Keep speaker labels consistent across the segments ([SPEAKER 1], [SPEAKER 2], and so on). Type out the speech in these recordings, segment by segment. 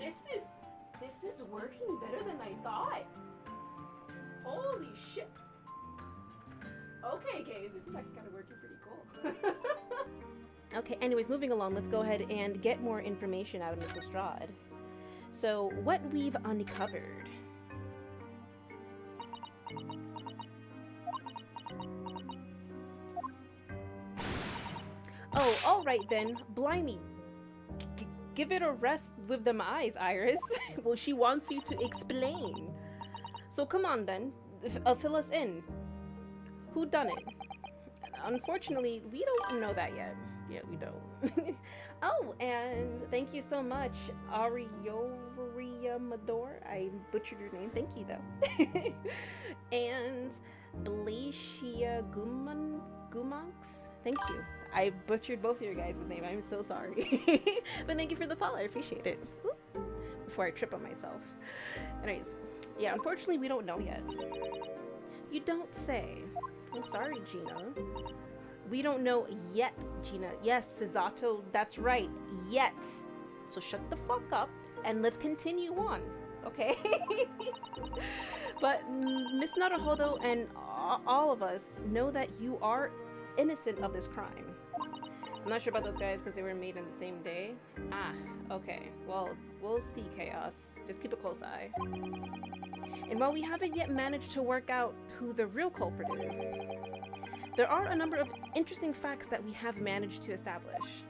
[SPEAKER 1] This is working better than I thought. Holy shit. Okay, guys, this is actually kind of working pretty cool. Okay, anyways, moving along, let's go ahead and get more information out of Miss Lestrade. So, what we've uncovered. Oh, alright then. Blimey. Give it a rest with them eyes, Iris. Well, she wants you to explain. So come on then. Fill us in. Who done it? Unfortunately, we don't know that yet. Yeah, we don't. Oh, and thank you so much, Arioria Mador. I butchered your name. Thank you, though. And Blacia Gumonks. Thank you. I butchered both of your guys' name. I'm so sorry. But thank you for the follow. I appreciate it. Whoop. Before I trip on myself. Anyways, yeah, unfortunately, we don't know yet. You don't say. I'm sorry, Gina. We don't know yet, Gina. Yes, Susato, that's right. Yet. So shut the fuck up and let's continue on, okay? But Miss Naruhodo and all of us know that you are innocent of this crime. I'm not sure about those guys because they were made on the same day. Ah, okay. Well, we'll see, Chaos. Just keep a close eye. And while we haven't yet managed to work out who the real culprit is, there are a number of interesting facts that we have managed to establish.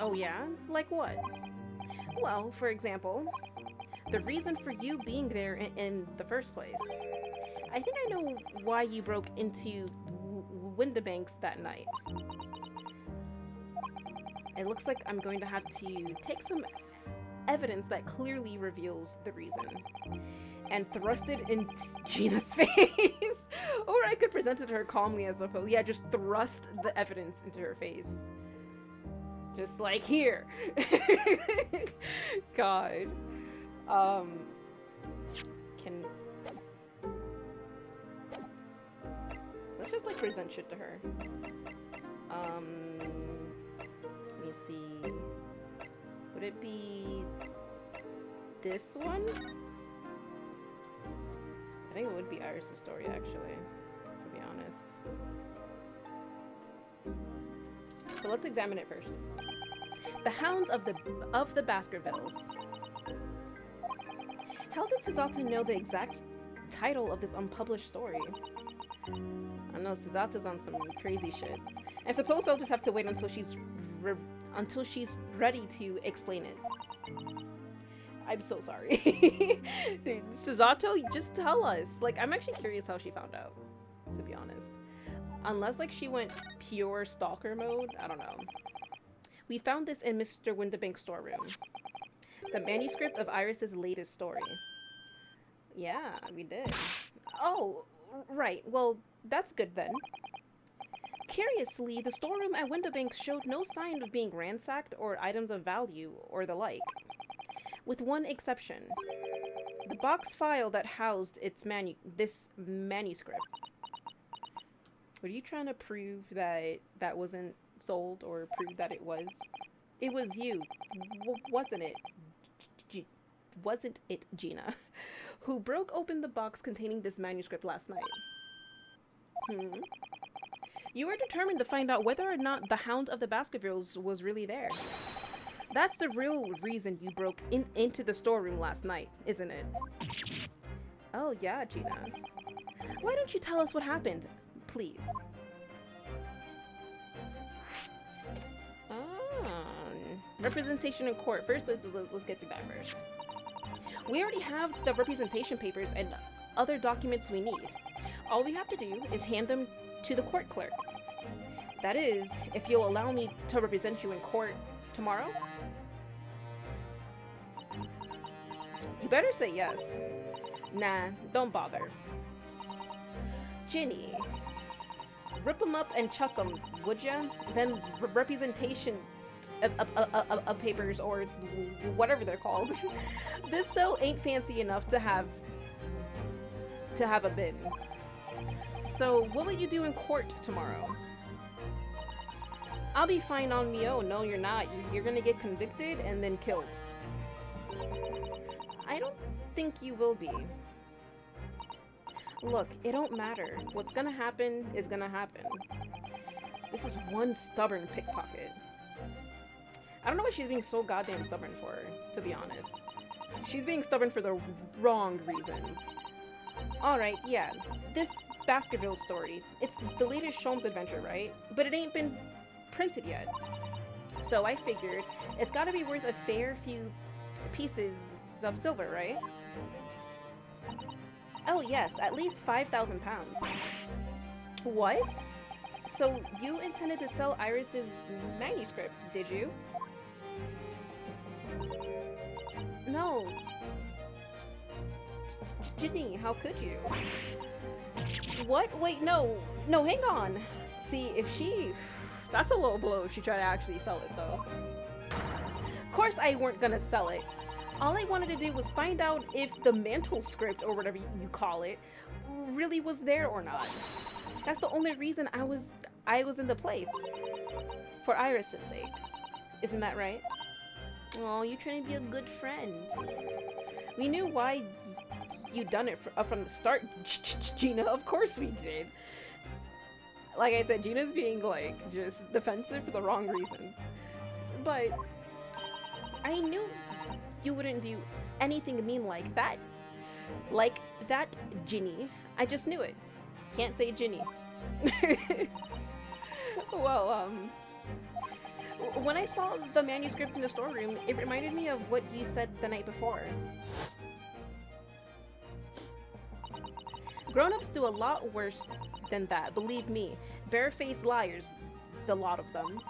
[SPEAKER 1] Oh yeah? Like what? Well, for example, the reason for you being there in the first place. I think I know why you broke into Windibanks that night. It looks like I'm going to have to take some evidence that clearly reveals the reason and thrust it in Gina's face. Or I could present it to her calmly, I suppose. Yeah, just thrust the evidence into her face. Just like, here. God. Let's just like present shit to her. Let me see. Would it be this one? I think it would be Iris' story, actually, to be honest. So let's examine it first. The Hounds of the Baskervilles. How did Susato know the exact title of this unpublished story? I know Susato's on some crazy shit. I suppose I'll just have to wait until she's ready to explain it. I'm so sorry. Dude, Susato, just tell us. Like, I'm actually curious how she found out, to be honest. Unless, like, she went pure stalker mode. I don't know. We found this in Mr. Windibank's storeroom. The manuscript of Iris's latest story. Yeah, we did. Oh, right. Well, that's good then. Curiously, the storeroom at Windibanks showed no sign of being ransacked or items of value or the like. With one exception. The box file that housed this manuscript. Were you trying to prove that that wasn't sold or prove that it was? It was you, wasn't it? Wasn't it, Gina, who broke open the box containing this manuscript last night? You were determined to find out whether or not the Hound of the Baskervilles was really there. That's the real reason you broke into the storeroom last night, isn't it? Oh yeah, Gina. Why don't you tell us what happened, please? Representation in court. First, let's get through that first. We already have the representation papers and other documents we need. All we have to do is hand them to the court clerk. That is, if you'll allow me to represent you in court tomorrow. You better say yes. Nah, don't bother. Ginny, rip them up and chuck them, would ya? Then representation of papers, or whatever they're called. This cell ain't fancy enough to have a bin. So what will you do in court tomorrow? I'll be fine on me own. No, you're not. You're gonna get convicted and then killed. I don't think you will be. Look, it don't matter. What's gonna happen is gonna happen. This is one stubborn pickpocket. I don't know what she's being so goddamn stubborn for, to be honest. She's being stubborn for the wrong reasons. Alright, yeah. This Baskerville story. It's the latest Sholmes adventure, right? But it ain't been printed yet. So I figured it's gotta be worth a fair few pieces of silver, right? Oh yes, at least 5,000 pounds. What? So you intended to sell Iris's manuscript, did you? No. Ginny, how could you? What? Wait, no. No, hang on. See, if she... That's a low blow if she tried to actually sell it, though. Of course I weren't gonna sell it. All I wanted to do was find out if the mantle script, or whatever you call it, really was there or not. That's the only reason I was in the place. For Iris's sake. Isn't that right? Oh, you trying to be a good friend. We knew why you done it from the start, Gina. Of course we did. Like I said, Gina's being, like, just defensive for the wrong reasons. But I knew you wouldn't do anything mean like that. Like that, Ginny. I just knew it. Can't say Ginny. Well, when I saw the manuscript in the storeroom, it reminded me of what you said the night before. Grown-ups do a lot worse than that, believe me. Barefaced liars, the lot of them.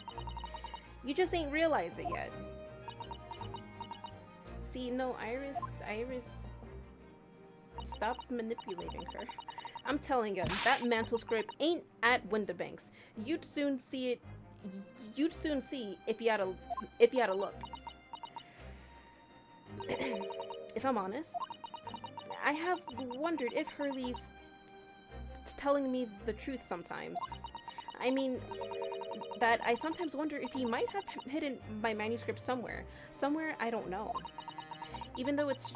[SPEAKER 1] You just ain't realized it yet. See, no, Iris, stop manipulating her. I'm telling you, that mantle script ain't at Windibanks. You'd soon see it. You'd soon see if you had a look. If I'm honest, I have wondered if Hurley's telling me the truth sometimes. I mean, that I sometimes wonder if he might have hidden my manuscript somewhere. Somewhere I don't know. Even though it's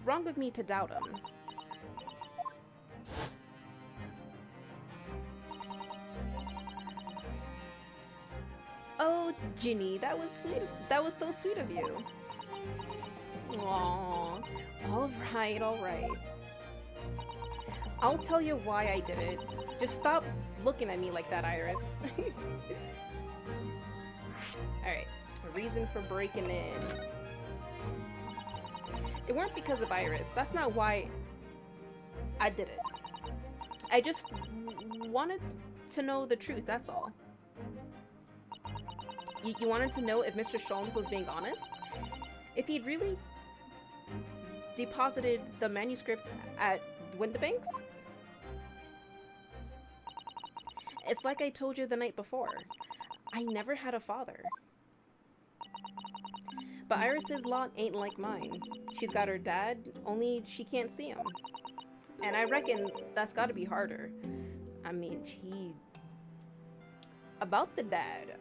[SPEAKER 1] wrong of me to doubt him. Oh, Ginny, that was sweet. That was so sweet of you. Aww. All right, all right. I'll tell you why I did it. Just stop looking at me like that, Iris. Alright, reason for breaking in. It weren't because of Iris. That's not why I did it. I just wanted to know the truth, that's all. You wanted to know if Mr. Sholmes was being honest? If he'd really deposited the manuscript at Windibanks? It's like I told you the night before. I never had a father. But Iris's lot ain't like mine. She's got her dad, only she can't see him. And I reckon that's gotta be harder. I mean, about the dad,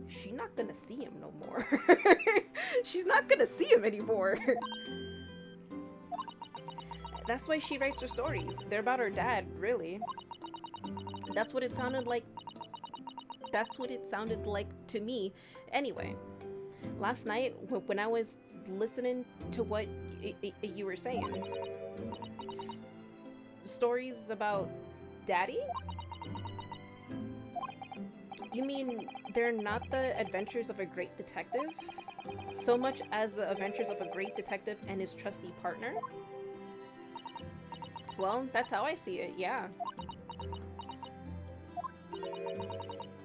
[SPEAKER 1] she's not gonna see him no more. She's not gonna see him anymore. That's why she writes her stories. They're about her dad, really. That's what it sounded like. That's what it sounded like to me. Anyway, last night when I was listening to what you were saying, stories about Daddy? You mean they're not the adventures of a great detective? So much as the adventures of a great detective and his trusty partner? Well, that's how I see it, yeah.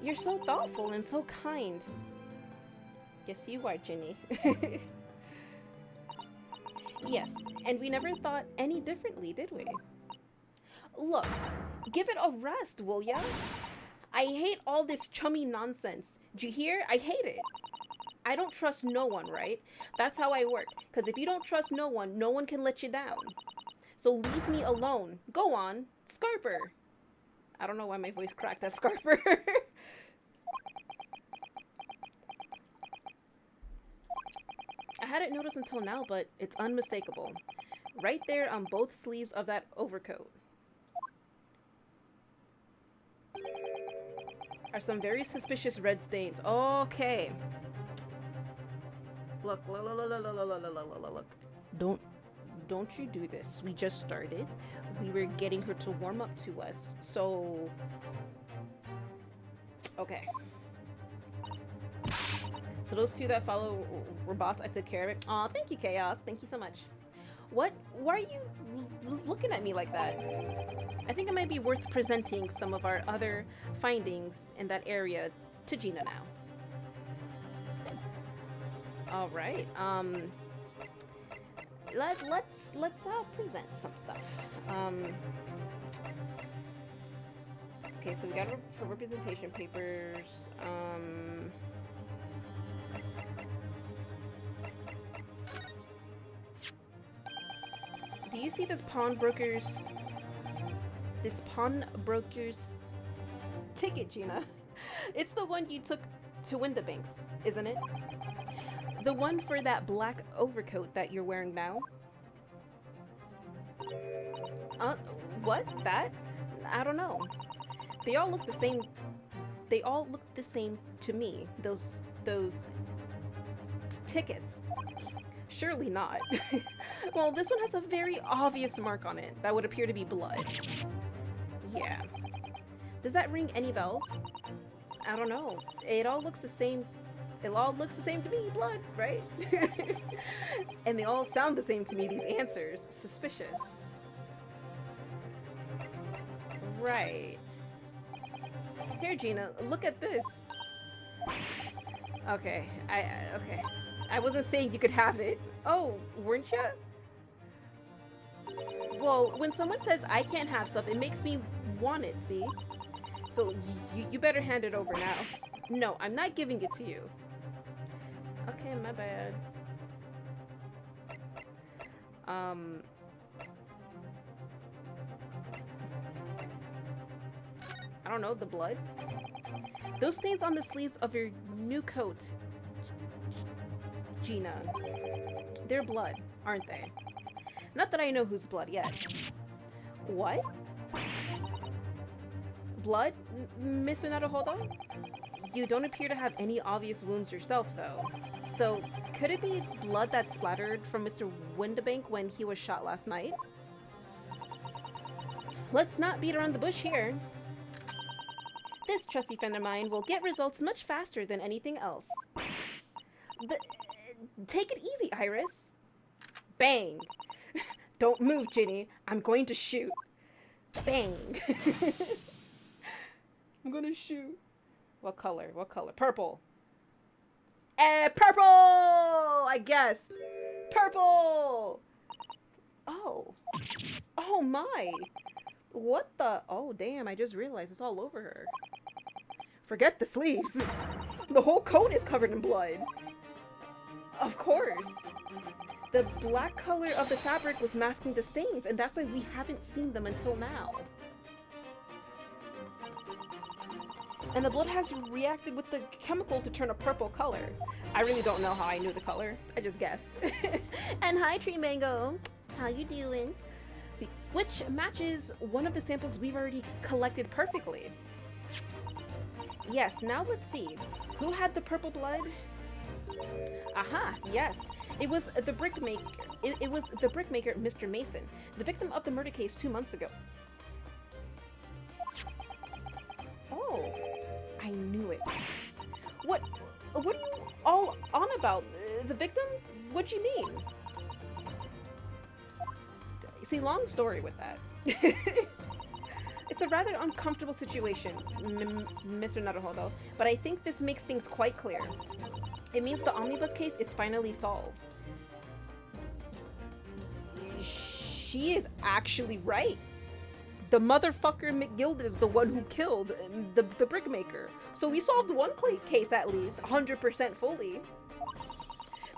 [SPEAKER 1] You're so thoughtful and so kind. Yes, you are, Ginny. Yes, and we never thought any differently, did we? Look, give it a rest, will ya? I hate all this chummy nonsense. Did you hear? I hate it. I don't trust no one, right? That's how I work. Because if you don't trust no one can let you down. So leave me alone. Go on. Scarper. I don't know why my voice cracked at Scarper. hadn't noticed until now, but it's unmistakable. Right there on both sleeves of that overcoat are some very suspicious red stains. Okay. Look. Don't you do this. We just started. We were getting her to warm up to us. So, okay. So those two that follow were bots. I took care of it. Aw, thank you, Chaos. Thank you so much. What? Why are you looking at me like that? I think it might be worth presenting some of our other findings in that area to Gina now. All right. Let's present some stuff. Okay, so we got her representation papers. Do you see this pawnbroker's ticket, Gina? It's the one you took to Windabanks, isn't it? The one for that black overcoat that you're wearing now? What? That? I don't know. They all look the same. They all look the same to me. Those tickets. Surely not. Well, this one has a very obvious mark on it that would appear to be blood. Yeah. Does that ring any bells? I don't know. It all looks the same. It all looks the same to me. Blood, right? And they all sound the same to me, these answers. Suspicious. Right. Here, Gina, look at this. Okay, okay. I wasn't saying you could have it. Oh, weren't you? Well, when someone says I can't have stuff, it makes me want it, see? So you better hand it over now. No, I'm not giving it to you. Okay, my bad. I don't know, the blood? Those stains on the sleeves of your new coat, Gina. They're blood, aren't they? Not that I know whose blood yet. What? Blood, Mr. Naruhodo? You don't appear to have any obvious wounds yourself, though. So, could it be blood that splattered from Mr. Windabank when he was shot last night? Let's not beat around the bush here. This trusty friend of mine will get results much faster than anything else. Take it easy, Iris. Bang. Don't move, Ginny. I'm going to shoot. Bang. I'm gonna shoot. What color? What color? Purple. Purple! I guessed. Purple! Oh. Oh my. What the? Oh, damn. I just realized it's all over her. Forget the sleeves. The whole coat is covered in blood. Of course. The black color of the fabric was masking the stains, and that's why we haven't seen them until now. And the blood has reacted with the chemical to turn a purple color. I really don't know how I knew the color. I just guessed. And hi, Tree Mango. How you doing? See, which matches one of the samples we've already collected perfectly. Yes, now let's see. Who had the purple blood? Aha, yes. It was the brickmaker. It was the brickmaker, Mr. Mason, the victim of the murder case 2 months ago. Oh, I knew it. What are you all on about? The victim? What do you mean? See, long story with that. It's a rather uncomfortable situation, Mr. Naruhodo, but I think this makes things quite clear. It means the omnibus case is finally solved. She is actually right. The motherfucker McGild is the one who killed the brickmaker. So we solved one case at least, 100% fully.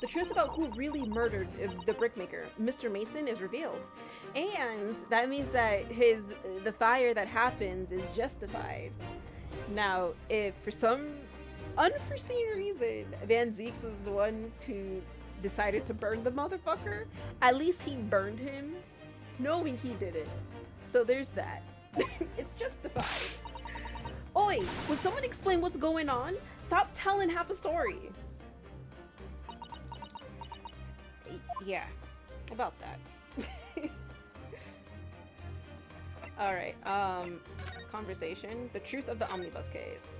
[SPEAKER 1] The truth about who really murdered the brickmaker, Mr. Mason, is revealed. And that means that the fire that happens is justified. Now, if for some unforeseen reason Van Zieks is the one who decided to burn the motherfucker, at least he burned him knowing he did it. So there's that. It's justified. Oi, would someone explain what's going on? Stop telling half a story. Yeah, about that. Alright, conversation. The truth of the omnibus case.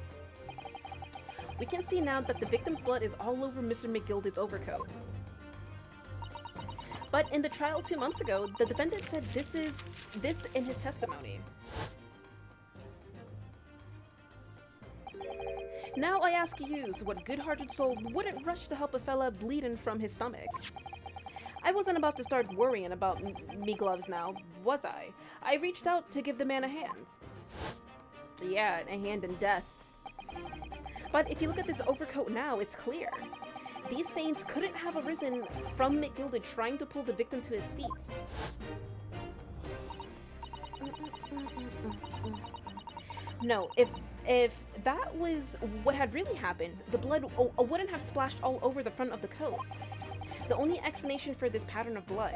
[SPEAKER 1] We can see now that the victim's blood is all over Mr. McGilded's overcoat. But in the trial 2 months ago, the defendant said this in his testimony. Now I ask yous, what good-hearted soul wouldn't rush to help a fella bleeding from his stomach? I wasn't about to start worrying about me gloves now, was I? I reached out to give the man a hand. Yeah, a hand in death. But if you look at this overcoat now, it's clear. These stains couldn't have arisen from McGilded trying to pull the victim to his feet. No, if that was what had really happened, the blood wouldn't have splashed all over the front of the coat. The only explanation for this pattern of blood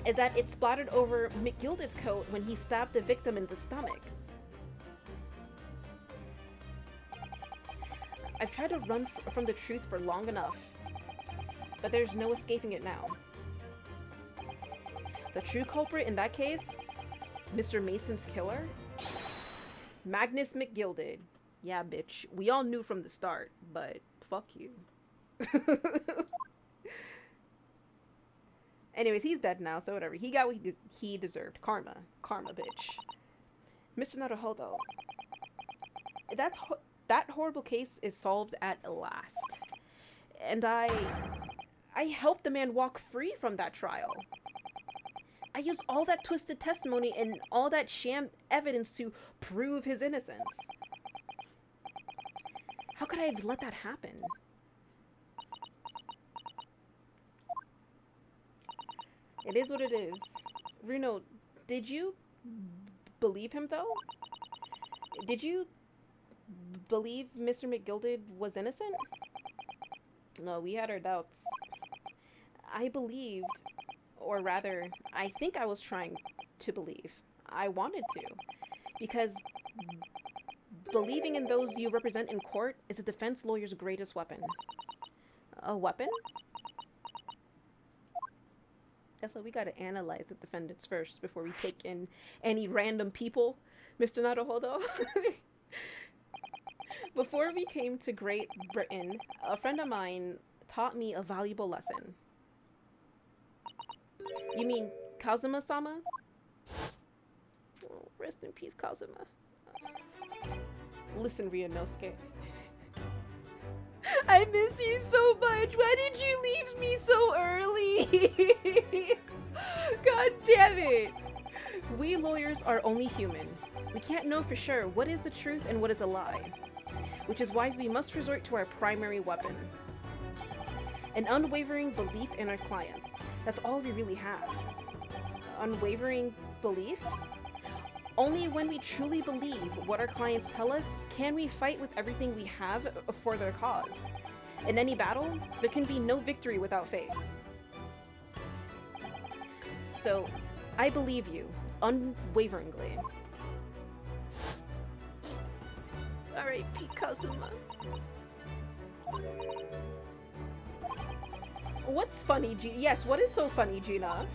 [SPEAKER 1] is that it splattered over McGilded's coat when he stabbed the victim in the stomach. I've tried to run from the truth for long enough, but there's no escaping it now. The true culprit in that case, Mr. Mason's killer? Magnus McGilded. Yeah, bitch. We all knew from the start, but fuck you. Anyways, he's dead now, so whatever. He got what he deserved. Karma. Karma, bitch. Mr. Naruhodo. That horrible case is solved at last. And I helped the man walk free from that trial. I used all that twisted testimony and all that sham evidence to prove his innocence. How could I have let that happen? It is what it is. Runo, did you believe him though? Did you believe Mr. McGilded was innocent? No, we had our doubts. I believed, or rather, I think I was trying to believe. I wanted to, because believing in those you represent in court is a defense lawyer's greatest weapon. A weapon? That's why we gotta analyze the defendants first before we take in any random people, Mr. Naruhodo. Before we came to Great Britain, a friend of mine taught me a valuable lesson. You mean Kazuma-sama? Oh, rest in peace, Kazuma. Listen, Ryunosuke. I miss you so much. Why did you leave me so early? God damn it. We lawyers are only human. We can't know for sure what is the truth and what is a lie. Which is why we must resort to our primary weapon. An unwavering belief in our clients. That's all we really have. Unwavering belief? Only when we truly believe what our clients tell us can we fight with everything we have for their cause. In any battle, there can be no victory without faith. So, I believe you, unwaveringly. Alright, Pete Kazuma. What's funny, Gina? Yes, what is so funny, Gina?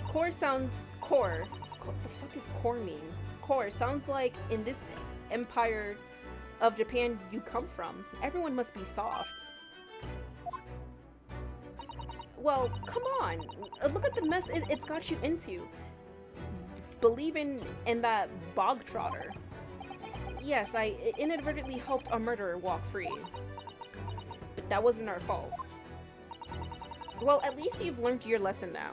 [SPEAKER 1] Core sounds... Core. What the fuck is core mean? Core sounds like in this empire of Japan you come from. Everyone must be soft. Well, come on. Look at the mess it's got you into. Believing in that bog trotter. Yes, I inadvertently helped a murderer walk free. But that wasn't our fault. Well, at least you've learned your lesson now.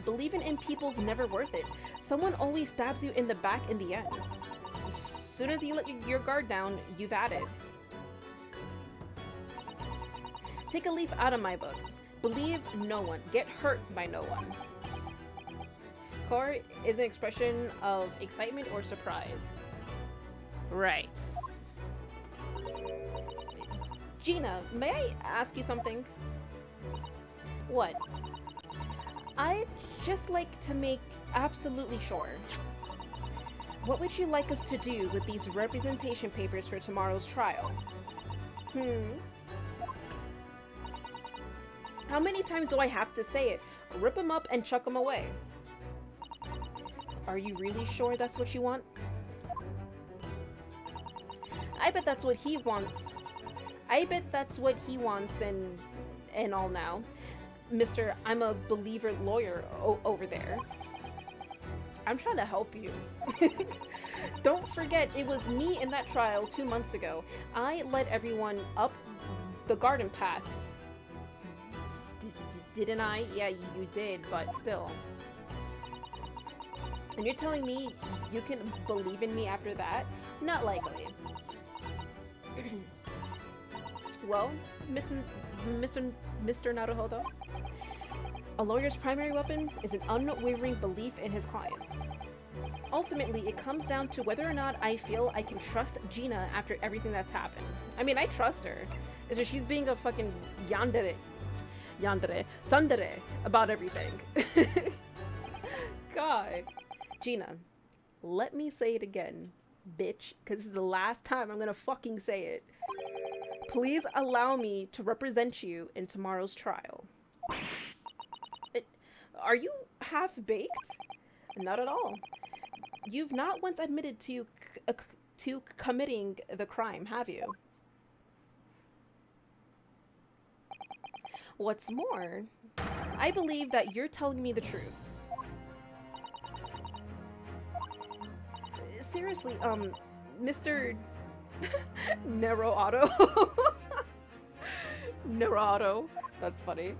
[SPEAKER 1] Believing in people's never worth it. Someone always stabs you in the back in the end. As soon as you let your guard down, you've had it. Take a leaf out of my book. Believe no one. Get hurt by no one. Core is an expression of excitement or surprise. Right. Gina, may I ask you something? What? I'd just like to make absolutely sure. What would you like us to do with these representation papers for tomorrow's trial? How many times do I have to say it? Rip them up and chuck them away. Are you really sure that's what you want? I bet that's what he wants. I bet that's what he wants and all now. Mr. I'm a believer lawyer over there. I'm trying to help you. Don't forget, it was me in that trial 2 months ago. I led everyone up the garden path. Didn't I? Yeah, you did, but still. And you're telling me you can believe in me after that? Not likely. Well, Mr. Naruhodo, a lawyer's primary weapon is an unwavering belief in his clients. Ultimately, it comes down to whether or not I feel I can trust Gina after everything that's happened. I mean, I trust her. It's just she's being a fucking tsundere about everything. God. Gina, let me say it again, bitch, because this is the last time I'm gonna fucking say it. Please allow me to represent you in tomorrow's trial. Are you half-baked? Not at all. You've not once admitted to committing the crime, have you? What's more, I believe that you're telling me the truth. Seriously, Mr. Nero Auto. Nero Auto. That's funny.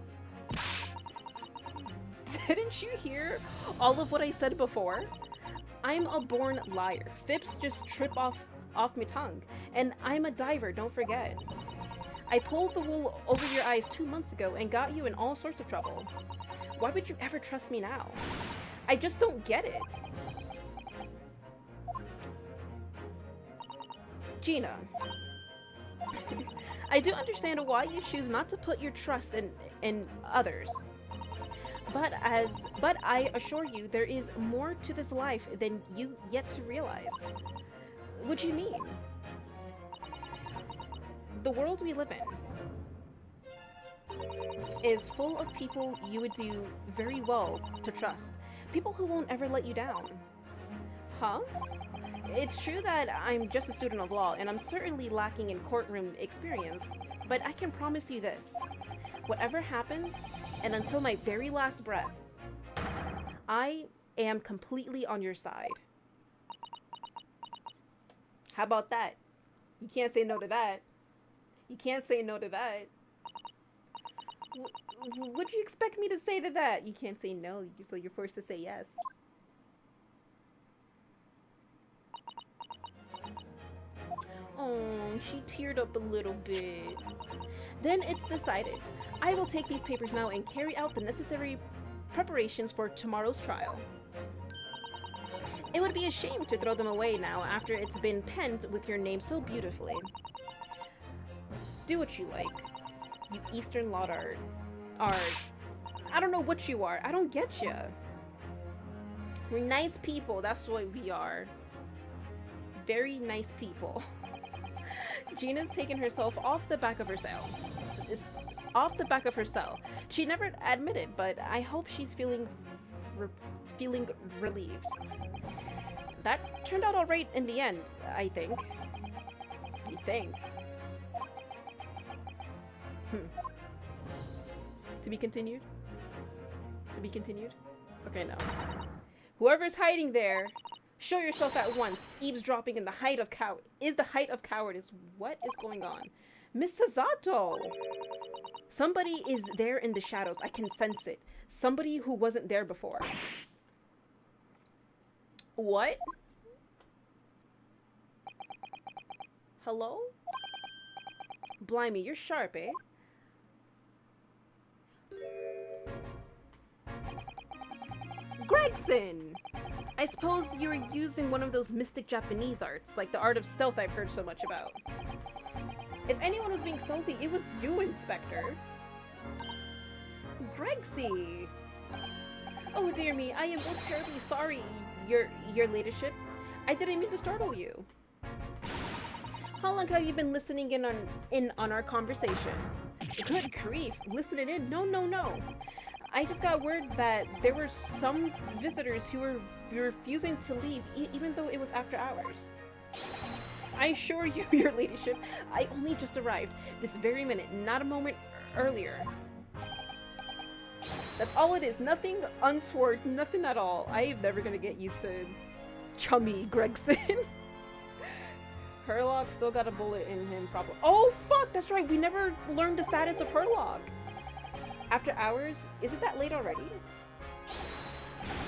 [SPEAKER 1] Didn't you hear all of what I said before? I'm a born liar. Fips just trip off my tongue. And I'm a diver, don't forget. I pulled the wool over your eyes 2 months ago and got you in all sorts of trouble. Why would you ever trust me now? I just don't get it. Gina, I do understand why you choose not to put your trust in others. But I assure you, there is more to this life than you yet to realize. What do you mean? The world we live in is full of people you would do very well to trust. People who won't ever let you down. Huh? It's true that I'm just a student of law, and I'm certainly lacking in courtroom experience, but I can promise you this. Whatever happens, and until my very last breath, I am completely on your side. How about that? You can't say no to that. You can't say no to that. What'd you expect me to say to that? You can't say no, so you're forced to say yes. Oh, she teared up a little bit. Then it's decided. I will take these papers now and carry out the necessary preparations for tomorrow's trial. It would be a shame to throw them away now after it's been penned with your name so beautifully. Do what you like. You Eastern Law are... I don't know what you are. I don't get you. We're nice people. That's what we are. Very nice people. Gina's taken herself off the back of her cell. Off the back of her cell. She never admitted, but I hope she's feeling relieved. That turned out alright in the end, I think. You think? To be continued? To be continued? Okay, no. Whoever's hiding there, show yourself at once. Eavesdropping in the height of cowardice. What is going on? Miss Sasato! Somebody is there in the shadows. I can sense it. Somebody who wasn't there before. What? Hello? Blimey, you're sharp, eh? Gregson! I suppose you're using one of those mystic Japanese arts, like the art of stealth I've heard so much about. If anyone was being stealthy, it was you, Inspector. Gregsy! Oh dear me, I am most terribly sorry, your ladyship. I didn't mean to startle you. How long have you been listening in on our conversation? Good grief, listening in? No, no, no. I just got word that there were some visitors who were refusing to leave even though it was after hours. I assure you, your ladyship, I only just arrived this very minute, not a moment earlier. That's all it is. Nothing untoward, nothing at all. I am never gonna get used to chummy Gregson. Herlock still got a bullet in him, probably. Oh, fuck! That's right. We never learned the status of Herlock. After hours? Is it that late already?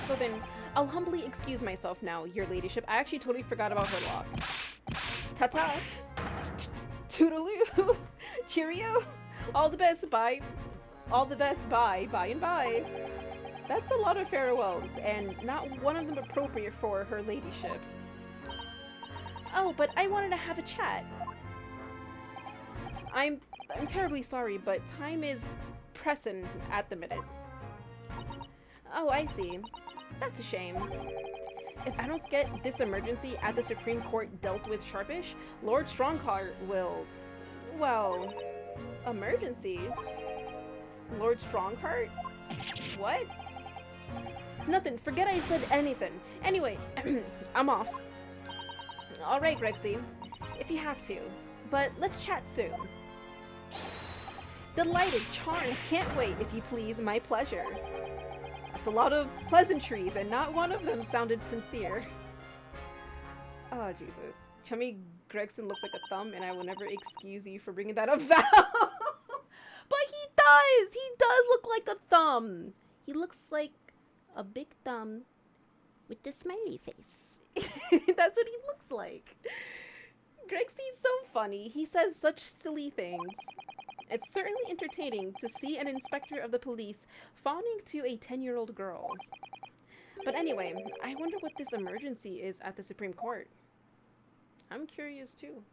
[SPEAKER 1] So then, I'll humbly excuse myself now, your ladyship. I actually totally forgot about Herlock. Ta-ta! Toodaloo! Cheerio! All the best, bye. All the best, bye. Bye and bye. That's a lot of farewells, and not one of them appropriate for her ladyship. Oh, but I wanted to have a chat. I'm terribly sorry, but time is pressing at the minute. Oh, I see. That's a shame. If I don't get this emergency at the Supreme Court dealt with sharpish, Lord Strongheart will... Well... Emergency? Lord Strongheart? What? Nothing. Forget I said anything. Anyway, I'm off. Alright, Gregsy. If you have to. But let's chat soon. Delighted, charmed, can't wait, if you please, my pleasure. That's a lot of pleasantries, and not one of them sounded sincere. Oh, Jesus. Chummy Gregson looks like a thumb, and I will never excuse you for bringing that up, Val. But he does! He does look like a thumb! He looks like a big thumb with the smiley face. That's what he looks like. Gregsy's so funny. He says such silly things. It's certainly entertaining to see an inspector of the police fawning to a 10-year-old girl. But anyway, I wonder what this emergency is at the Supreme Court. I'm curious too.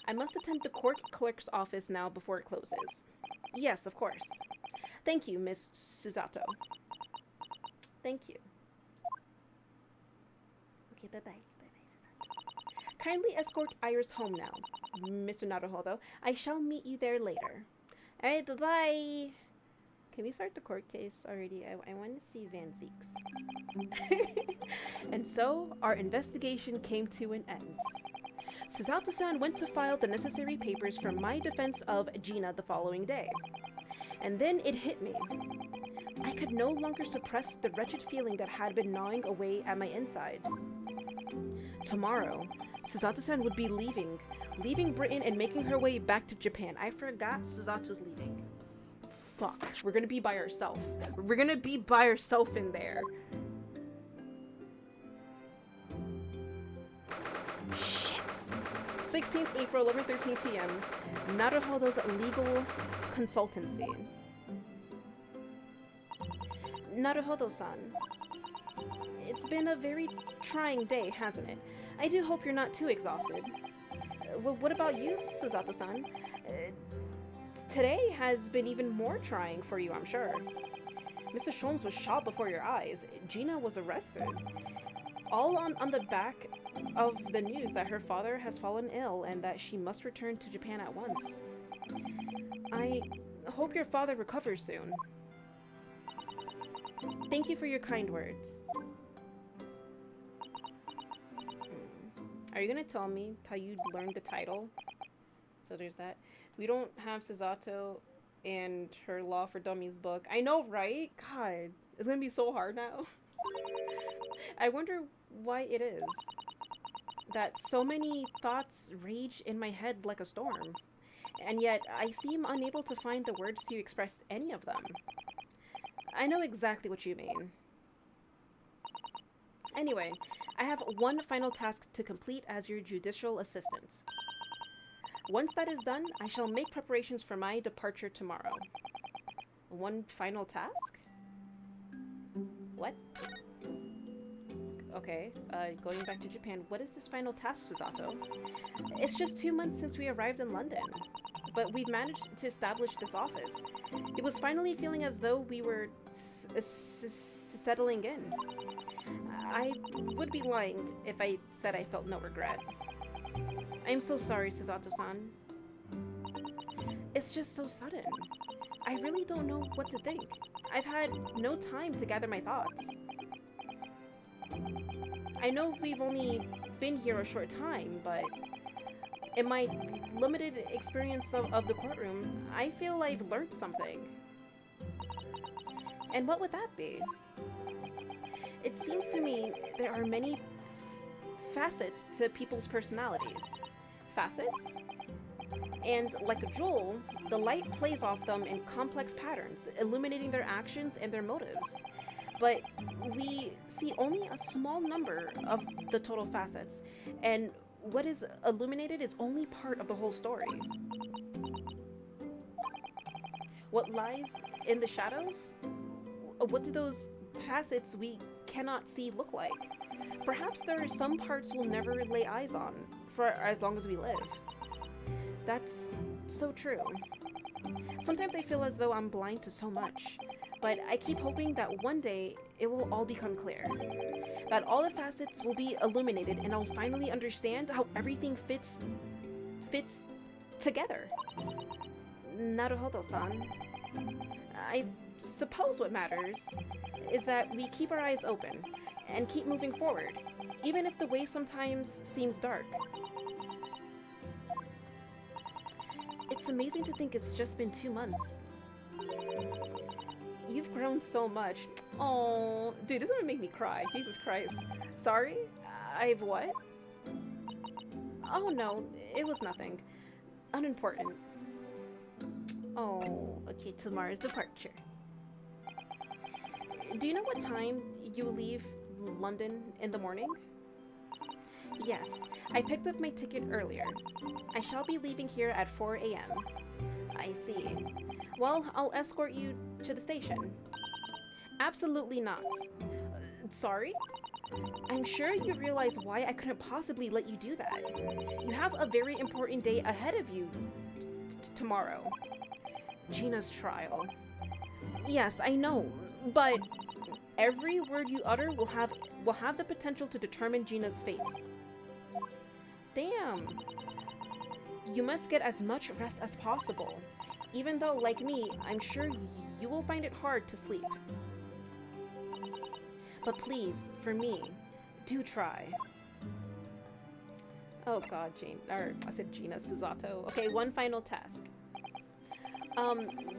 [SPEAKER 1] I must attend the court clerk's office now before it closes. Yes, of course. Thank you, Miss Susato. Thank you. Okay, bye-bye. Bye-bye, Susato. Kindly escort Iris home now, Mr. Naruhodo. I shall meet you there later. Alright, bye-bye. Can we start the court case already? I want to see Van Zeeks. And so, our investigation came to an end. Susato-san went to file the necessary papers for my defense of Gina the following day. And then it hit me. I could no longer suppress the wretched feeling that had been gnawing away at my insides. Tomorrow, Susato-san would be leaving Britain and making her way back to Japan. I forgot Susato's leaving. Fuck, we're gonna be by ourselves. We're gonna be by ourselves in there. Shit. 16th April, 11:13 p.m. Naruhodo's legal consultancy. Naruhodo-san. It's been a very trying day, hasn't it? I do hope you're not too exhausted. What about you, Susato-san? Today has been even more trying for you, I'm sure. Mr. Sholmes was shot before your eyes. Gina was arrested. All on the back of the news that her father has fallen ill and that she must return to Japan at once. I hope your father recovers soon. Thank you for your kind words. Are you gonna tell me how you learned the title? So there's that. We don't have Susato and her Law for Dummies book. I know, right? God, it's gonna be so hard now. I wonder why it is that so many thoughts rage in my head like a storm, and yet I seem unable to find the words to express any of them. I know exactly what you mean. Anyway, I have one final task to complete as your judicial assistant. Once that is done, I shall make preparations for my departure tomorrow. One final task? What? Okay, going back to Japan, what is this final task, Susato? It's just 2 months since we arrived in London, but we've managed to establish this office. It was finally feeling as though we were settling in. I would be lying if I said I felt no regret. I'm so sorry, Susato-san. It's just so sudden. I really don't know what to think. I've had no time to gather my thoughts. I know we've only been here a short time, but in my limited experience of the courtroom, I feel I've learned something. And what would that be? It seems to me there are many facets to people's personalities. Facets? And like a jewel, the light plays off them in complex patterns, illuminating their actions and their motives. But we see only a small number of the total facets, and what is illuminated is only part of the whole story. What lies in the shadows? What do those facets we cannot see look like? Perhaps there are some parts we'll never lay eyes on for as long as we live. That's so true. Sometimes I feel as though I'm blind to so much, but I keep hoping that one day it will all become clear. That all the facets will be illuminated and I'll finally understand how everything fits together. Naruhodo-san. I suppose what matters is that we keep our eyes open and keep moving forward, even if the way sometimes seems dark. It's amazing to think it's just been 2 months. You've grown so much. Oh, dude, this is gonna make me cry. Jesus Christ. Sorry? I've what? Oh no, it was nothing. Unimportant. Oh, okay, tomorrow's departure. Do you know what time you leave London in the morning? Yes, I picked up my ticket earlier. I shall be leaving here at 4 a.m. I see. Well, I'll escort you to the station. Absolutely not. Sorry? I'm sure you realize why I couldn't possibly let you do that. You have a very important day ahead of you tomorrow. Gina's trial. Yes, I know, but every word you utter will have the potential to determine Gina's fate. Damn. You must get as much rest as possible. Even though, like me, I'm sure you will find it hard to sleep. But please, for me, do try. Oh god, I said Gina, Susato. Okay, one final task.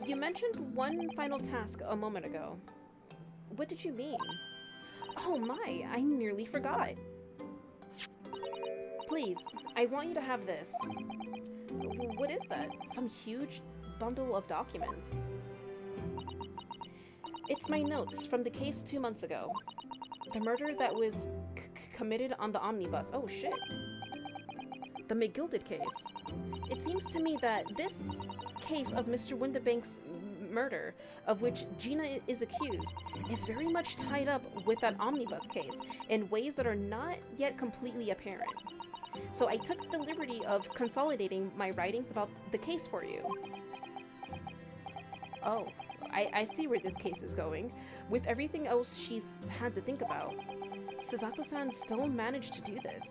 [SPEAKER 1] You mentioned one final task a moment ago. What did you mean? Oh my, I nearly forgot. Please, I want you to have this. What is that? Some huge bundle of documents. It's my notes from the case 2 months ago. The murder that was committed on the omnibus. Oh shit. The McGilded case. It seems to me that this case of Mr. Windibank's murder, of which Gina is accused, is very much tied up with that omnibus case in ways that are not yet completely apparent. So I took the liberty of consolidating my writings about the case for you. Oh, I see where this case is going. With everything else she's had to think about, Susato-san still managed to do this,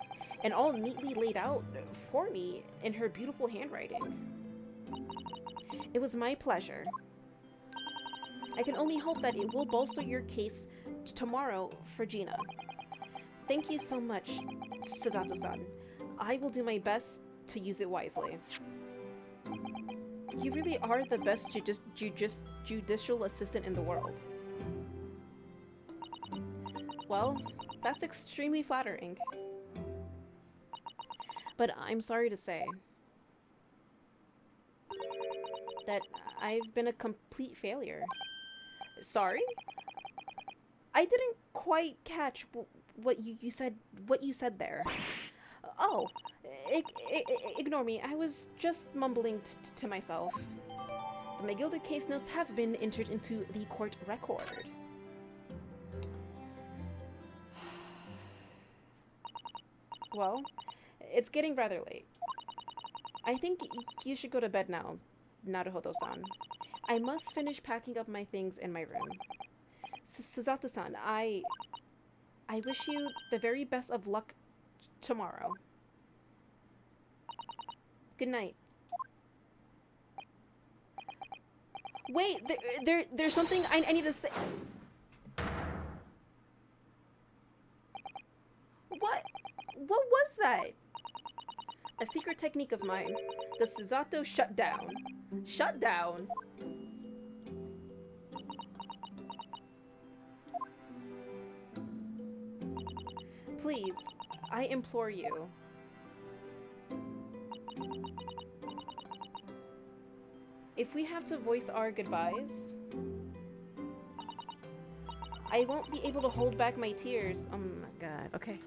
[SPEAKER 1] and all neatly laid out for me in her beautiful handwriting. It was my pleasure. I can only hope that it will bolster your case tomorrow for Gina. Thank you so much, Susato-san. I will do my best to use it wisely. You really are the best judicial assistant in the world. Well, that's extremely flattering. But I'm sorry to say that I've been a complete failure. Sorry? I didn't quite catch what you said there. Oh, ignore me. I was just mumbling to myself. The McGilded case notes have been entered into the court record. Well, it's getting rather late. I think you should go to bed now, Naruhodo-san. I must finish packing up my things in my room. Susato-san, I wish you the very best of luck tomorrow. Good night. Wait, there's something I need to say. What was that? A secret technique of mine. The Susato shutdown. Shutdown? Please, I implore you. If we have to voice our goodbyes, I won't be able to hold back my tears. Oh my god. Okay.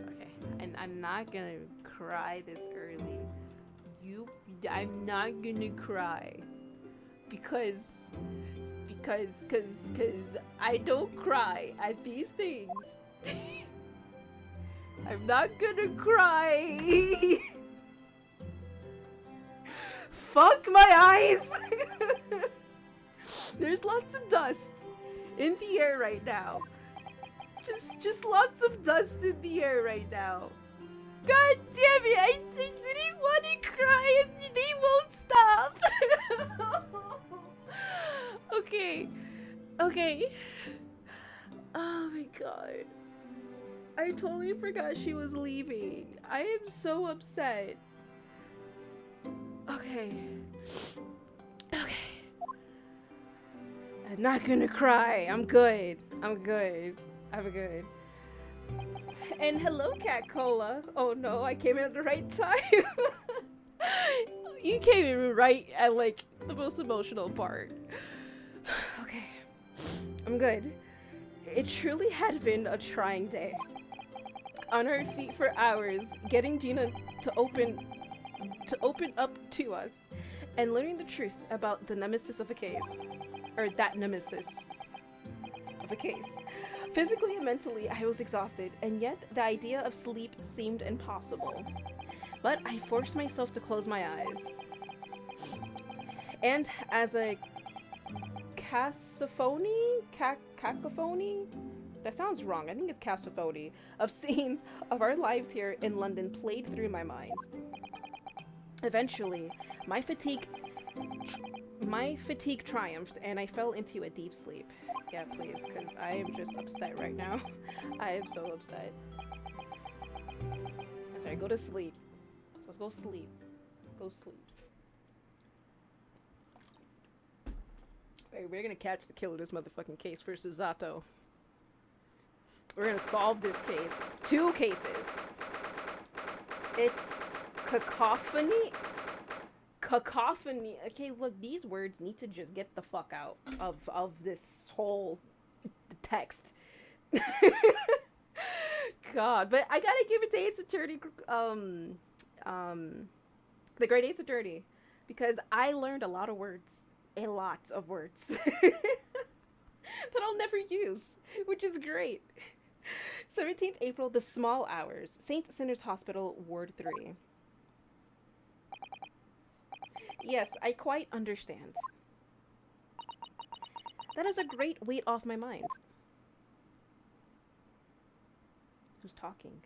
[SPEAKER 1] Okay. And I'm not gonna cry this early. I'm not gonna cry. Because I don't cry at these things. I'm not gonna cry. Fuck my eyes! There's lots of dust in the air right now. Just lots of dust in the air right now. God damn it! I didn't want to cry and they won't stop. Okay. Okay. Oh my god. I totally forgot she was leaving. I am so upset. Okay. Okay. I'm not gonna cry. I'm good. I'm good. I'm good. And hello, Cat Cola. Oh no, I came in at the right time. You came in right at like the most emotional part. Okay. I'm good. It truly had been a trying day. On her feet for hours, getting Gina to open up to us and learning the truth about the nemesis of a case. Or that nemesis of a case. Physically and mentally, I was exhausted, and yet the idea of sleep seemed impossible. But I forced myself to close my eyes. And as a cacophony? That sounds wrong. I think it's cacophony of scenes of our lives here in London played through my mind. Eventually, my fatigue triumphed and I fell into a deep sleep. Yeah, please, because I am just upset right now. I am so upset. I'm sorry, go to sleep. Let's go sleep. Go sleep. Hey, we're gonna catch the killer of this motherfucking case for Susato. We're gonna solve this case. 2 cases. It's cacophony. Cacophony. Okay, look, these words need to just get the fuck out of this whole text. God, but I gotta give it to Ace Attorney, the Great Ace Attorney, because I learned a lot of words. A lot of words. that I'll never use, which is great. 17th April, The Small Hours, St. Sinners Hospital, Ward 3. Yes, I quite understand. That is a great weight off my mind. Who's talking?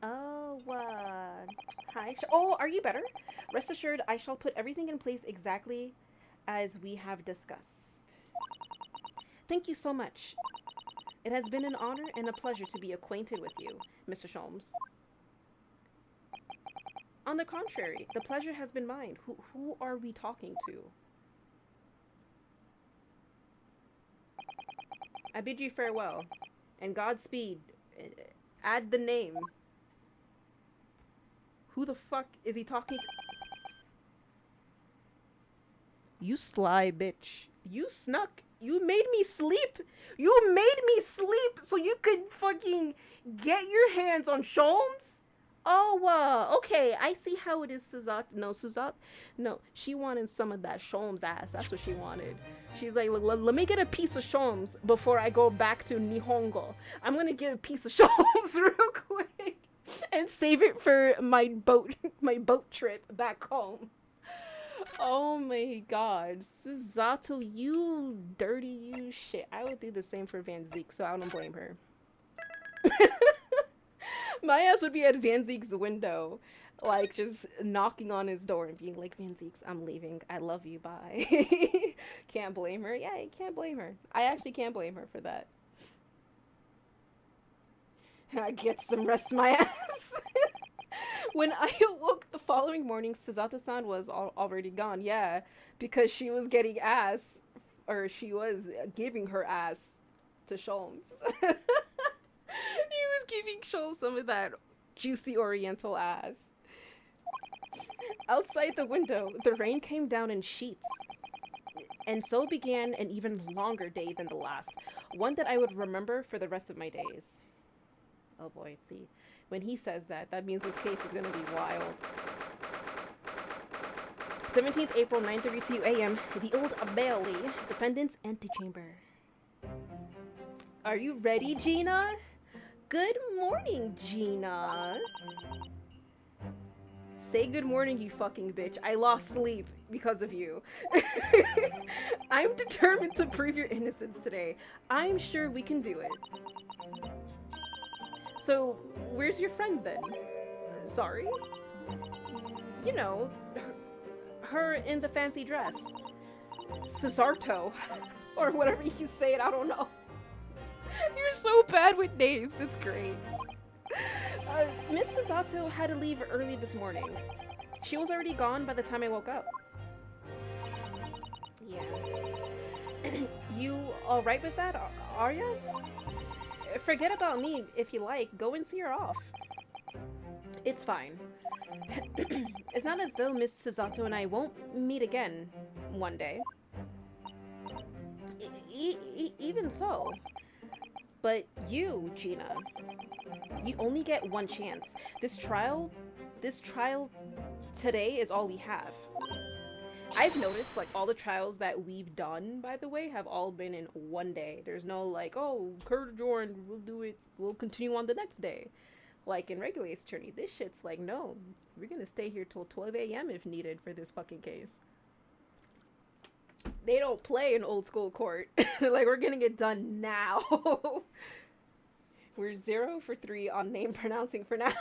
[SPEAKER 1] Oh, hi. Oh, are you better? Rest assured, I shall put everything in place exactly as we have discussed. Thank you so much. It has been an honor and a pleasure to be acquainted with you, Mr. Sholmes. On the contrary, the pleasure has been mine. Who are we talking to? I bid you farewell, and Godspeed. Add the name. Who the fuck is he talking to? You sly bitch. You snuck. You made me sleep. You made me sleep so you could fucking get your hands on Sholmes? Oh, okay. I see how it is, Suzat. No, Suzat. No, she wanted some of that Sholmes ass. That's what she wanted. She's like, let me get a piece of Sholmes before I go back to Nihongo. I'm gonna get a piece of Sholmes real quick. and save it for my boat trip back home. Oh my god. Zato, you dirty you shit. I would do the same for Van Zeke, so I don't blame her. My ass would be at Van Zeke's window, like just knocking on his door and being like, Van Zeke's, I'm leaving. I love you. Bye. Can't blame her. Yeah, you can't blame her. I actually can't blame her for that. I get some rest my ass. When I awoke the following morning, Suzato-san was already gone. Yeah, because she was getting ass, or she was giving her ass to Sholmes. He was giving Sholmes some of that juicy oriental ass. Outside the window, the rain came down in sheets. And so began an even longer day than the last, one that I would remember for the rest of my days. Oh boy, see. When he says that, that means this case is going to be wild. 17th April, 9:32 a.m., the Old Bailey, defendant's antechamber. Are you ready, Gina? Good morning, Gina. Say good morning, you fucking bitch. I lost sleep because of you. I'm determined to prove your innocence today. I'm sure we can do it. So, where's your friend then? Sorry? You know, her in the fancy dress. Cesarto. Or whatever you say it, I don't know. You're so bad with names, it's great. Miss Suzato had to leave early this morning. She was already gone by the time I woke up. Yeah. You alright with that, are ya? Forget about me if you like. Go and see her off. It's fine. It's not as though Miss Suzato and I won't meet again one day. Even so. But you, Gina, you only get one chance. This trial today is all we have. I've noticed, like, all the trials that we've done, by the way, have all been in one day. There's no, like, oh, Kurt adjourned, we'll continue on the next day. Like, in regular Ace Attorney, this shit's like, no, we're gonna stay here till 12 a.m. if needed for this fucking case. They don't play in old school court. Like, we're gonna get done now. We're 0 for 3 on name pronouncing for now.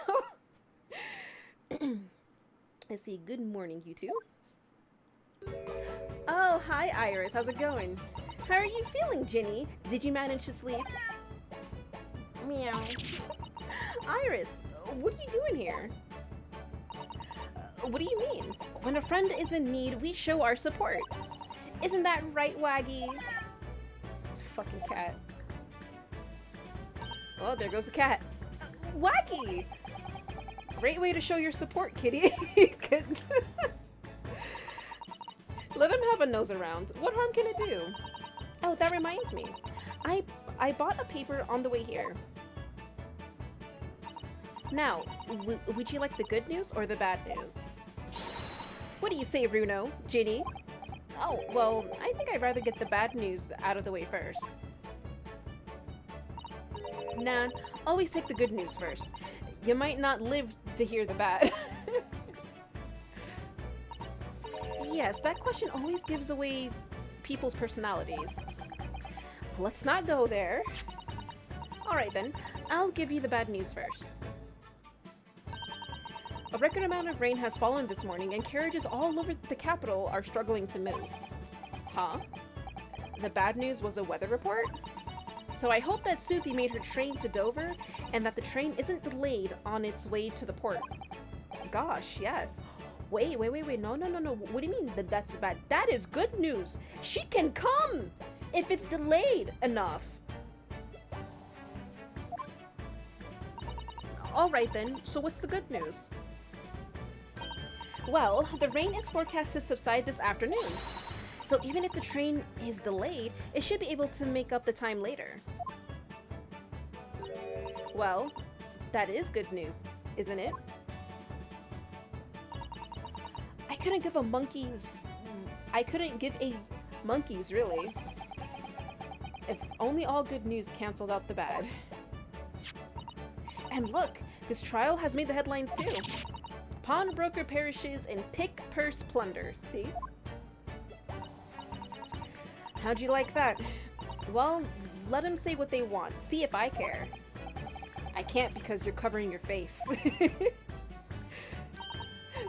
[SPEAKER 1] Let's see, good morning, you two. Oh, hi Iris, how's it going? How are you feeling, Ginny? Did you manage to sleep? Meow. Iris, what are you doing here? What do you mean? When a friend is in need, we show our support. Isn't that right, Waggy? Fucking cat. Oh, there goes the cat. Waggy! Great way to show your support, kitty. Let him have a nose around. What harm can it do? Oh, that reminds me. I bought a paper on the way here. Now, would you like the good news or the bad news? What do you say, Runo? Ginny? Oh, well, I think I'd rather get the bad news out of the way first. Nah, always take the good news first. You might not live to hear the bad. Yes, that question always gives away people's personalities. Let's not go there. Alright then, I'll give you the bad news first. A record amount of rain has fallen this morning and carriages all over the capital are struggling to move. Huh? The bad news was a weather report? So I hope that Susie made her train to Dover and that the train isn't delayed on its way to the port. Gosh, yes. Wait, no. What do you mean that that's bad? That is good news. She can come if it's delayed enough. Alright then, so what's the good news? Well, the rain is forecast to subside this afternoon. So even if the train is delayed, it should be able to make up the time later. Well, that is good news, isn't it? I couldn't give a monkey's, really. If only all good news canceled out the bad. And look, This trial has made the headlines too. Pawnbroker perishes in pick purse plunder. See? How'd you like that? Well, let them say what they want. See if I care. I can't because you're covering your face.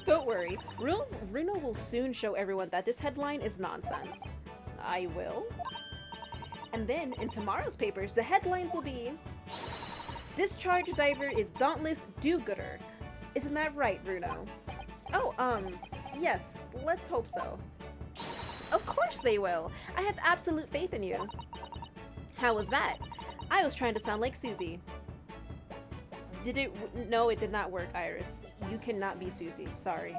[SPEAKER 1] Don't worry. Runo will soon show everyone that this headline is nonsense. I will. And then, in tomorrow's papers, the headlines will be... Discharge diver is dauntless do-gooder. Isn't that right, Runo? Oh, yes. Let's hope so. Of course they will. I have absolute faith in you. How was that? I was trying to sound like Susie. Did it? No, it did not work, Iris. You cannot be Susie. Sorry.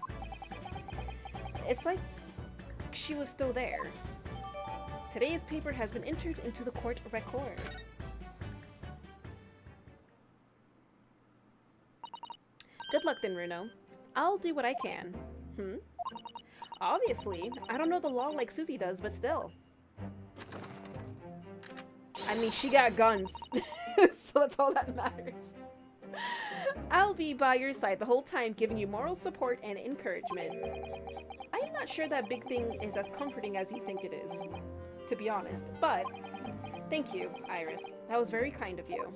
[SPEAKER 1] It's like she was still there. Today's paper has been entered into the court record. Good luck then, Runo. I'll do what I can. Obviously, I don't know the law like Susie does, but still. I mean, she got guns, so that's all that matters. I'll be by your side the whole time, giving you moral support and encouragement. I'm not sure that big thing is as comforting as you think it is, to be honest, but thank you, Iris. That was very kind of you.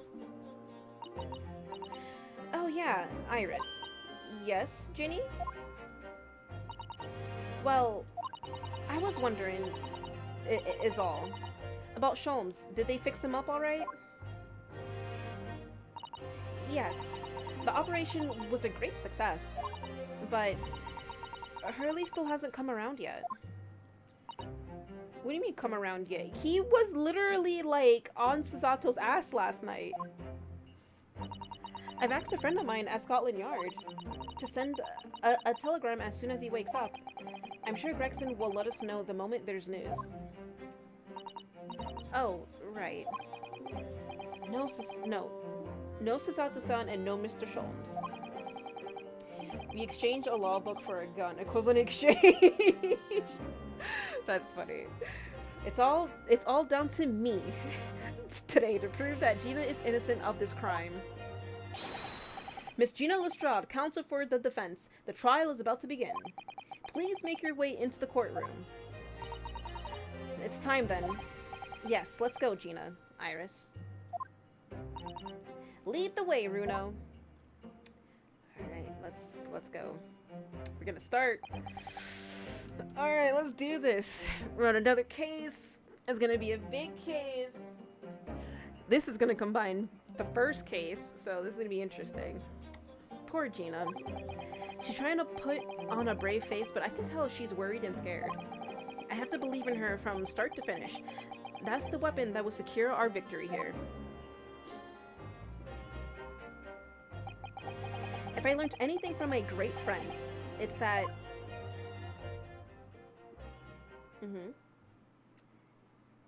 [SPEAKER 1] Oh yeah, Iris. Yes, Ginny? Well, I was wondering, is all. About Sholmes, did they fix him up alright? Yes, the operation was a great success, but Hurley still hasn't come around yet. What do you mean come around yet? He was literally like on Susato's ass last night. I've asked a friend of mine at Scotland Yard to send a telegram as soon as he wakes up. I'm sure Gregson will let us know the moment there's news. Oh, right. No Susato-san and no Mr. Sholmes. We exchange a law book for a gun. Equivalent exchange. That's funny. It's all down to me today to prove that Gina is innocent of this crime. Miss Gina Lestrade, counsel for the defense. The trial is about to begin. Please make your way into the courtroom. It's time then. Yes, let's go, Gina. Iris. Lead the way, Runo. Alright, let's go. We're gonna start. Alright, let's do this. Run another case. It's gonna be a big case. This is gonna combine the first case, so this is gonna be interesting. Poor Gina. She's trying to put on a brave face, but I can tell she's worried and scared. I have to believe in her from start to finish. That's the weapon that will secure our victory here. If I learned anything from my great friend, it's that...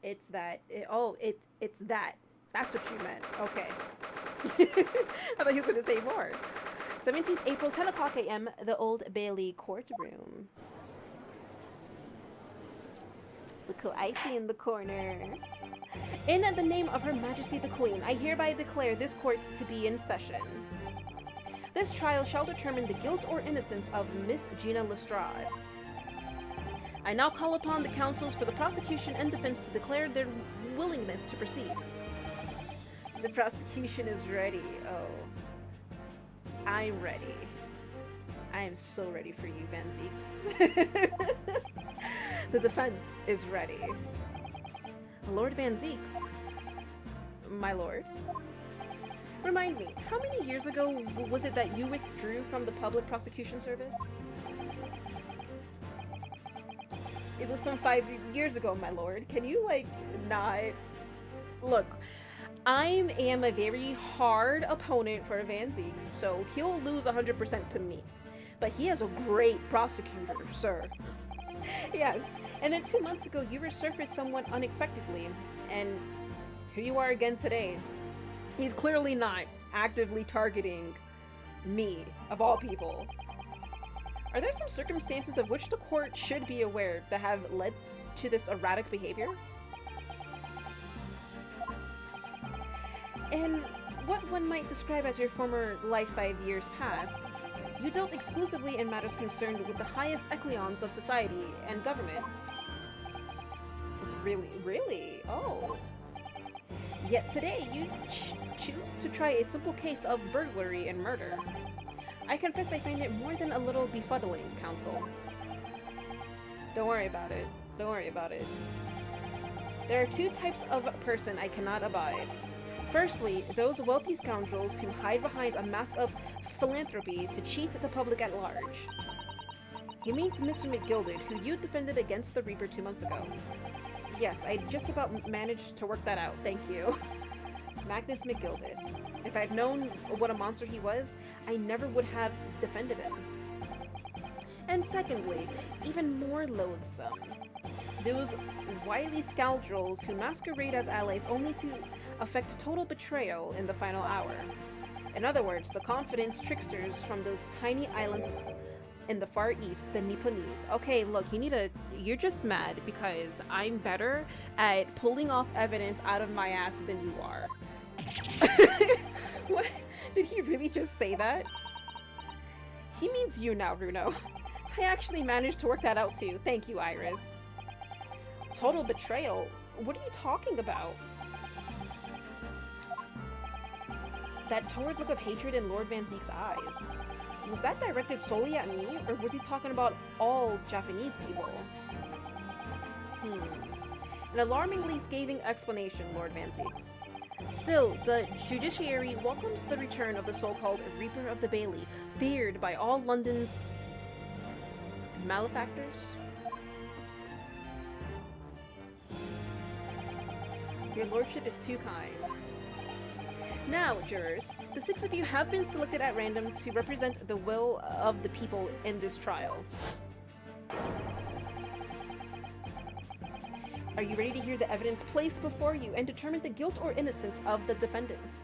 [SPEAKER 1] It's that... It's that. That's what you meant. Okay. I thought he was going to say more. 17th April, 10 o'clock a.m., the Old Bailey courtroom. Look who I see in the corner. In the name of Her Majesty the Queen, I hereby declare this court to be in session. This trial shall determine the guilt or innocence of Miss Gina Lestrade. I now call upon the counsels for the prosecution and defense to declare their willingness to proceed. The prosecution is ready. Oh. I'm ready. I am so ready for you, Van Zeeks. The defense is ready. Lord Van Zeeks. My lord. Remind me, how many years ago was it that you withdrew from the public prosecution service? It was some 5 years ago, my lord. Can you, like, not... Look, I am a very hard opponent for Van Zeeks, so he'll lose 100% to me. But he has a great prosecutor, sir. Yes, and then 2 months ago, you resurfaced somewhat unexpectedly, and here you are again today. He's clearly not actively targeting me, of all people. Are there some circumstances of which the court should be aware that have led to this erratic behavior? And what one might describe as your former life 5 years past. You dealt exclusively in matters concerned with the highest echelons of society and government. Really? Really? Oh. Yet today, you choose to try a simple case of burglary and murder. I confess I find it more than a little befuddling, Counsel. Don't worry about it. Don't worry about it. There are two types of person I cannot abide. Firstly, those wealthy scoundrels who hide behind a mask of philanthropy to cheat the public at large. He means Mr. McGilded, who you defended against the Reaper 2 months ago. Yes, I just about managed to work that out, thank you. Magnus McGilded. If I'd known what a monster he was, I never would have defended him. And secondly, even more loathsome, those wily scoundrels who masquerade as allies only to affect total betrayal in the final hour. In other words, the confidence tricksters from those tiny islands in the Far East, the Nipponese. Okay, look, you're just mad because I'm better at pulling off evidence out of my ass than you are. What? Did he really just say that? He means you now, Runo. I actually managed to work that out too. Thank you, Iris. Total betrayal? What are you talking about? That torrid look of hatred in Lord Van Zeek's eyes. Was that directed solely at me, or was he talking about all Japanese people? An alarmingly scathing explanation, Lord Van Zeek's. Still, the judiciary welcomes the return of the so-called Reaper of the Bailey, feared by all London's malefactors? Your lordship is too kind. Now, jurors, the 6 of you have been selected at random to represent the will of the people in this trial. Are you ready to hear the evidence placed before you and determine the guilt or innocence of the defendants?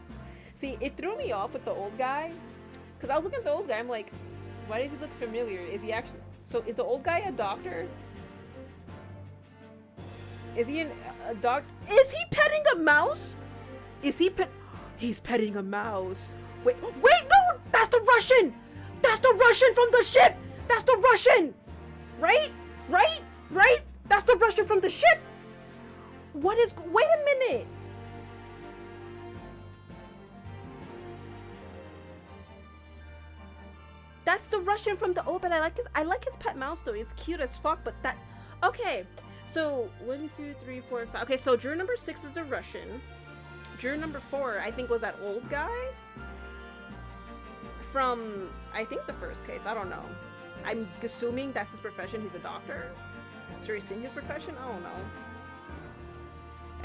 [SPEAKER 1] See, it threw me off with the old guy, because I was looking at the old guy, I'm like, why does he look familiar? Is he actually... So, is the old guy a doctor? Is he a doctor? Is he petting a mouse? Is he He's petting a mouse. Wait, no! That's the Russian! That's the Russian from the ship! That's the Russian! Right? That's the Russian from the ship! Wait a minute! That's the Russian from the... Oh, but I like his pet mouse though. It's cute as fuck, but that... Okay, so 1, 2, 3, 4, 5... Okay, so juror number 6 is the Russian. Juror number 4, I think, was that old guy from, I think, the first case. I don't know. I'm assuming that's his profession. He's a doctor. So he's seeing his profession? I don't know.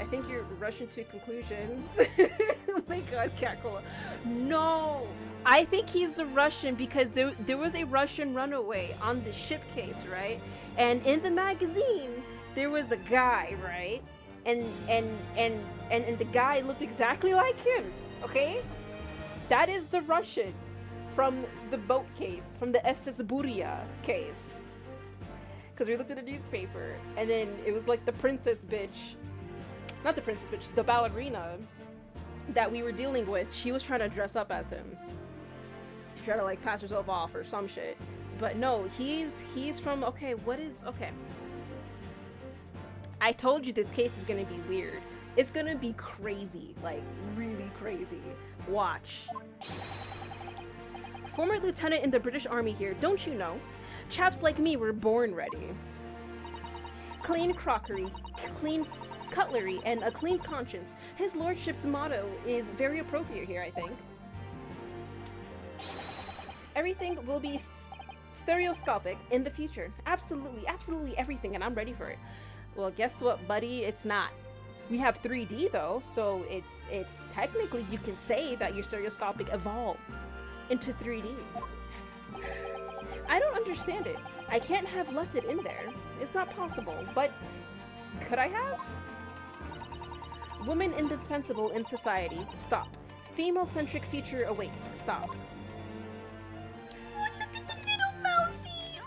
[SPEAKER 1] I think you're rushing to conclusions. Oh my god, Cat Cola. No! I think he's a Russian because there was a Russian runaway on the ship case, right? And in the magazine, there was a guy, right? And the guy looked exactly like him, okay? That is the Russian from the boat case, from the SS Buria case. Because we looked at a newspaper, and then it was like the princess bitch, not the princess bitch, the ballerina that we were dealing with. She was trying to dress up as him. She tried to like pass herself off or some shit. But no, he's from, okay, okay. I told you this case is gonna be weird. It's gonna be crazy, like really crazy. Watch. Former lieutenant in the British Army here, don't you know? Chaps like me were born ready. Clean crockery, clean cutlery, and a clean conscience. His lordship's motto is very appropriate here, I think. Everything will be stereoscopic in the future. Absolutely everything, and I'm ready for it. Well, guess what, buddy? It's not. We have 3D though, so it's technically, you can say that your stereoscopic evolved into 3D. I don't understand it. I can't have left it in there. It's not possible, but could I have? Woman indispensable in society. Stop. Female-centric future awaits. Stop. Oh, look at the little mousey!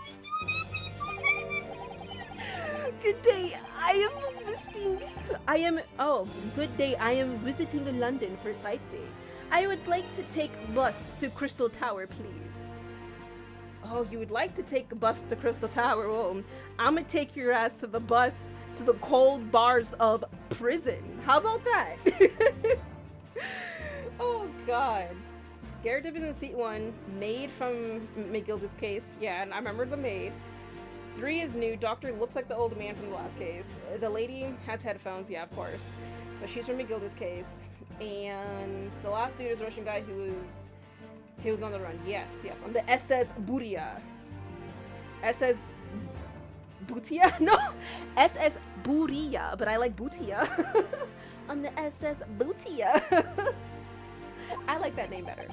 [SPEAKER 1] Good day, good day, I am visiting London for sightseeing. I would like to take bus to Crystal Tower, please. Oh, you would like to take a bus to Crystal Tower? Well, I'm gonna take your ass to the bus to the cold bars of prison. How about that? Oh, God. Garrett Dibbs in seat 1. Maid from McGilded's case. Yeah, and I remember the maid. 3 is new. Doctor looks like the old man from the last case. The lady has headphones. Yeah, of course. But she's from McGilded's case. And the last dude is a Russian guy who was on the run. Yes, yes. I'm the SS Buria. SS Butia? No! SS Buria, but I like Butia. I'm the SS Butia. I like that name better.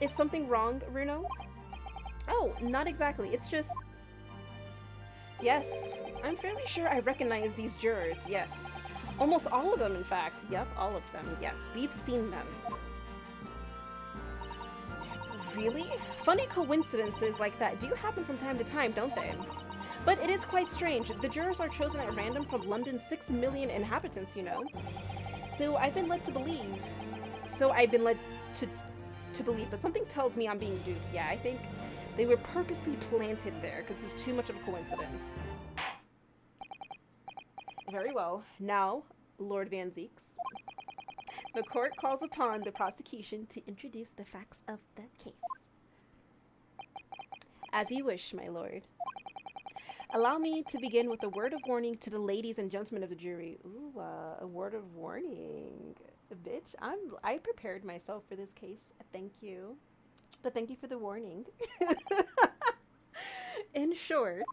[SPEAKER 1] Is something wrong, Runo? Oh, not exactly. It's just... Yes, I'm fairly sure I recognize these jurors. Yes. Almost all of them, in fact. Yep, all of them. Yes, we've seen them. Really? Funny coincidences like that do happen from time to time, don't they? But it is quite strange. The jurors are chosen at random from London's 6 million inhabitants, you know. So I've been led to believe. To believe, but something tells me I'm being duped. Yeah, I think they were purposely planted there because it's too much of a coincidence. Very well. Now, Lord Van Zeeks, the court calls upon the prosecution to introduce the facts of the case. As you wish, my lord. Allow me to begin with a word of warning to the ladies and gentlemen of the jury. Ooh, a word of warning. Bitch, I prepared myself for this case. Thank you. But thank you for the warning. In short,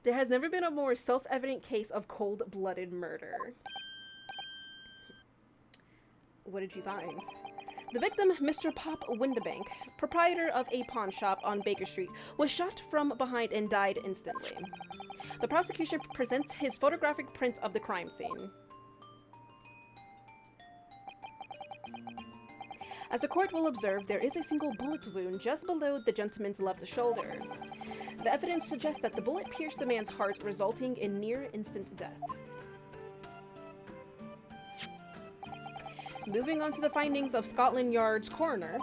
[SPEAKER 1] there has never been a more self-evident case of cold-blooded murder. What did you find? The victim, Mr. Pop Windebank, proprietor of a pawn shop on Baker Street, was shot from behind and died instantly. The prosecution presents his photographic print of the crime scene. As the court will observe, there is a single bullet wound just below the gentleman's left shoulder. The evidence suggests that the bullet pierced the man's heart, resulting in near-instant death. Moving on to the findings of Scotland Yard's coroner,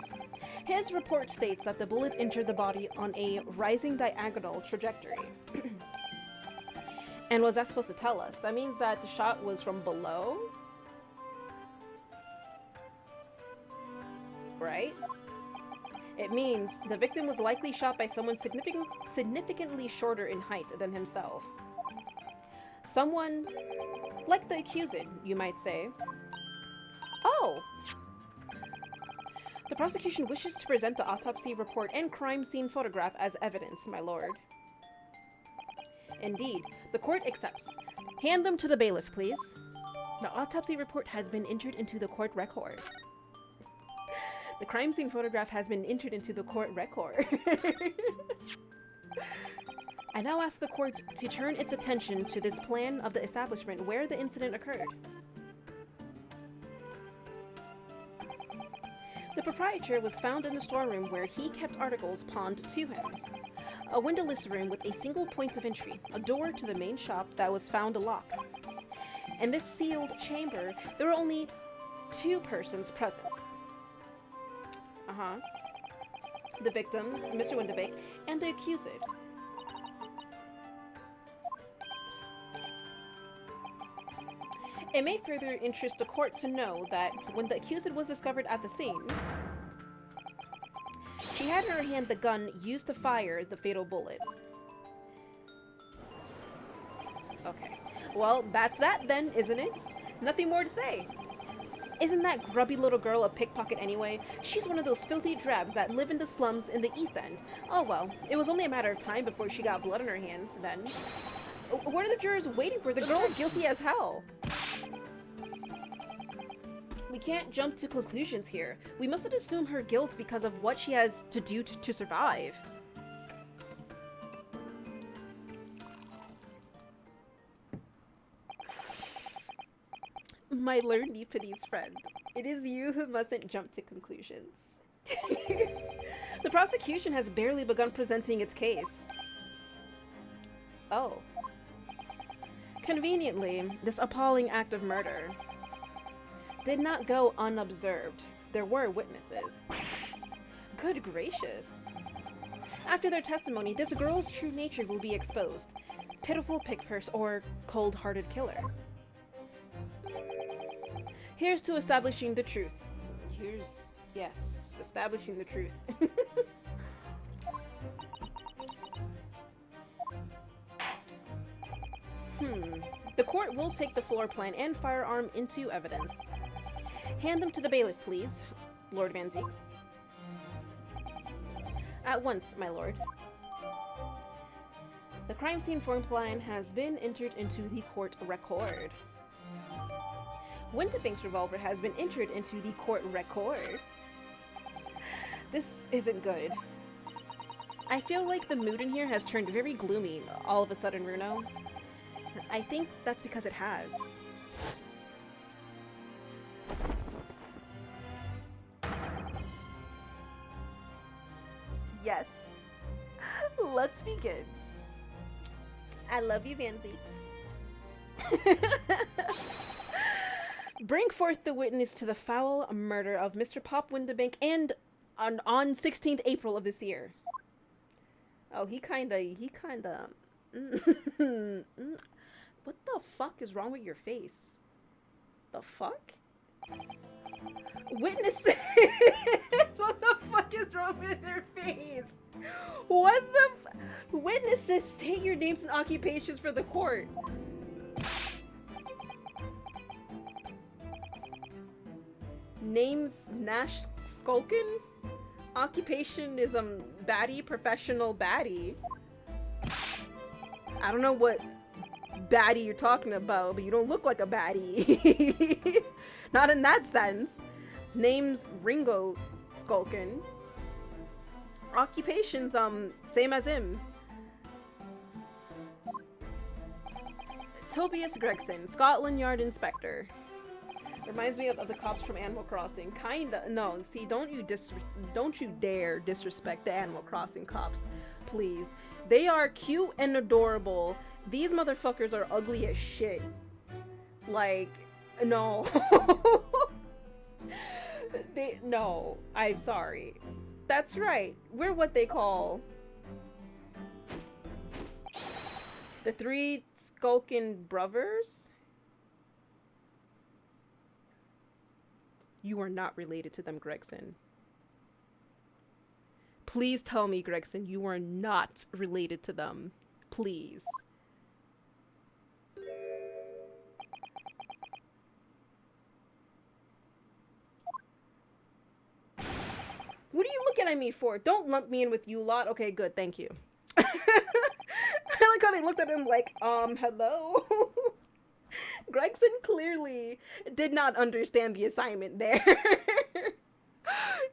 [SPEAKER 1] his report states that the bullet entered the body on a rising diagonal trajectory. And what's that supposed to tell us? That means that the shot was from below? Right? It means the victim was likely shot by someone significantly shorter in height than himself. Someone like the accused, you might say. Oh! The prosecution wishes to present the autopsy report and crime scene photograph as evidence, my lord. Indeed, the court accepts. Hand them to the bailiff, please. The autopsy report has been entered into the court record. The crime scene photograph has been entered into the court record. I now ask the court to turn its attention to this plan of the establishment where the incident occurred. The proprietor was found in the storeroom where he kept articles pawned to him. A windowless room with a single point of entry, a door to the main shop that was found locked. In this sealed chamber, there were only 2 persons present. The victim, Mr. Windebank, and the accused. It may further interest the court to know that when the accused was discovered at the scene, she had in her hand the gun used to fire the fatal bullets. Okay. Well, that's that then, isn't it? Nothing more to say. Isn't that grubby little girl a pickpocket anyway? She's one of those filthy drabs that live in the slums in the East End. Oh well, it was only a matter of time before she got blood on her hands then. What are the jurors waiting for? The girl is guilty as hell. We can't jump to conclusions here. We mustn't assume her guilt because of what she has to do to survive. My learned Epiphany's friend. It is you who mustn't jump to conclusions. The prosecution has barely begun presenting its case. Oh. Conveniently, this appalling act of murder did not go unobserved. There were witnesses. Good gracious. After their testimony, this girl's true nature will be exposed. Pitiful pickpurse or cold-hearted killer. Here's to establishing the truth. Establishing the truth. The court will take the floor plan and firearm into evidence. Hand them to the bailiff, please, Lord Van Zeeks. At once, my lord. The crime scene form plan has been entered into the court record. Winterbank's revolver has been entered into the court record. This isn't good. I feel like the mood in here has turned very gloomy all of a sudden, Runo. I think that's because it has. Yes. Let's begin. I love you, Van Zeeks. Bring forth the witness to the foul murder of Mr. Pop Winterbank and on 16th April of this year. Oh, he kinda what the fuck is wrong with your face? The fuck? Witnesses! What the fuck is wrong with their face? What the witnesses, state your names and occupations for the court. Names Nash Sculkin. Occupation is baddie, professional baddie. I don't know what baddie you're talking about, but you don't look like a baddie. Not in that sense. Name's Ringo Sculkin. Occupation's same as him. Tobias Gregson, Scotland Yard Inspector. Reminds me of the cops from Animal Crossing. Kinda. No, see, don't you dare disrespect the Animal Crossing cops, please. They are cute and adorable. These motherfuckers are ugly as shit. Like, no. No, I'm sorry. That's right. We're what they call the three Sculkin Brothers. You are not related to them, Gregson. Please tell me, Gregson, you are not related to them. Please. What are you looking at me for? Don't lump me in with you lot. Okay, good. Thank you. I like how they looked at him like, hello? Gregson clearly did not understand the assignment there.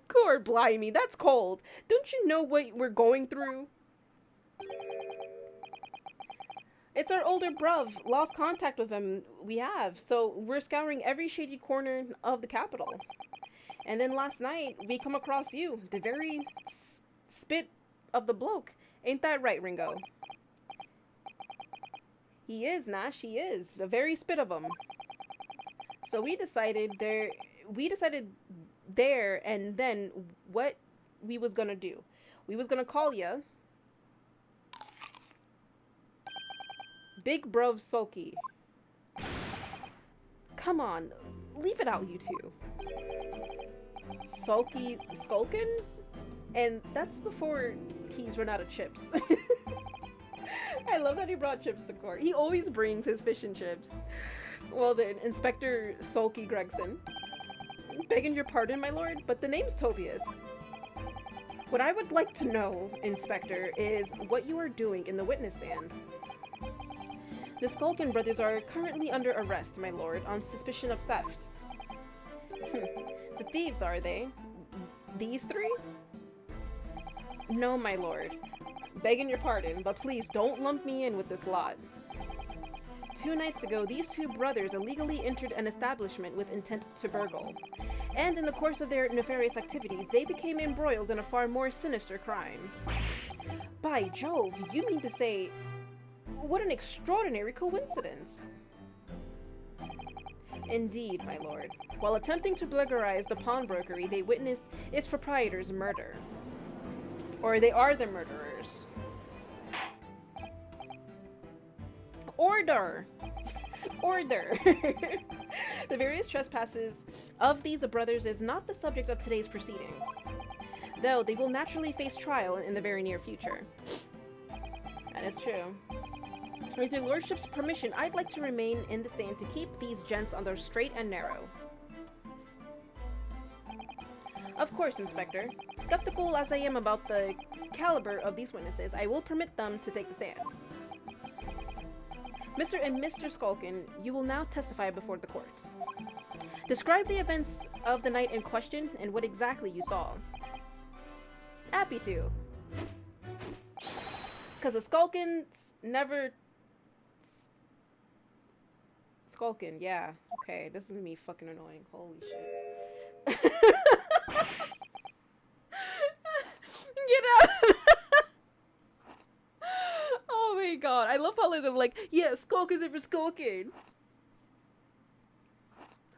[SPEAKER 1] Core blimey, that's cold. Don't you know what we're going through? It's our older bruv. Lost contact with him. We have. So we're scouring every shady corner of the capital. And then last night, we come across you. The very spit of the bloke. Ain't that right, Ringo? He is, Nash. He is. The very spit of him. So we decided there and then what we was gonna do. We was gonna call ya Big Bruv Sulky. Come on, leave it out, you two. Sculkin? And that's before he's run out of chips. I love that he brought chips to court. He always brings his fish and chips. Well then, Inspector Sulky Gregson. Begging your pardon, my lord, but the name's Tobias. What I would like to know, Inspector, is what you are doing in the witness stand. The Sculkin brothers are currently under arrest, my lord, on suspicion of theft. The thieves, are they? These three? No, my lord. Begging your pardon, but please don't lump me in with this lot. 2 nights ago, these two brothers illegally entered an establishment with intent to burgle. And in the course of their nefarious activities, they became embroiled in a far more sinister crime. By Jove, you mean to say... What an extraordinary coincidence. Indeed, my lord. While attempting to burglarize the pawnbrokery, they witness its proprietor's murder. Or they are the murderers. Order! Order! The various trespasses of these brothers is not the subject of today's proceedings, though they will naturally face trial in the very near future. That is true. With your lordship's permission, I'd like to remain in the stand to keep these gents on the straight and narrow. Of course, Inspector. Skeptical as I am about the caliber of these witnesses, I will permit them to take the stand. Mr. and Mr. Sculkin, you will now testify before the courts. Describe the events of the night in question and what exactly you saw. Happy to. Because the Sculkins never... Sculkin, yeah. Okay, this is gonna be fucking annoying. Holy shit. Get out! Oh my god. I love how they're like, yeah, Skulkins are for Skulkin.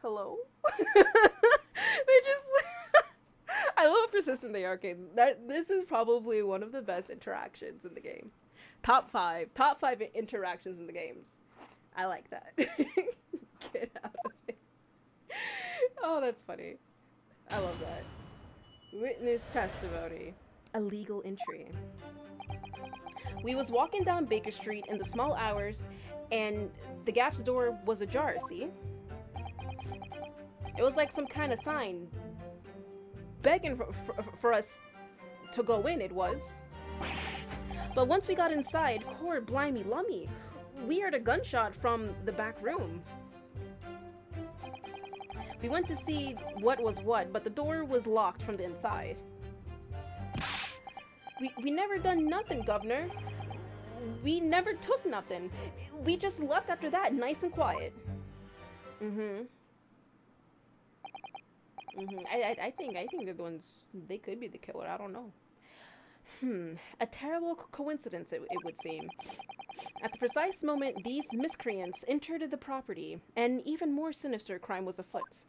[SPEAKER 1] Hello? They just... I love how persistent they are. Okay, this is probably one of the best interactions in the game. Top 5 interactions in the games. I like that. Get out of it. Oh, that's funny. I love that. Witness testimony. A legal entry. We was walking down Baker Street in the small hours, and the gaff's door was ajar, see? It was like some kind of sign begging for us to go in, it was. But once we got inside, core blimey lummy, we heard a gunshot from the back room. We went to see what was what, but the door was locked from the inside. We never done nothing, Governor. We never took nothing. We just left after that, nice and quiet. I think they're the ones, they could be the killer, I don't know. A terrible coincidence, it would seem. At the precise moment these miscreants entered the property, an even more sinister crime was afoot.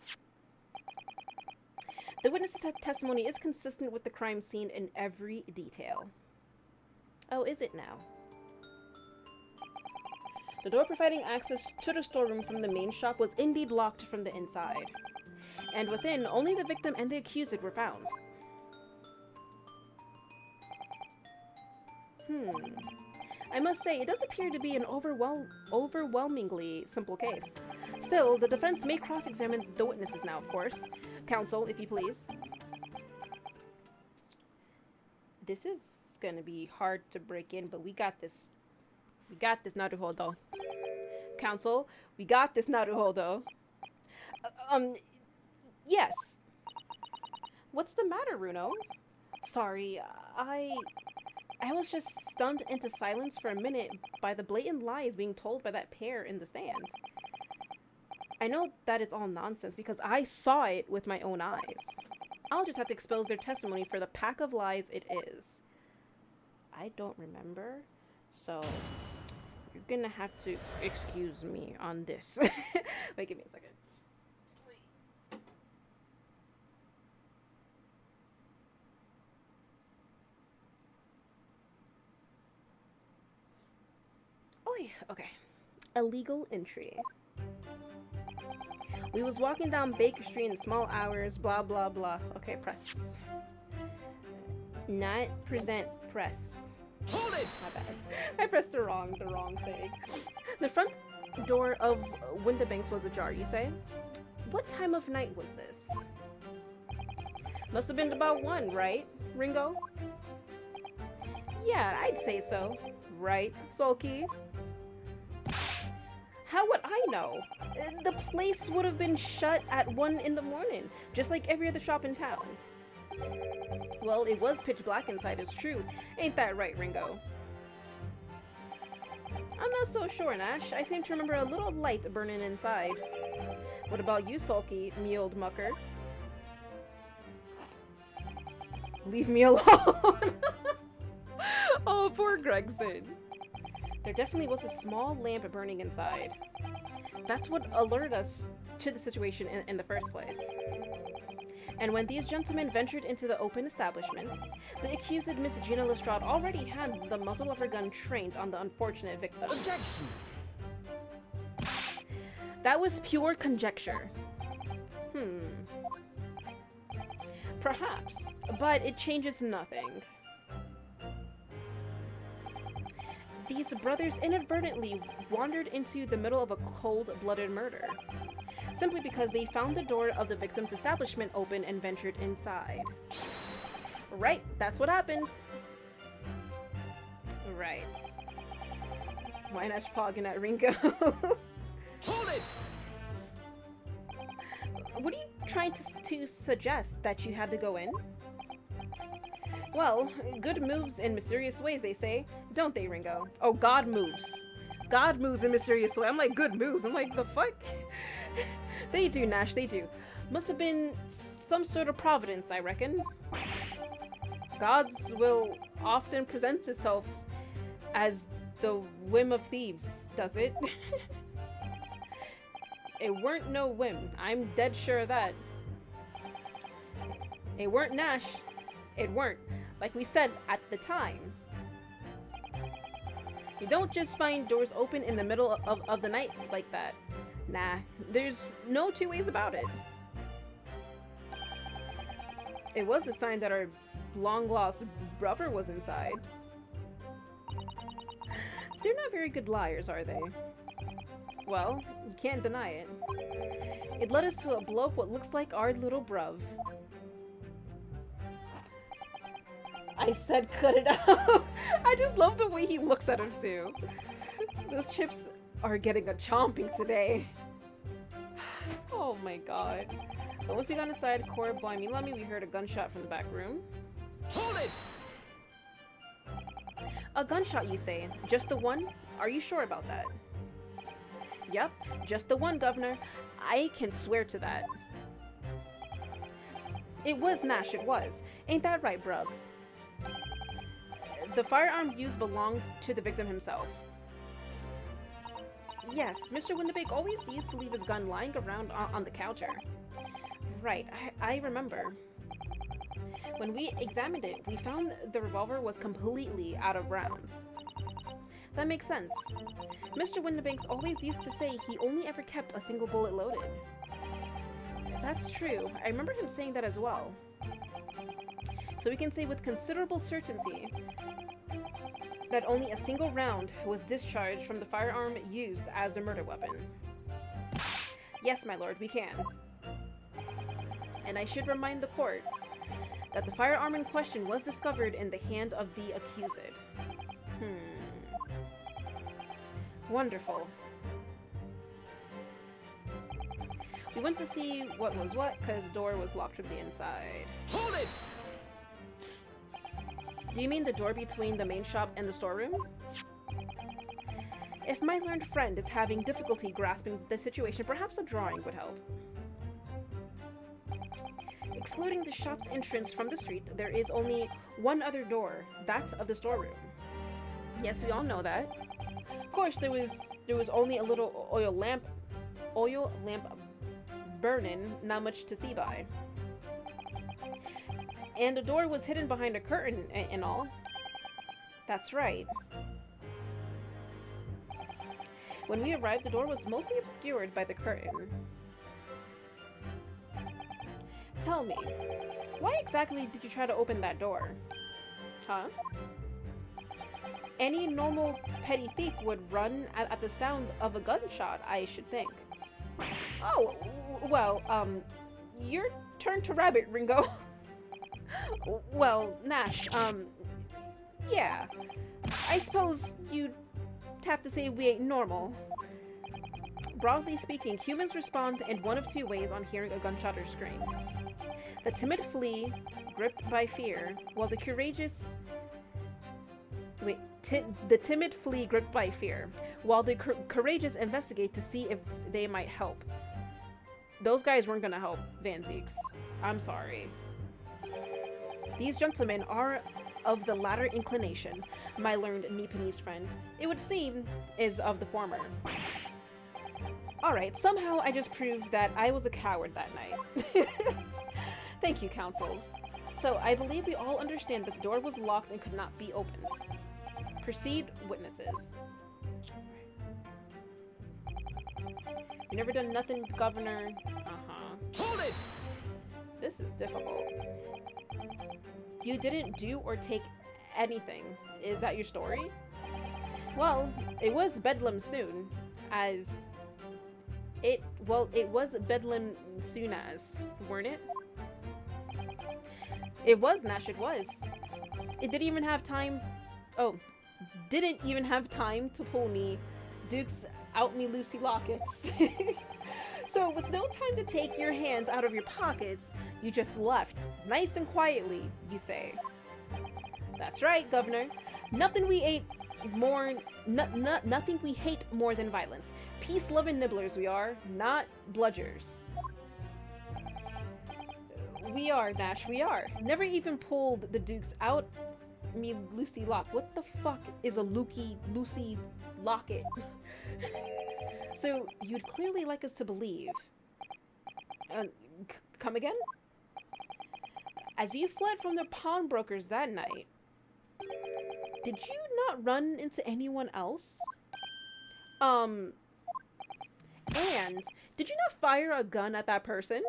[SPEAKER 1] The witness's testimony is consistent with the crime scene in every detail. Oh, is it now? The door providing access to the storeroom from the main shop was indeed locked from the inside. And within, only the victim and the accused were found. I must say, it does appear to be an overwhelmingly simple case. Still, the defense may cross-examine the witnesses now, of course. Counsel, if you please. This is gonna be hard to break in, but we got this. We got this, Naruhodo. Counsel, we got this, Naruhodo. Yes. What's the matter, Runo? Sorry, I was just stunned into silence for a minute by the blatant lies being told by that pair in the stand. I know that it's all nonsense because I saw it with my own eyes. I'll just have to expose their testimony for the pack of lies it is. I don't remember, so you're gonna have to excuse me on this. Wait, give me a second. Okay. Illegal entry. We was walking down Baker Street in small hours, blah blah blah. Okay, press. Not present, press. Hold it! My bad. I pressed the wrong thing. The front door of Windabanks was ajar, you say? What time of night was this? Must have been about 1, right, Ringo? Yeah, I'd say so. Right, Sulky? How would I know? The place would have been shut at 1 in the morning, just like every other shop in town. Well, it was pitch black inside, it's true. Ain't that right, Ringo? I'm not so sure, Nash. I seem to remember a little light burning inside. What about you, Sulky, me old mucker? Leave me alone! Oh, poor Gregson. There definitely was a small lamp burning inside. That's what alerted us to the situation in the first place. And when these gentlemen ventured into the open establishment, the accused Miss Gina Lestrade already had the muzzle of her gun trained on the unfortunate victim.
[SPEAKER 2] Objection!
[SPEAKER 1] That was pure conjecture. Perhaps, but it changes nothing. These brothers inadvertently wandered into the middle of a cold-blooded murder, simply because they found the door of the victim's establishment open and ventured inside. Right, that's what happened. Right. Why not pogging at Ringo?
[SPEAKER 2] Hold it!
[SPEAKER 1] What are you trying to suggest? That you had to go in? Well, good moves in mysterious ways, they say. Don't they, Ringo? Oh, God moves. God moves in mysterious ways. I'm like, good moves. I'm like, the fuck? They do, Nash, they do. Must have been some sort of providence, I reckon. God's will often presents itself as the whim of thieves, does it? It weren't no whim. I'm dead sure of that. It weren't Nash. It weren't. Like we said at the time. You don't just find doors open in the middle of the night like that. Nah, there's no two ways about it. It was a sign that our long-lost brother was inside. They're not very good liars, are they? Well, you can't deny it. It led us to blow up what looks like our little bruv. I said cut it out. I just love the way he looks at him too. Those chips are getting a chomping today. Oh my god. But once we got inside, Cora blimey lummy, we heard a gunshot from the back room.
[SPEAKER 2] Hold it!
[SPEAKER 1] A gunshot, you say? Just the one? Are you sure about that? Yep, just the one, Governor. I can swear to that. It was Nash, it was. Ain't that right, bruv? The firearm used belonged to the victim himself. Yes, Mr. Winnebago always used to leave his gun lying around on the counter. Right, I remember. When we examined it, we found the revolver was completely out of rounds. That makes sense. Mr. Winnebanks always used to say he only ever kept a single bullet loaded. That's true. I remember him saying that as well. So we can say with considerable certainty that only a single round was discharged from the firearm used as the murder weapon. Yes, my lord, we can. And I should remind the court that the firearm in question was discovered in the hand of the accused. Wonderful. We went to see what was what, because the door was locked from the inside.
[SPEAKER 2] Hold it!
[SPEAKER 1] Do you mean the door between the main shop and the storeroom? If my learned friend is having difficulty grasping the situation, perhaps a drawing would help. Excluding the shop's entrance from the street, there is only one other door, that of the storeroom. Yes, we all know that. Of course, there was only a little oil lamp burning, not much to see by. And the door was hidden behind a curtain and all. That's right. When we arrived, the door was mostly obscured by the curtain. Tell me, why exactly did you try to open that door? Huh? Any normal petty thief would run at the sound of a gunshot, I should think. Oh, well, your turn to rabbit, Ringo. Well, Nash, yeah. I suppose you'd have to say we ain't normal. Broadly speaking, humans respond in one of two ways on hearing a gunshot or scream. The timid flee, gripped by fear, while the courageous... Wait, the timid flee gripped by fear, while the courageous investigate to see if they might help. Those guys weren't gonna help, Van Zieks. I'm sorry. These gentlemen are of the latter inclination, my learned Nipponese friend. It would seem is of the former. Alright, somehow I just proved that I was a coward that night. Thank you, counsels. So, I believe we all understand that the door was locked and could not be opened. Proceed, witnesses. You never done nothing, Governor.
[SPEAKER 2] Hold it!
[SPEAKER 1] This is difficult. You didn't do or take anything. Is that your story? Well, it was Bedlam soon, as... it was Bedlam soon as, weren't it? It was, Nash, it was. It didn't even have time... Oh, didn't even have time to pull me Duke's out me Lucy lockets. So, with no time to take your hands out of your pockets, you just left, nice and quietly, you say. That's right, Governor. Nothing we hate more than violence. Peace-loving nibblers we are, not bludgers. We are, Nash, we are. Never even pulled the Dukes out me Lucy lock. What the fuck is a Lucy locket? So, you'd clearly like us to believe. Come again? As you fled from the pawnbrokers that night, did you not run into anyone else? And did you not fire a gun at that person?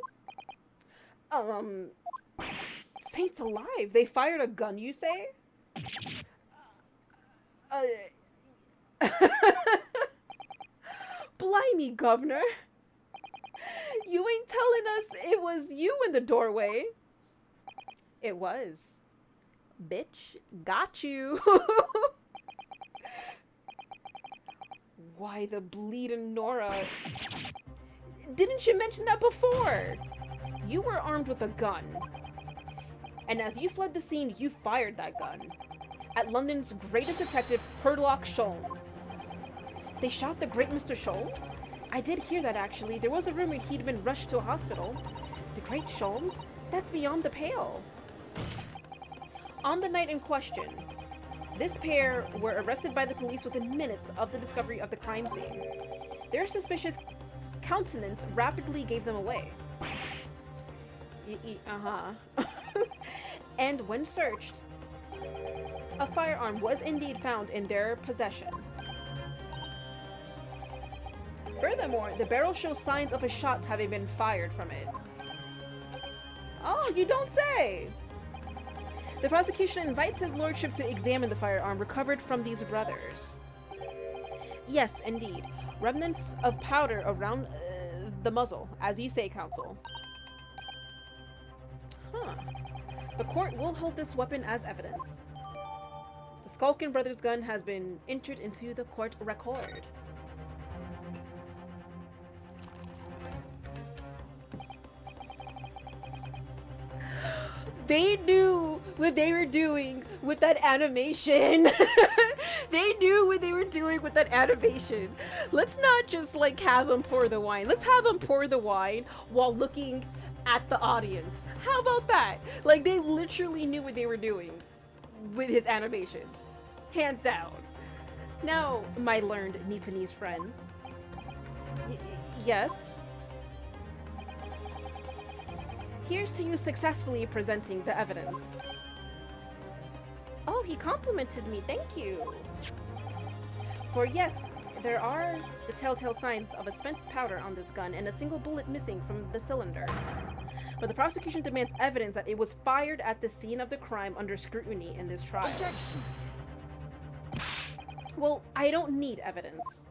[SPEAKER 1] Saints alive, they fired a gun, you say? Blimey, Governor. You ain't telling us it was you in the doorway. It was. Bitch, got you. Why the bleeding Nora? Didn't you mention that before? You were armed with a gun. And as you fled the scene, you fired that gun. At London's greatest detective, Herlock Sholmes. They shot the great Mr. Sholmes? I did hear that, actually. There was a rumor he'd been rushed to a hospital. The great Sholmes? That's beyond the pale. On the night in question, this pair were arrested by the police within minutes of the discovery of the crime scene. Their suspicious countenance rapidly gave them away. And when searched, a firearm was indeed found in their possession. Furthermore, the barrel shows signs of a shot having been fired from it. Oh, you don't say! The prosecution invites his lordship to examine the firearm recovered from these brothers. Yes, indeed. Remnants of powder around the muzzle, as you say, counsel. Huh. The court will hold this weapon as evidence. The Sculkin Brothers' gun has been entered into the court record. They knew what they were doing with that animation. They knew what they were doing with that animation. Let's not just like have them pour the wine. Let's have them pour the wine while looking at the audience. How about that? Like, they literally knew what they were doing with his animations. Hands down. Now, my learned Nipponese friends. Yes? Here's to you successfully presenting the evidence. Oh, he complimented me. Thank you. For yes, there are the telltale signs of a spent powder on this gun and a single bullet missing from the cylinder. But the prosecution demands evidence that it was fired at the scene of the crime under scrutiny in this trial.
[SPEAKER 2] Objection!
[SPEAKER 1] Well, I don't need evidence.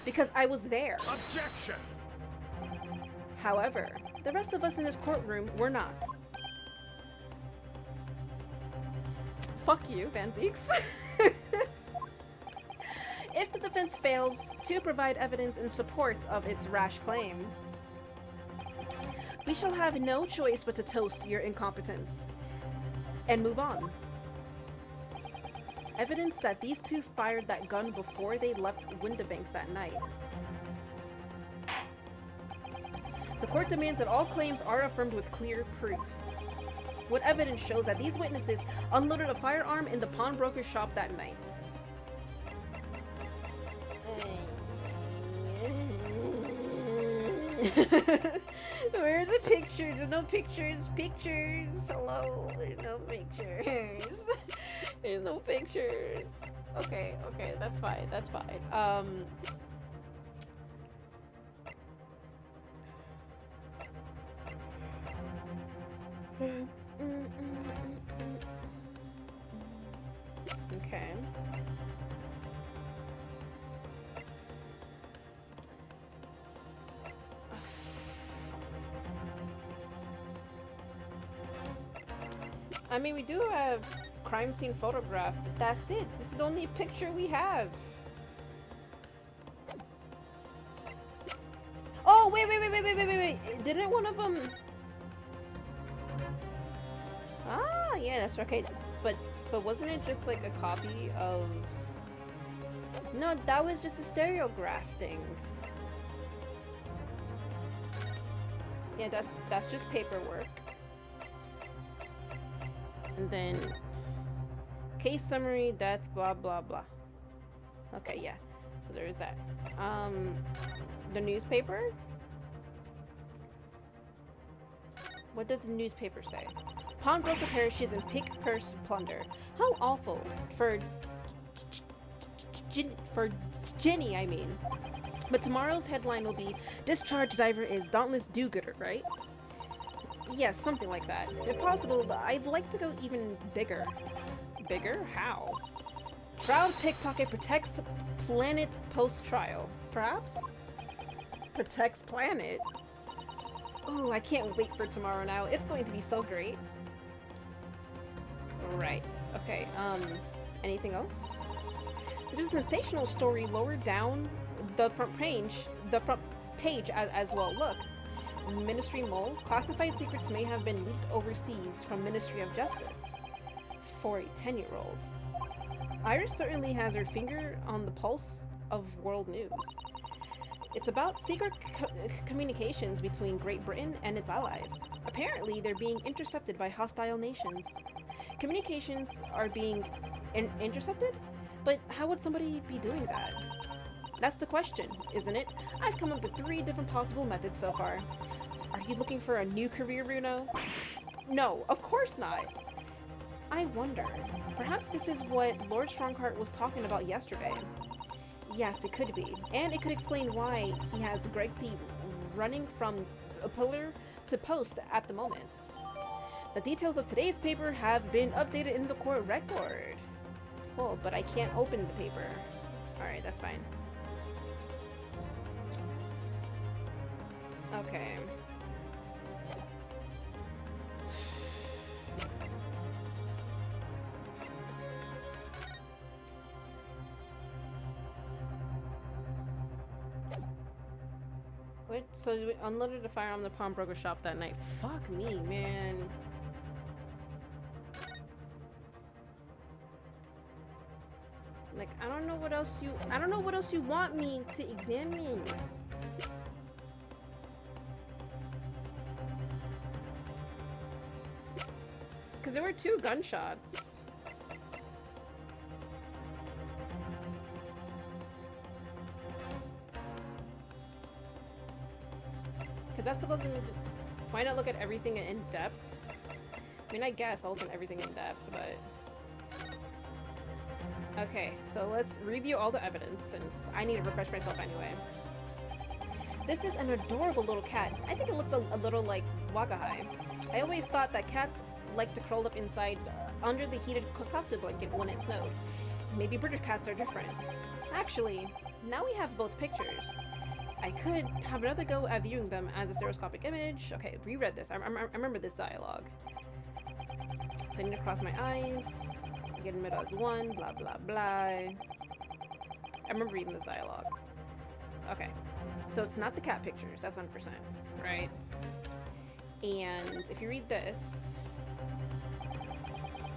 [SPEAKER 1] Because I was there.
[SPEAKER 2] Objection!
[SPEAKER 1] However, the rest of us in this courtroom were not. Fuck you, Van Zeeks. If the defense fails to provide evidence in support of its rash claim, we shall have no choice but to toast your incompetence and move on. Evidence that these two fired that gun before they left Windibanks that night. The court demands that all claims are affirmed with clear proof. What evidence shows that these witnesses unloaded a firearm in the pawnbroker's shop that night? Where's the pictures? There's no pictures. Pictures. Hello. There's no pictures. There's no pictures. Okay, okay, that's fine. That's fine. Okay. I mean, we do have crime scene photograph, but that's it. This is the only picture we have. Oh, wait. Didn't one of them... Ah, yeah, that's okay. But wasn't it just like a copy of... No, that was just a stereograph thing. Yeah, that's just paperwork. And then case summary, death, blah blah blah. Okay, yeah. So there's that. The newspaper? What does the newspaper say? Pawnbroker perishes in pick purse plunder. How awful for Ginny, I mean. But tomorrow's headline will be discharged diver is dauntless do-gooder, right? Yes, something like that. If possible, but I'd like to go even bigger. Bigger? How? Proud pickpocket protects planet post-trial. Perhaps? Protects planet? Oh, I can't wait for tomorrow now. It's going to be so great. Right. Okay, anything else? There's a sensational story lower down the front page as well. Look. Ministry mole. Classified secrets may have been leaked overseas from Ministry of Justice. For a 10-year-old. Iris certainly has her finger on the pulse of world news. It's about secret communications between Great Britain and its allies. Apparently, they're being intercepted by hostile nations. Communications are being intercepted? But how would somebody be doing that? That's the question, isn't it? I've come up with 3 different possible methods so far. Are you looking for a new career, Runo? No, of course not. I wonder. Perhaps this is what Lord Strongheart was talking about yesterday. Yes, it could be. And it could explain why he has Greg C running from a pillar to post at the moment. The details of today's paper have been updated in the court record. Oh, but I can't open the paper. Alright, that's fine. Okay. What? So we unloaded a firearm in the pawnbroker shop that night. Fuck me, man. Like, I don't know what else you want me to examine. Because there were 2 gunshots. Because that's the goal. Why not look at everything in depth? I mean, I guess I'll look at everything in depth, but... Okay, so let's review all the evidence, since I need to refresh myself anyway. This is an adorable little cat. I think it looks a little like Wakahai. I always thought that cats like to curl up inside under the heated kokatsu blanket when it snowed. Maybe British cats are different. Actually, now we have both pictures. I could have another go at viewing them as a stereoscopic image. Okay, reread this. I remember this dialogue. So I need to cross my eyes. Get in middle as 1, blah blah blah. I remember reading this dialogue. Okay, so it's not the cat pictures, that's 100%, right? And if you read this,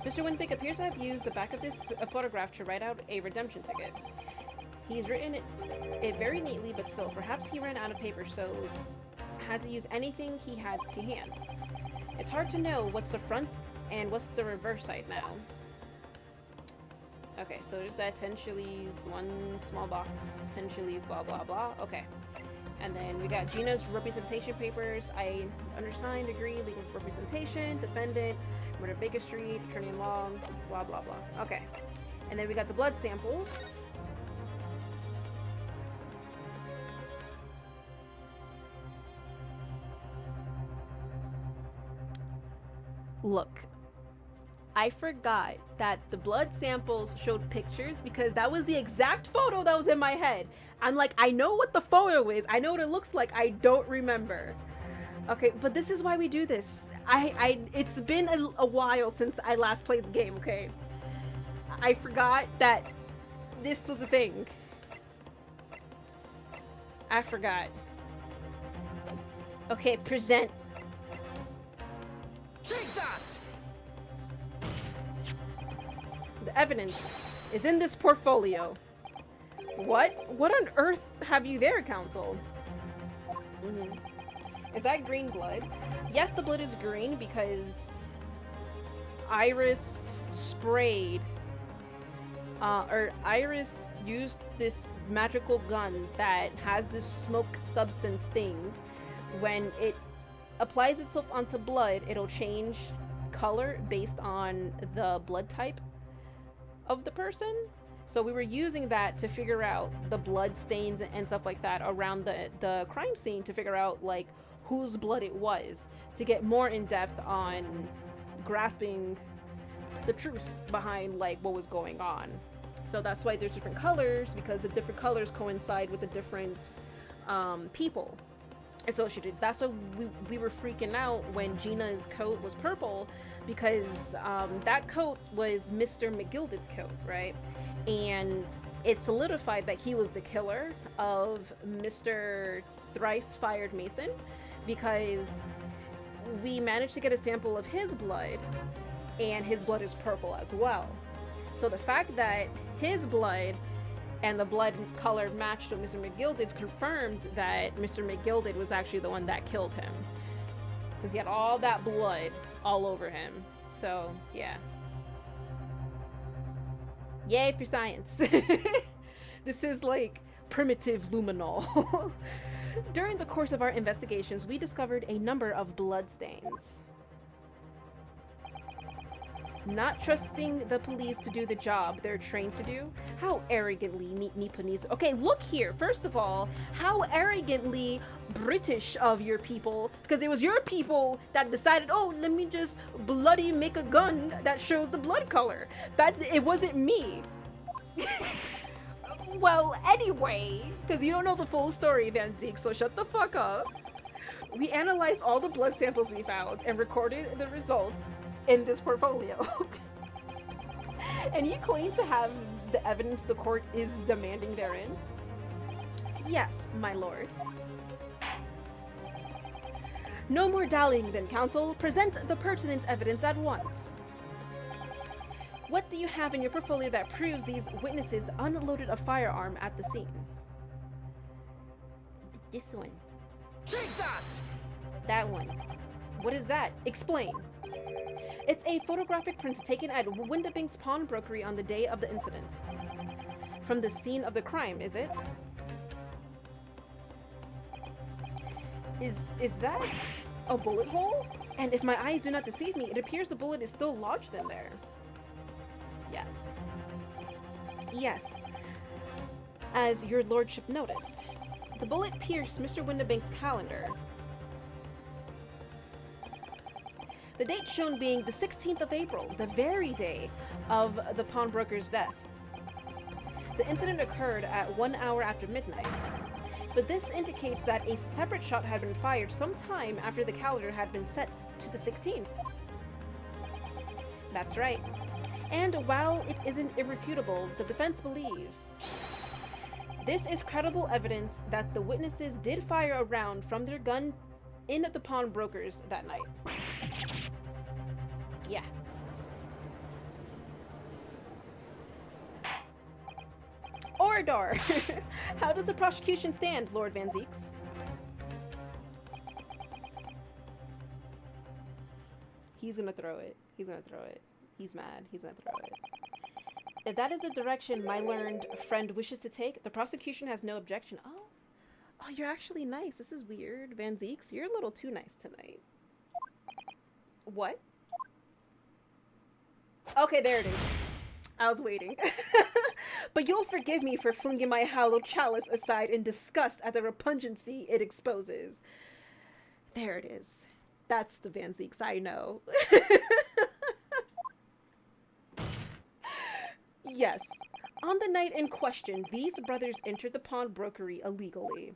[SPEAKER 1] Mr. Winpick appears to have used the back of this photograph to write out a redemption ticket. He's written it very neatly, but still, perhaps he ran out of paper, so had to use anything he had to hand. It's hard to know what's the front And what's the reverse side now? Okay, so there's that 10 chilies, 1 small box, 10 chilies, blah, blah, blah. Okay. And then we got Gina's representation papers. I undersigned, agree, legal representation, defendant, murder Baker Street, attorney-in-law, blah, blah, blah. Okay. And then we got the blood samples. Look, I forgot that the blood samples showed pictures because that was the exact photo that was in my head. I'm like, I know what the photo is. I know what it looks like. I don't remember. Okay, but this is why we do this. It's been a while since I last played the game, okay? I forgot that this was a thing. I forgot. Okay, present.
[SPEAKER 2] Take that!
[SPEAKER 1] The evidence is in this portfolio. What? What on earth have you there, counsel? Is that green blood? Yes, the blood is green because Iris sprayed, or Iris used this magical gun that has this smoke substance thing. When it applies itself onto blood, it'll change color based on the blood type of the person. So we were using that to figure out the blood stains and stuff like that around the crime scene, to figure out like whose blood it was, to get more in depth on grasping the truth behind like what was going on. So that's why there's different colors, because the different colors coincide with the different people associated. That's why we were freaking out when Gina's coat was purple, because that coat was Mr. McGilded's coat, right? And it solidified that he was the killer of Mr. Thrice Fired Mason, because we managed to get a sample of his blood, and his blood is purple as well. So the fact that his blood and the blood color matched with Mr. McGilded's confirmed that Mr. McGilded was actually the one that killed him, because he had all that blood all over him. So yeah, yay for science. This is like primitive luminol. During the course of our investigations, we discovered a number of blood stains. Not trusting the police to do the job they're trained to do? How arrogantly Nipponese. Okay, look here. First of all, how arrogantly British of your people, because it was your people that decided, oh, let me just bloody make a gun that shows the blood color. That it wasn't me. Well, anyway, because you don't know the full story, Van Zeke, so shut the fuck up. We analyzed all the blood samples we found and recorded the results in this portfolio. And you claim to have the evidence the court is demanding therein? Yes, my lord. No more dallying then, counsel. Present the pertinent evidence at once. What do you have in your portfolio that proves these witnesses unloaded a firearm at the scene? This one.
[SPEAKER 2] Take that!
[SPEAKER 1] That one. What is that? Explain. It's a photographic print taken at Windabink's pawnbrokery on the day of the incident. From the scene of the crime, is it? Is that a bullet hole? And if my eyes do not deceive me, it appears the bullet is still lodged in there. Yes. Yes. As your lordship noticed, the bullet pierced Mr. Windabink's calendar. The date shown being the 16th of April, the very day of the pawnbroker's death. The incident occurred at 1 hour after midnight, but this indicates that a separate shot had been fired sometime after the calendar had been set to the 16th. That's right. And while it isn't irrefutable, the defense believes this is credible evidence that the witnesses did fire a round from their gun in the pawnbrokers that night. Yeah. Orador! How does the prosecution stand, Lord Van Zeeks? He's gonna throw it. He's gonna throw it. He's mad. He's gonna throw it. If that is a direction my learned friend wishes to take, the prosecution has no objection. Oh. Oh, you're actually nice. This is weird. Van Zeeks, you're a little too nice tonight. What? Okay, there it is. I was waiting. But you'll forgive me for flinging my hallowed chalice aside in disgust at the repugnancy it exposes. There it is. That's the Van Zeeks I know. Yes. On the night in question, these brothers entered the pawnbrokery illegally.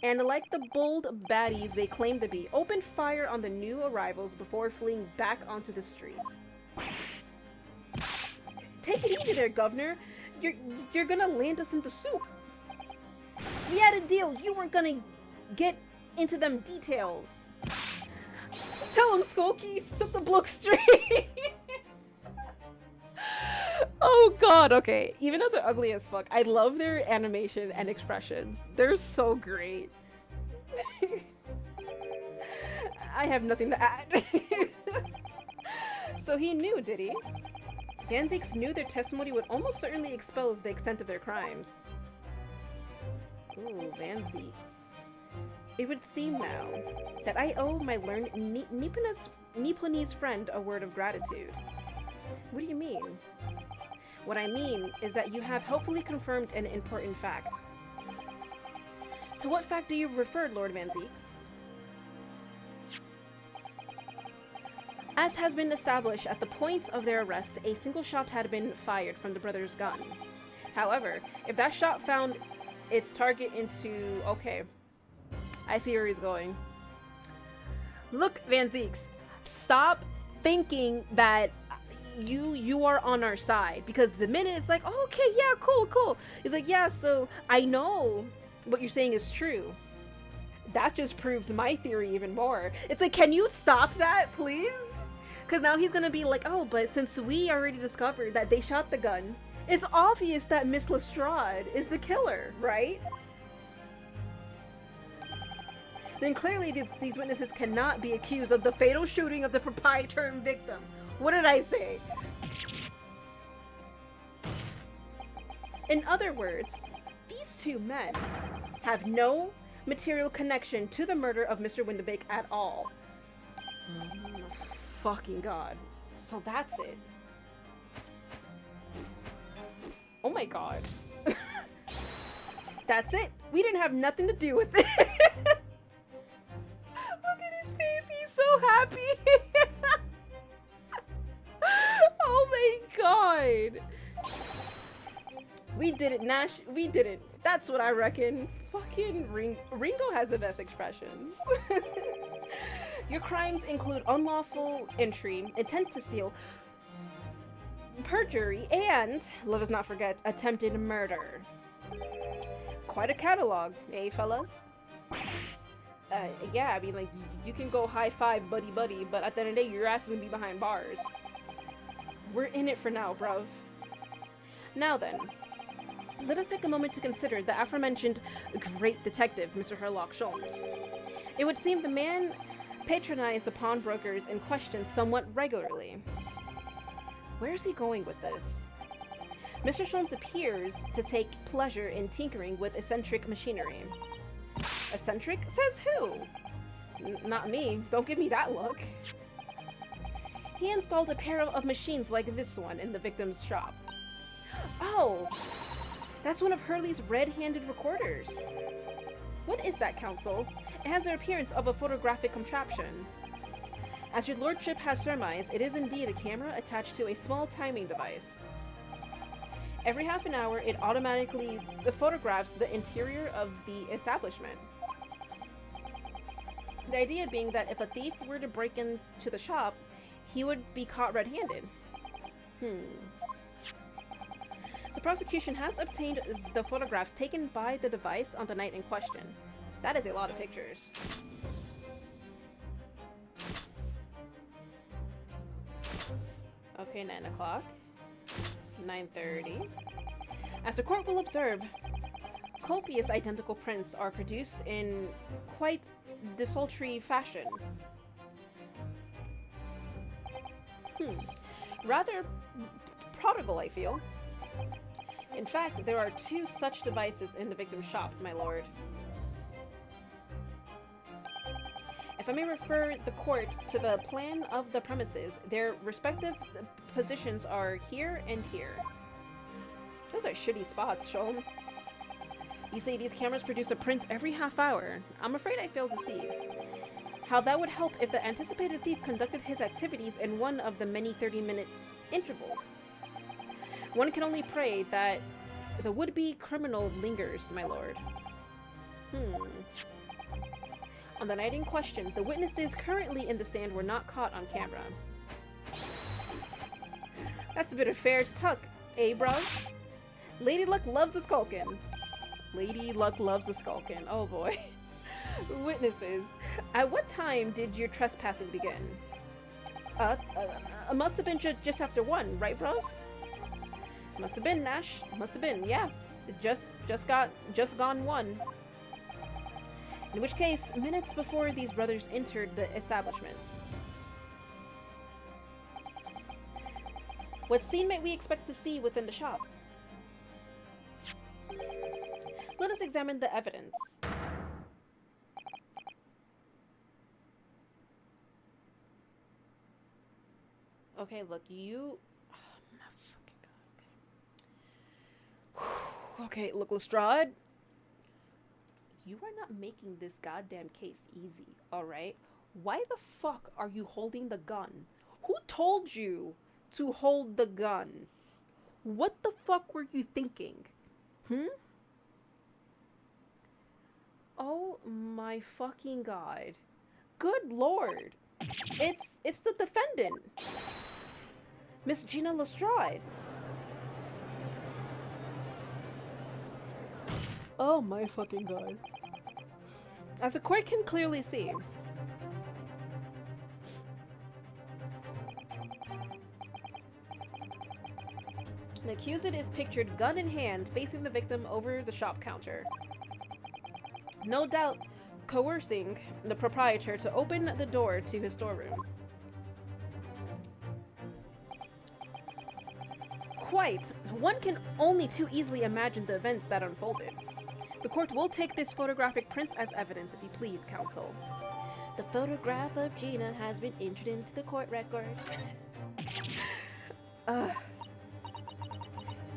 [SPEAKER 1] And like the bold baddies they claim to be, opened fire on the new arrivals before fleeing back onto the streets. Take it easy there, Governor. You're gonna land us in the soup. We had a deal. You weren't gonna get into them details. Tell him, Skulky, set the bloke straight. Oh god, okay. Even though they're ugly as fuck, I love their animation and expressions. They're so great. I have nothing to add. So he knew, did he? Van Zeeks knew their testimony would almost certainly expose the extent of their crimes. Ooh, Van Zeeks. It would seem now that I owe my learned Nipponese friend a word of gratitude. What do you mean? What I mean is that you have hopefully confirmed an important fact. To what fact do you refer, Lord Van Zeeks? As has been established at the point of their arrest, a single shot had been fired from the brothers' gun. However, if that shot found its target into... Okay, I see where he's going. Look, Van Zeeks, stop thinking that you are on our side, because the minute it's like, oh, okay, yeah, cool. He's like, yeah, so I know what you're saying is true. That just proves my theory even more. It's like, can you stop that, please? Because now he's gonna be like, oh, but since we already discovered that they shot the gun, it's obvious that Miss Lestrade is the killer, right? Then clearly these witnesses cannot be accused of the fatal shooting of the proprietor and victim. What did I say? In other words, these two men have no material connection to the murder of Mr. Windibank at all. Oh, fucking god. So that's it. Oh my god. That's it. We didn't have nothing to do with it. Look at his face. He's so happy. Oh my god. We did it, Nash. We did it. That's what I reckon. Fucking Ringo has the best expressions. Your crimes include unlawful entry, intent to steal, perjury, and, let us not forget, attempted murder. Quite a catalog, eh, fellas? Yeah, I mean, like, you can go high five buddy, but at the end of the day, your ass is gonna be behind bars. We're in it for now, bruv. Now then, let us take a moment to consider the aforementioned great detective, Mr. Herlock Sholmes. It would seem the man patronized the pawnbrokers in question somewhat regularly. Where is he going with this? Mr. Sholmes appears to take pleasure in tinkering with eccentric machinery. Eccentric? Says who? Not me. Don't give me that look. He installed a pair of machines like this one in the victim's shop. Oh! That's one of Hurley's red-handed recorders. What is that, Counsel? It has the appearance of a photographic contraption. As your lordship has surmised, it is indeed a camera attached to a small timing device. Every half an hour, it automatically photographs the interior of the establishment. The idea being that if a thief were to break into the shop, he would be caught red-handed. The prosecution has obtained the photographs taken by the device on the night in question. That is a lot of pictures. Okay, 9 o'clock. 9:30. As the court will observe, copious identical prints are produced in quite desultory fashion. Rather prodigal, I feel. In fact, there are 2 such devices in the victim's shop, my lord. If I may refer the court to the plan of the premises, their respective positions are here and here. Those are shitty spots, Sholmes. You say these cameras produce a print every half hour. I'm afraid I failed to see how that would help if the anticipated thief conducted his activities in one of the many 30-minute intervals. One can only pray that the would-be criminal lingers, my lord. On the night in question, the witnesses currently in the stand were not caught on camera. That's a bit of fair tuck, eh, bruv? Lady Luck loves a Sculkin. Lady Luck loves a Sculkin. Oh boy. Witnesses, at what time did your trespassing begin? Must have been just after 1, right, bruv? Must have been, Nash. Must have been, yeah. Just gone 1. In which case, minutes before these brothers entered the establishment. What scene might we expect to see within the shop? Let us examine the evidence. Okay, look, you... Oh, my fucking god. Okay, look, Lestrade. You are not making this goddamn case easy, alright? Why the fuck are you holding the gun? Who told you to hold the gun? What the fuck were you thinking? Oh my fucking god. Good lord. It's the defendant. Miss Gina Lestrade. Oh my fucking god. As the court can clearly see, the accused is pictured gun in hand facing the victim over the shop counter. No doubt coercing the proprietor to open the door to his storeroom. Quite. One can only too easily imagine the events that unfolded. The court will take this photographic print as evidence, if you please, counsel. The photograph of Gina has been entered into the court record.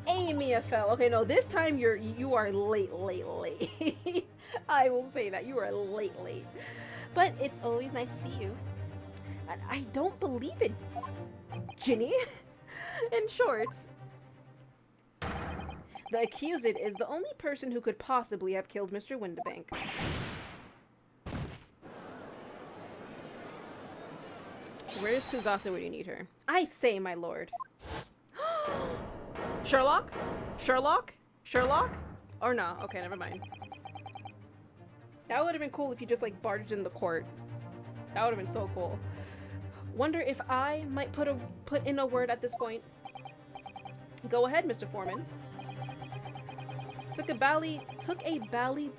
[SPEAKER 1] Amy fell. Okay, no, this time you are late. I will say that you are late. But it's always nice to see you. And I don't believe it, Ginny. In short, the accused is the only person who could possibly have killed Mr. Windibank. Where's Suzata when you need her? I say, my lord. Sherlock? Sherlock? Sherlock? Or no? Okay, never mind. That would have been cool if you just, like, barged in the court. That would have been so cool. Wonder if I might put in a word at this point. Go ahead, Mr. Foreman. Took a bally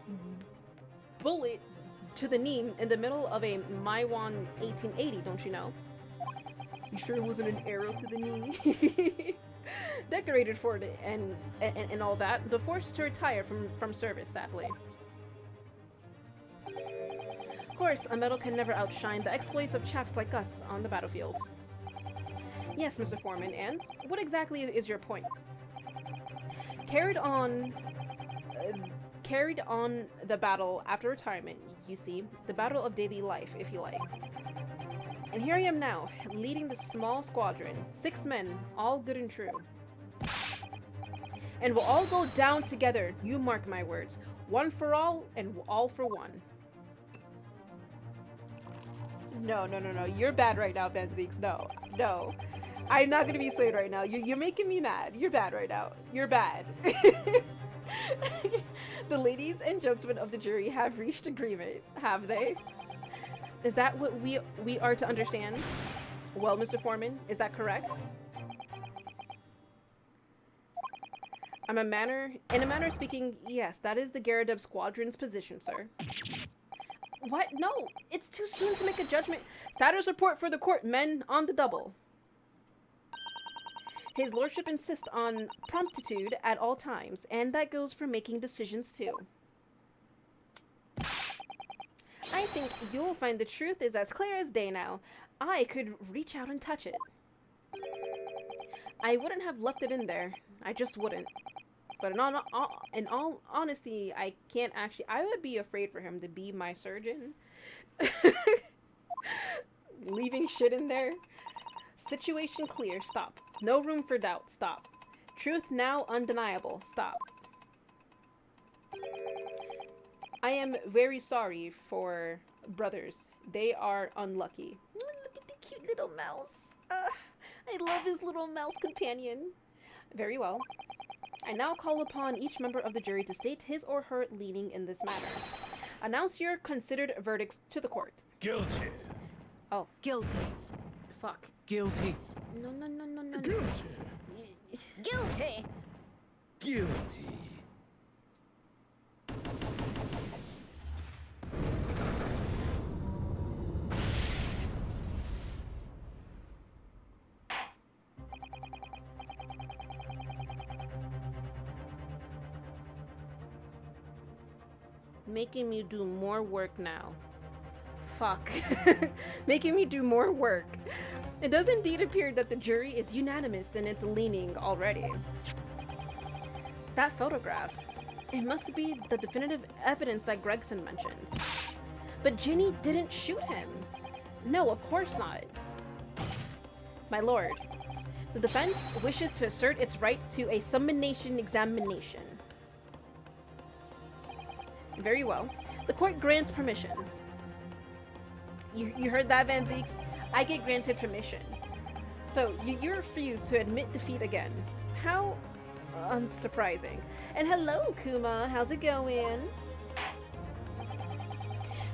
[SPEAKER 1] bullet to the knee in the middle of a Maiwan 1880, don't you know? You sure it wasn't an arrow to the knee? Decorated for it and all that, but forced to retire from service, sadly. Of course, a medal can never outshine the exploits of chaps like us on the battlefield. Yes, Mr. Foreman, and what exactly is your point? Carried on the battle after retirement, you see, the battle of daily life, if you like. And here I am now, leading the small squadron, 6 men, all good and true. And we'll all go down together, you mark my words. One for all, and all for one. No, you're bad right now, Benzeeks, no. I'm not gonna be swayed right now. You're making me mad. You're bad right now. You're bad. The ladies and gentlemen of the jury have reached agreement, have they? Is that what we are to understand? Well, Mr. Foreman, is that correct? In a manner of speaking, yes, that is the Garradub Squadron's position, sir. What? No, it's too soon to make a judgment. Status report for the court, men on the double. His lordship insists on promptitude at all times, and that goes for making decisions too. I think you'll find the truth is as clear as day now. I could reach out and touch it. I wouldn't have left it in there. I just wouldn't. But in all honesty, I can't actually... I would be afraid for him to be my surgeon. Leaving shit in there. Situation clear. Stop. No room for doubt. Stop. Truth now undeniable. Stop. I am very sorry for brothers. They are unlucky. Look at the cute little mouse. I love his little mouse companion. Very well. I now call upon each member of the jury to state his or her leaning in this matter. Announce your considered verdicts to the court.
[SPEAKER 2] Guilty.
[SPEAKER 1] Oh.
[SPEAKER 3] Guilty.
[SPEAKER 1] Fuck.
[SPEAKER 2] Guilty.
[SPEAKER 1] No.
[SPEAKER 2] Guilty.
[SPEAKER 3] Guilty.
[SPEAKER 2] Guilty.
[SPEAKER 1] Making me do more work now. Fuck. Making me do more work. It does indeed appear that the jury is unanimous in its leaning already. That photograph. It must be the definitive evidence that Gregson mentioned. But Ginny didn't shoot him. No, of course not. My lord, the defense wishes to assert its right to a summonation examination. Very well. The court grants permission. You heard that, Van Zeeks? I get granted permission. So, you refuse to admit defeat again. How unsurprising. And hello, Kuma. How's it going?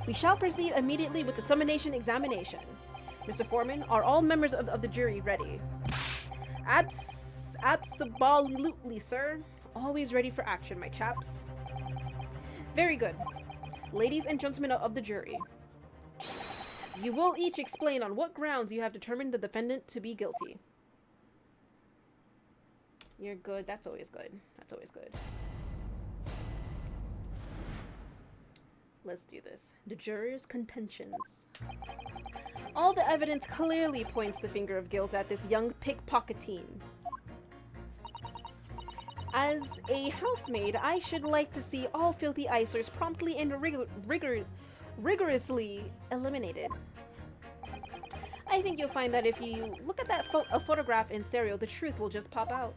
[SPEAKER 1] We shall proceed immediately with the summonation examination. Mr. Foreman, are all members of the jury ready? Absolutely, sir. Always ready for action, my chaps. Very good. Ladies and gentlemen of the jury, you will each explain on what grounds you have determined the defendant to be guilty. You're good. That's always good. That's always good. Let's do this. The Jurors Contentions. All the evidence clearly points the finger of guilt at this young pickpocketeen. As a housemaid, I should like to see all filthy icers promptly and rigorously eliminated. I think you'll find that if you look at that photograph in stereo, the truth will just pop out.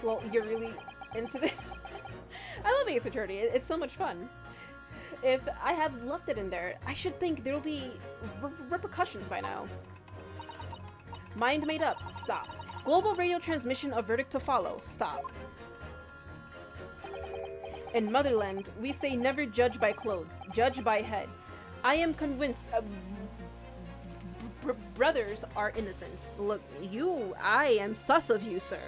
[SPEAKER 1] Well, you're really into this? I love Ace Attorney. It's so much fun. If I had left it in there, I should think there'll be repercussions by now. Mind made up. Stop. Global radio transmission of verdict to follow. Stop. In Motherland, we say never judge by clothes, judge by head. I am convinced brothers are innocent. Look, I am sus of you, sir.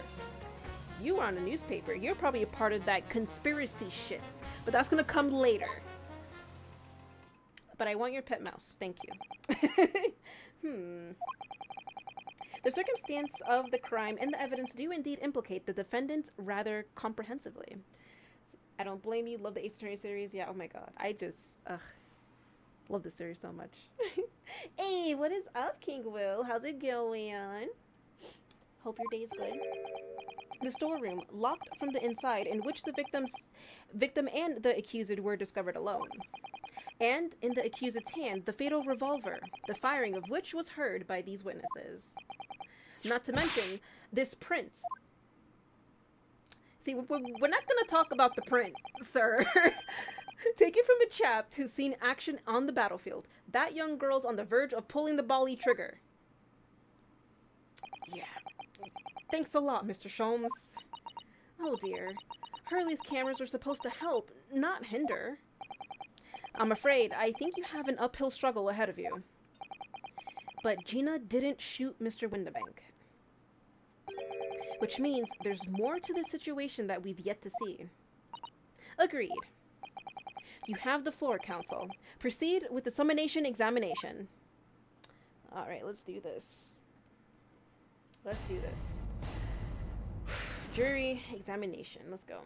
[SPEAKER 1] You were on a newspaper. You're probably a part of that conspiracy shit, but that's gonna come later. But I want your pet mouse. Thank you. The circumstance of the crime and the evidence do indeed implicate the defendant rather comprehensively. I don't blame you. Love the Ace Attorney series. Yeah, oh my god. I just, love this series so much. Hey, what is up, King Will? How's it going? Hope your day is good. The storeroom, locked from the inside, in which the victim and the accused were discovered alone. And in the accused's hand, the fatal revolver, the firing of which was heard by these witnesses. Not to mention, this print. See, we're not going to talk about the print, sir. Take it from a chap who's seen action on the battlefield. That young girl's on the verge of pulling the bally trigger. Yeah. Thanks a lot, Mr. Sholmes. Oh dear. Hurley's cameras were supposed to help, not hinder. I'm afraid I think you have an uphill struggle ahead of you. But Gina didn't shoot Mr. Windibank. Which means there's more to this situation that we've yet to see. Agreed. You have the floor, counsel. Proceed with the summonation examination. Alright, let's do this. let's do this. Jury examination. Let's go.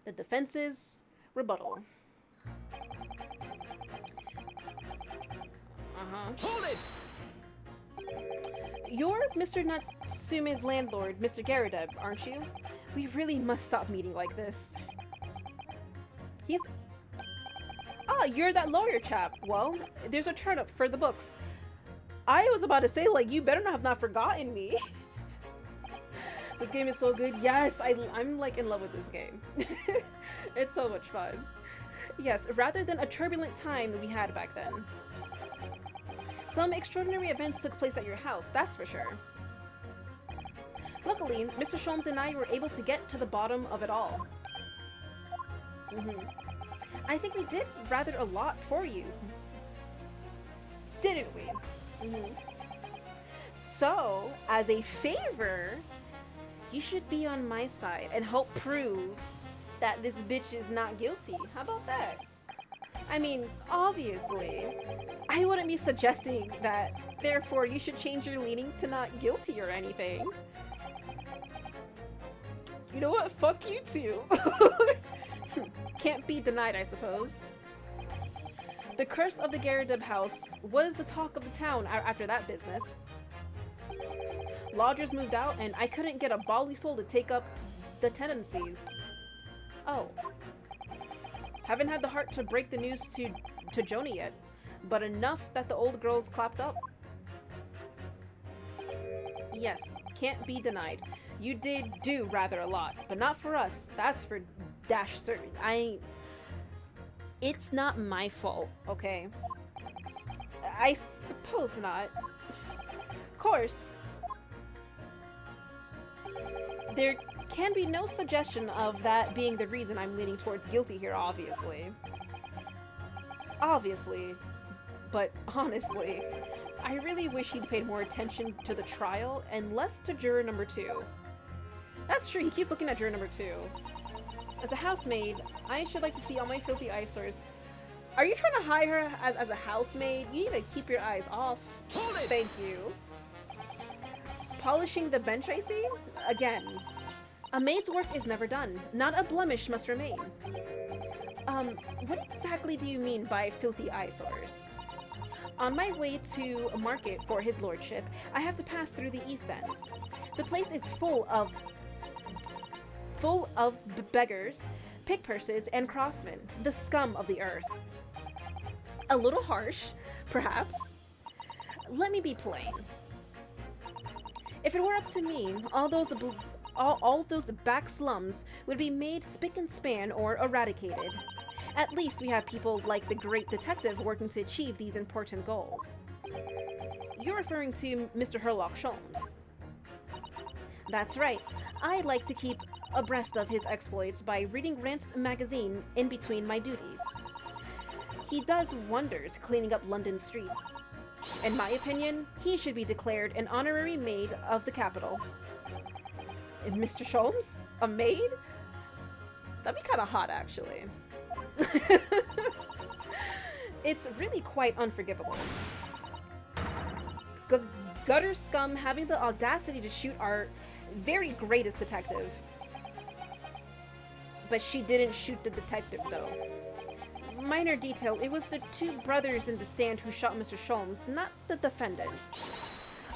[SPEAKER 1] The defense's rebuttal.
[SPEAKER 2] Hold it!
[SPEAKER 1] You're Mr. Natsume's landlord, Mr. Garadeb, aren't you? We really must stop meeting like this. He's... Ah, you're that lawyer chap. Well, there's a turnip for the books. I was about to say, like, you better not have not forgotten me. This game is so good. Yes, I'm like in love with this game. It's so much fun. Yes, rather than a turbulent time we had back then. Some extraordinary events took place at your house, that's for sure. Luckily, Mr. Sholmes and I were able to get to the bottom of it all. I think we did rather a lot for you. Didn't we? So, as a favor, you should be on my side and help prove that this bitch is not guilty. How about that? I mean, obviously, I wouldn't be suggesting that, therefore, you should change your leaning to not guilty or anything. You know what? Fuck you too. Can't be denied, I suppose. The curse of the Garadeb house was the talk of the town after that business. Lodgers moved out, and I couldn't get a bally soul to take up the tenancies. Oh. Haven't had the heart to break the news to Joni yet, but enough that the old girls clapped up. Yes, can't be denied. You did do rather a lot, but not for us. That's for dash certain. It's not my fault, okay? I suppose not. Of course. There can be no suggestion of that being the reason I'm leaning towards guilty here, obviously. Obviously. But honestly, I really wish he'd paid more attention to the trial and less to juror number 2. That's true, he keeps looking at juror number 2. As a housemaid, I should like to see all my filthy eyesores. Are you trying to hire her as a housemaid? You need to keep your eyes off.
[SPEAKER 2] Hold it!
[SPEAKER 1] Thank you. Polishing the bench, I see? Again. A maid's work is never done. Not a blemish must remain. What exactly do you mean by filthy eyesores? On my way to market for his lordship, I have to pass through the East End. The place is full of beggars, pick purses, and crossmen, the scum of the earth. A little harsh, perhaps. Let me be plain. If it were up to me, all those back slums would be made spick and span or eradicated. At least we have people like the great detective working to achieve these important goals. You're referring to Mr. Herlock Sholmes. That's right. I like to keep abreast of his exploits by reading Rant's magazine in between my duties. He does wonders cleaning up London streets. In my opinion, he should be declared an honorary maid of the capital. And Mr. Sholmes? A maid? That'd be kind of hot, actually. It's really quite unforgivable. Gutter scum having the audacity to shoot our very greatest detective. But she didn't shoot the detective, though. Minor detail, it was the 2 brothers in the stand who shot Mr. Sholmes, not the defendant.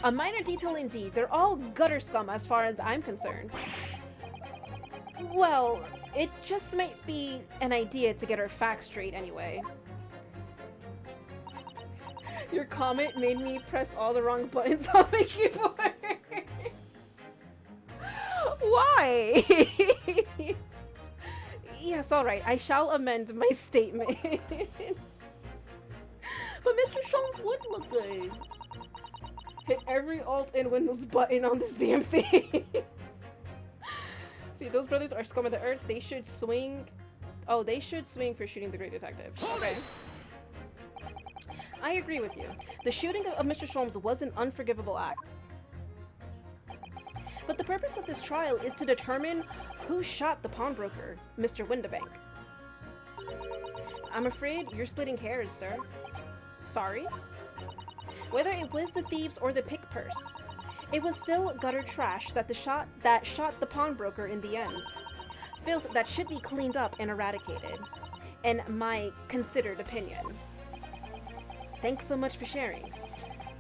[SPEAKER 1] A minor detail indeed. They're all gutter scum as far as I'm concerned. Well, it just might be an idea to get our facts straight anyway. Your comment made me press all the wrong buttons on the keyboard. Why? Yes, alright, I shall amend my statement. But Mr. Sholmes would look good. Hit every Alt and Windows button on this damn thing. See, those brothers are scum of the earth. They should swing. Oh, they should swing for shooting the great detective. Okay. I agree with you. The shooting of Mr. Sholmes was an unforgivable act. But the purpose of this trial is to determine who shot the pawnbroker, Mr. Windibank. I'm afraid you're splitting hairs, sir. Sorry? Whether it was the thieves or the pick purse, It was still gutter trash that shot the pawnbroker in the end. Filth that should be cleaned up and eradicated, in my considered opinion. Thanks so much for sharing.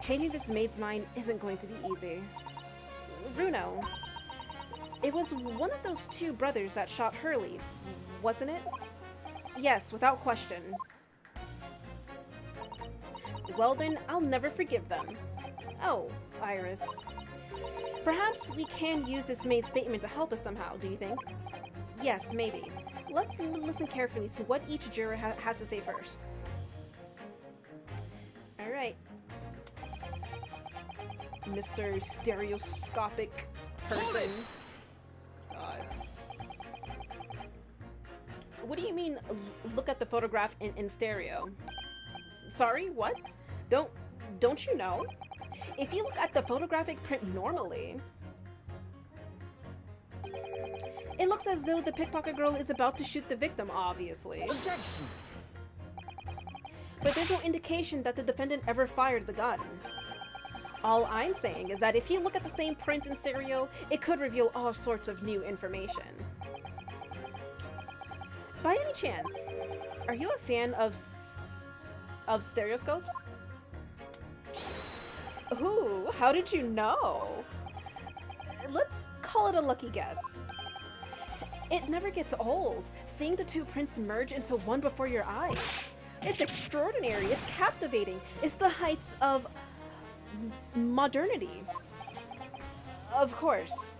[SPEAKER 1] Changing this maid's mind isn't going to be easy. Bruno, it was one of those two brothers that shot Hurley, wasn't it? Yes, without question. Well then, I'll never forgive them. Oh, Iris. Perhaps we can use this maid's statement to help us somehow, do you think? Yes, maybe. Let's listen carefully to what each juror has to say first. Alright. Mr. Stereoscopic person. God. What do you mean, look at the photograph in stereo? Sorry, what? Don't you know? If you look at the photographic print normally, it looks as though the pickpocket girl is about to shoot the victim, obviously.
[SPEAKER 2] Objection!
[SPEAKER 1] But there's no indication that the defendant ever fired the gun. All I'm saying is that if you look at the same print in stereo, it could reveal all sorts of new information. By any chance, are you a fan of stereoscopes? Ooh, how did you know? Let's call it a lucky guess. It never gets old, seeing the two prints merge into one before your eyes. It's extraordinary, it's captivating, it's the heights of modernity. Of course.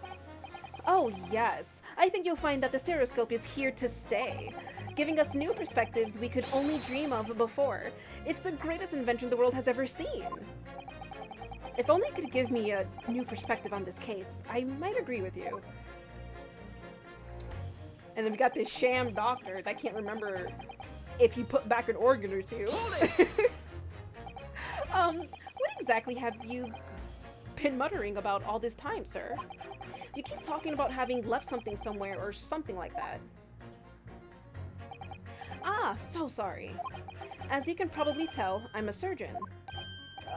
[SPEAKER 1] Oh yes, I think you'll find that the stereoscope is here to stay, giving us new perspectives we could only dream of before. It's the greatest invention the world has ever seen. If only it could give me a new perspective on this case, I might agree with you. And then we got this sham doctor that can't remember if he put back an organ or two. What exactly have you been muttering about all this time, sir? You keep talking about having left something somewhere or something like that. Ah, so sorry. As you can probably tell, I'm a surgeon.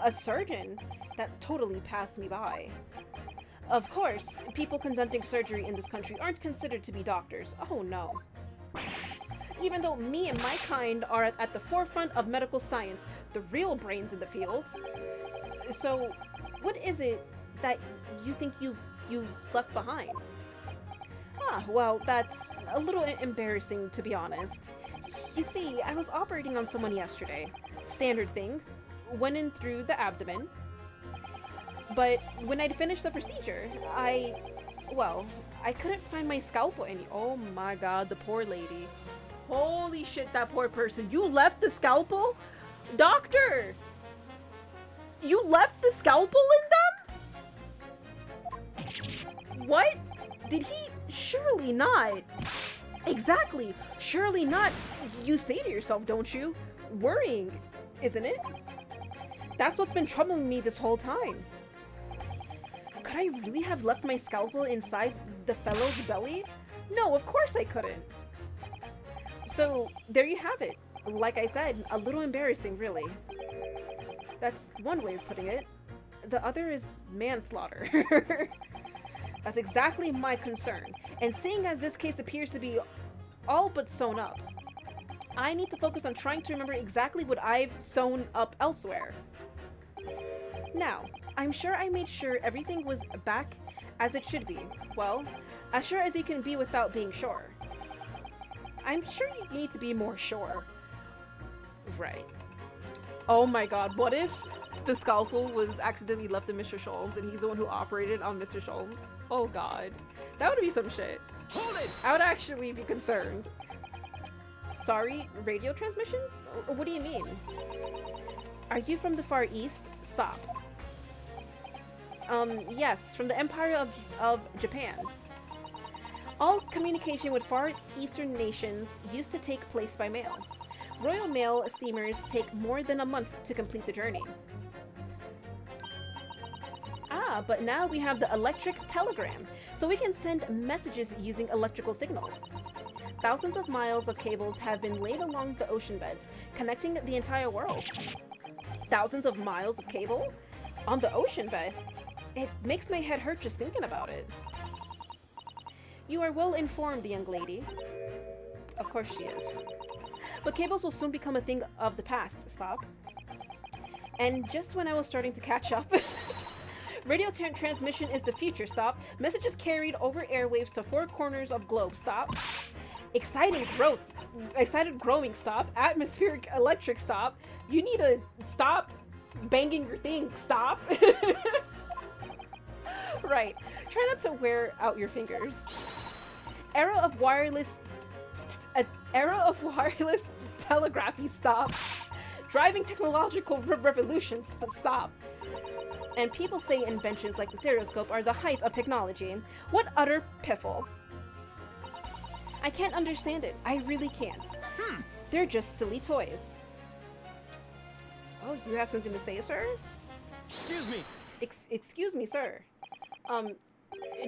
[SPEAKER 1] A surgeon? That totally passed me by. Of course, people conducting surgery in this country aren't considered to be doctors. Oh no. Even though me and my kind are at the forefront of medical science, the real brains in the field. So, what is it that you think you've left behind? Ah, well, that's a little embarrassing, to be honest. You see, I was operating on someone yesterday. Standard thing. Went in through the abdomen. But when I'd finished the procedure, I couldn't find my scalpel any. Oh my god, the poor lady. Holy shit, that poor person. You left the scalpel? Doctor! You left the scalpel in them? What? Did he? Surely not. Exactly. Surely not. You say to yourself, don't you? Worrying, isn't it? That's what's been troubling me this whole time. Could I really have left my scalpel inside the fellow's belly? No, of course I couldn't. So, there you have it. Like I said, a little embarrassing, really. That's one way of putting it. The other is manslaughter. That's exactly my concern. And seeing as this case appears to be all but sewn up, I need to focus on trying to remember exactly what I've sewn up elsewhere. Now, I'm sure I made sure everything was back as it should be. Well, as sure as you can be without being sure. I'm sure you need to be more sure. Right. Oh my god, what if the scalpel was accidentally left in Mr. Sholmes and he's the one who operated on Mr. Sholmes? Oh god. That would be some shit.
[SPEAKER 2] Hold it!
[SPEAKER 1] I would actually be concerned. Sorry, radio transmission? What do you mean? Are you from the Far East? Stop. Yes, from the Empire of Japan. All communication with Far Eastern nations used to take place by mail. Royal Mail steamers take more than a month to complete the journey. Ah, but now we have the electric telegram, so we can send messages using electrical signals. Thousands of miles of cables have been laid along the ocean beds, connecting the entire world. Thousands of miles of cable? On the ocean bed? It makes my head hurt just thinking about it. You are well informed, young lady. Of course she is. But cables will soon become a thing of the past. Stop. And just when I was starting to catch up, radio transmission is the future. Stop. Messages carried over airwaves to 4 corners of globe. Stop. Excited growing. Stop. Atmospheric electric. Stop. You need to stop banging your thing. Stop. Right. Try not to wear out your fingers. Era of wireless telegraphy. Stop. Driving technological revolutions. Stop. And people say inventions like the stereoscope are the height of technology. What utter piffle. I can't understand it. I really can't. They're just silly toys. Oh, you have something to say, sir?
[SPEAKER 2] Excuse me.
[SPEAKER 1] Excuse me, sir.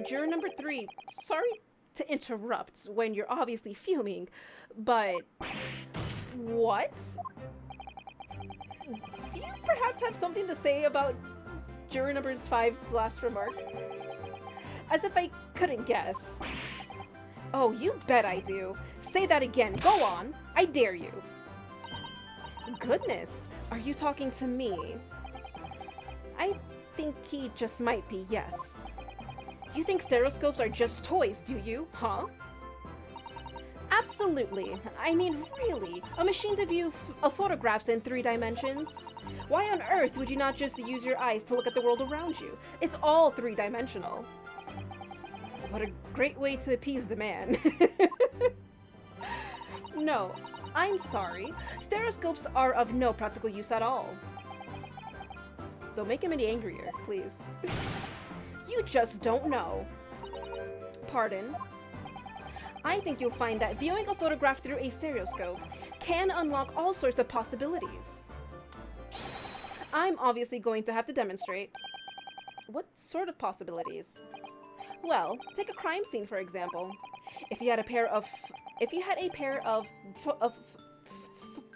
[SPEAKER 1] Juror number 3, sorry to interrupt when you're obviously fuming, but what? Do you perhaps have something to say about juror number 5's last remark? As if I couldn't guess. Oh, you bet I do. Say that again. Go on. I dare you. Goodness, are you talking to me? I think he just might be, yes. You think stereoscopes are just toys, do you? Huh? Absolutely. I mean, really. A machine to view photographs in 3 dimensions? Why on earth would you not just use your eyes to look at the world around you? It's all 3-dimensional. What a great way to appease the man. No, I'm sorry. Stereoscopes are of no practical use at all. Don't make him any angrier, please. You just don't know. Pardon? I think you'll find that viewing a photograph through a stereoscope can unlock all sorts of possibilities. I'm obviously going to have to demonstrate. What sort of possibilities? Well, take a crime scene for example. If you had a pair of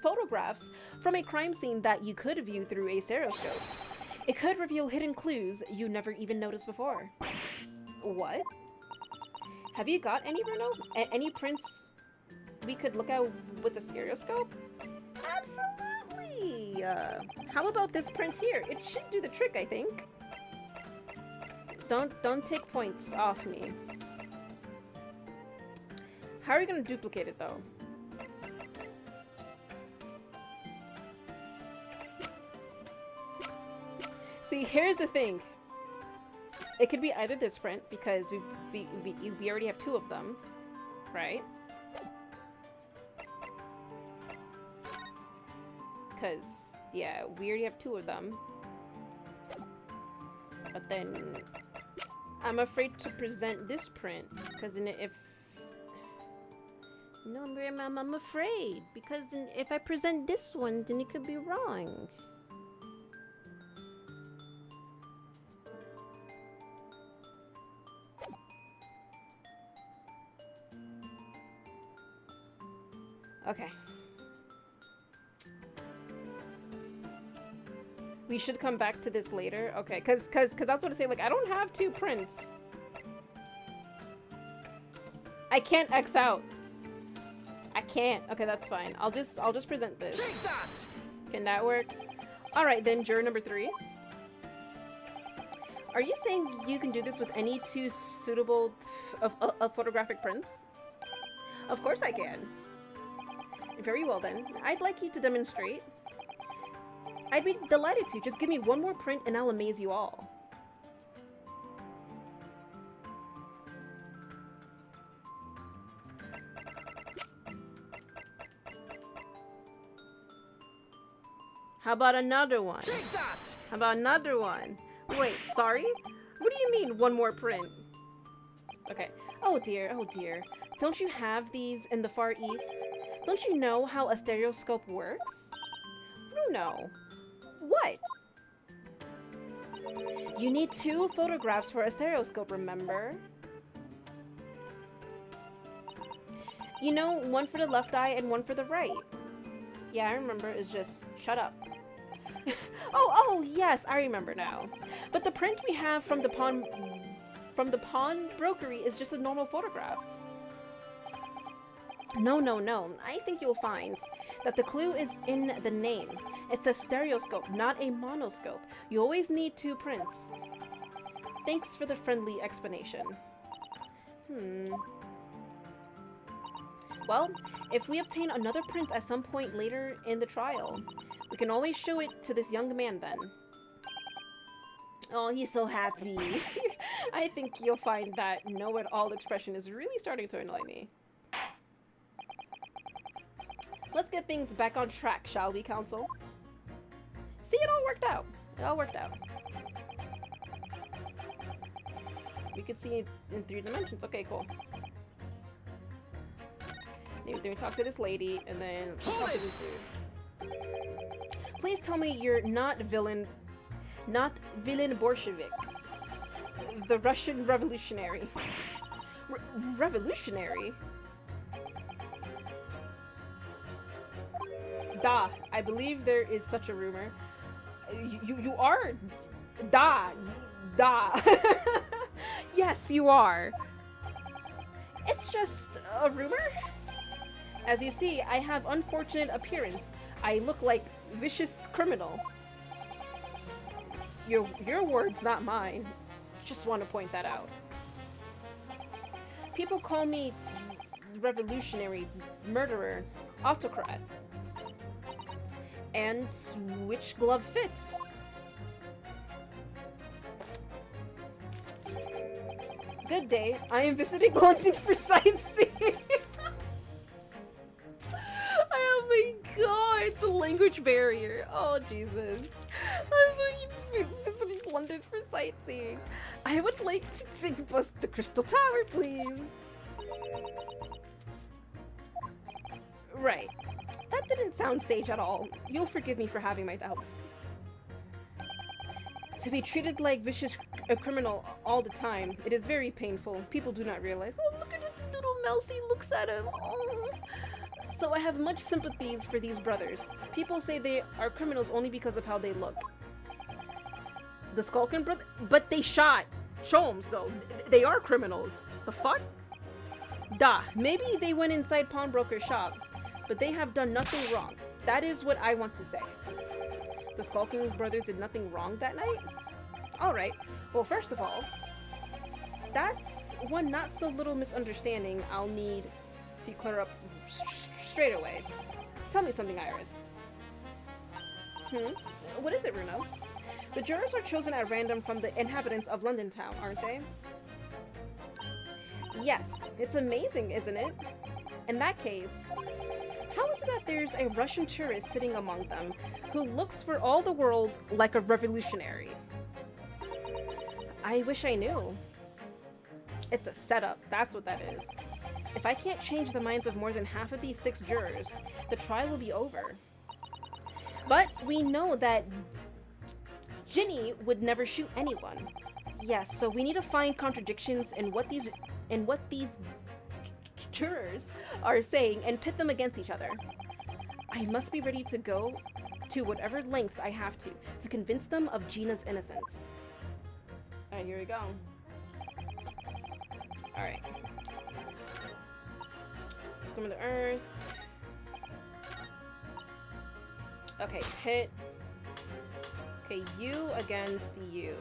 [SPEAKER 1] photographs from a crime scene that you could view through a stereoscope, it could reveal hidden clues you never even noticed before. What? Have you got any, Bruno? Any prints we could look at with a stereoscope? Absolutely! How about this print here? It should do the trick, I think. Don't take points off me. How are you gonna duplicate it, though? See, here's the thing. It could be either this print, because we already have 2 of them, right? Because, yeah, we already have 2 of them. But then, I'm afraid to present this print, because if... No, I'm afraid, because if I present this one, then it could be wrong. Okay. We should come back to this later. Okay, cause I was going to say, like, I don't have 2 prints. I can't X out. I can't. Okay, that's fine. I'll just present this.
[SPEAKER 2] Take that!
[SPEAKER 1] Can that work? All right, then juror number 3. Are you saying you can do this with any 2 suitable photographic prints? Of course I can. Very well then. I'd like you to demonstrate. I'd be delighted to. Just give me 1 more print and I'll amaze you all. How about another one?
[SPEAKER 2] Take that!
[SPEAKER 1] How about another one? Wait, sorry? What do you mean 1 more print? Okay. Oh dear, oh dear. Don't you have these in the Far East? Don't you know how a stereoscope works? Bruno. What? You need 2 photographs for a stereoscope, remember? You know, 1 for the left eye and 1 for the right. Yeah, I remember. It's just, shut up. Oh, yes, I remember now. But the print we have from the pawnbrokery is just a normal photograph. No. I think you'll find that the clue is in the name. It's a stereoscope, not a monoscope. You always need 2 prints. Thanks for the friendly explanation. Well, if we obtain another print at some point later in the trial, we can always show it to this young man then. Oh, he's so happy. I think you'll find that know-it-all expression is really starting to annoy me. Let's get things back on track, shall we, Counsel? See, it all worked out. It all worked out. We could see it in 3 dimensions. Okay, cool. Then we talk to this lady, and then talk to this dude. Please tell me you're not villain Bolshevik. The Russian revolutionary. Revolutionary? Da, I believe there is such a rumor. You are? Da. Yes, you are. It's just a rumor? As you see, I have unfortunate appearance. I look like vicious criminal. Your words, not mine. Just want to point that out. People call me revolutionary, murderer, autocrat. And which glove fits? Good day. I am visiting London for sightseeing. Oh my god, the language barrier. Oh Jesus. I'm visiting London for sightseeing. I would like to take a bus to Crystal Tower, please. Right. That didn't sound staged at all. You'll forgive me for having my doubts. To be treated like vicious criminal all the time, it is very painful. People do not realize. Oh, look at this little mouse, he looks at him. Oh. So I have much sympathies for these brothers. People say they are criminals only because of how they look. The Sculkin Brothers? But they shot Sholmes, though. They are criminals. The fuck? Da, maybe they went inside pawnbroker's shop, but they have done nothing wrong. That is what I want to say. The Sculkin Brothers did nothing wrong that night? Alright. Well, first of all, that's one not so little misunderstanding I'll need to clear up straight away. Tell me something, Iris. What is it, Bruno? The jurors are chosen at random from the inhabitants of London town, aren't they? Yes. It's amazing, isn't it? In that case, how is it that there's a Russian tourist sitting among them who looks for all the world like a revolutionary? I wish I knew. It's a setup, that's what that is. If I can't change the minds of more than half of these 6 jurors, the trial will be over. But we know that Ginny would never shoot anyone. Yes, so we need to find contradictions in what these jurors are saying and pit them against each other. I must be ready to go to whatever lengths I have to convince them of Gina's innocence. Alright, here we go. Alright. Let's come to Earth. Okay, pit. Okay, you against you.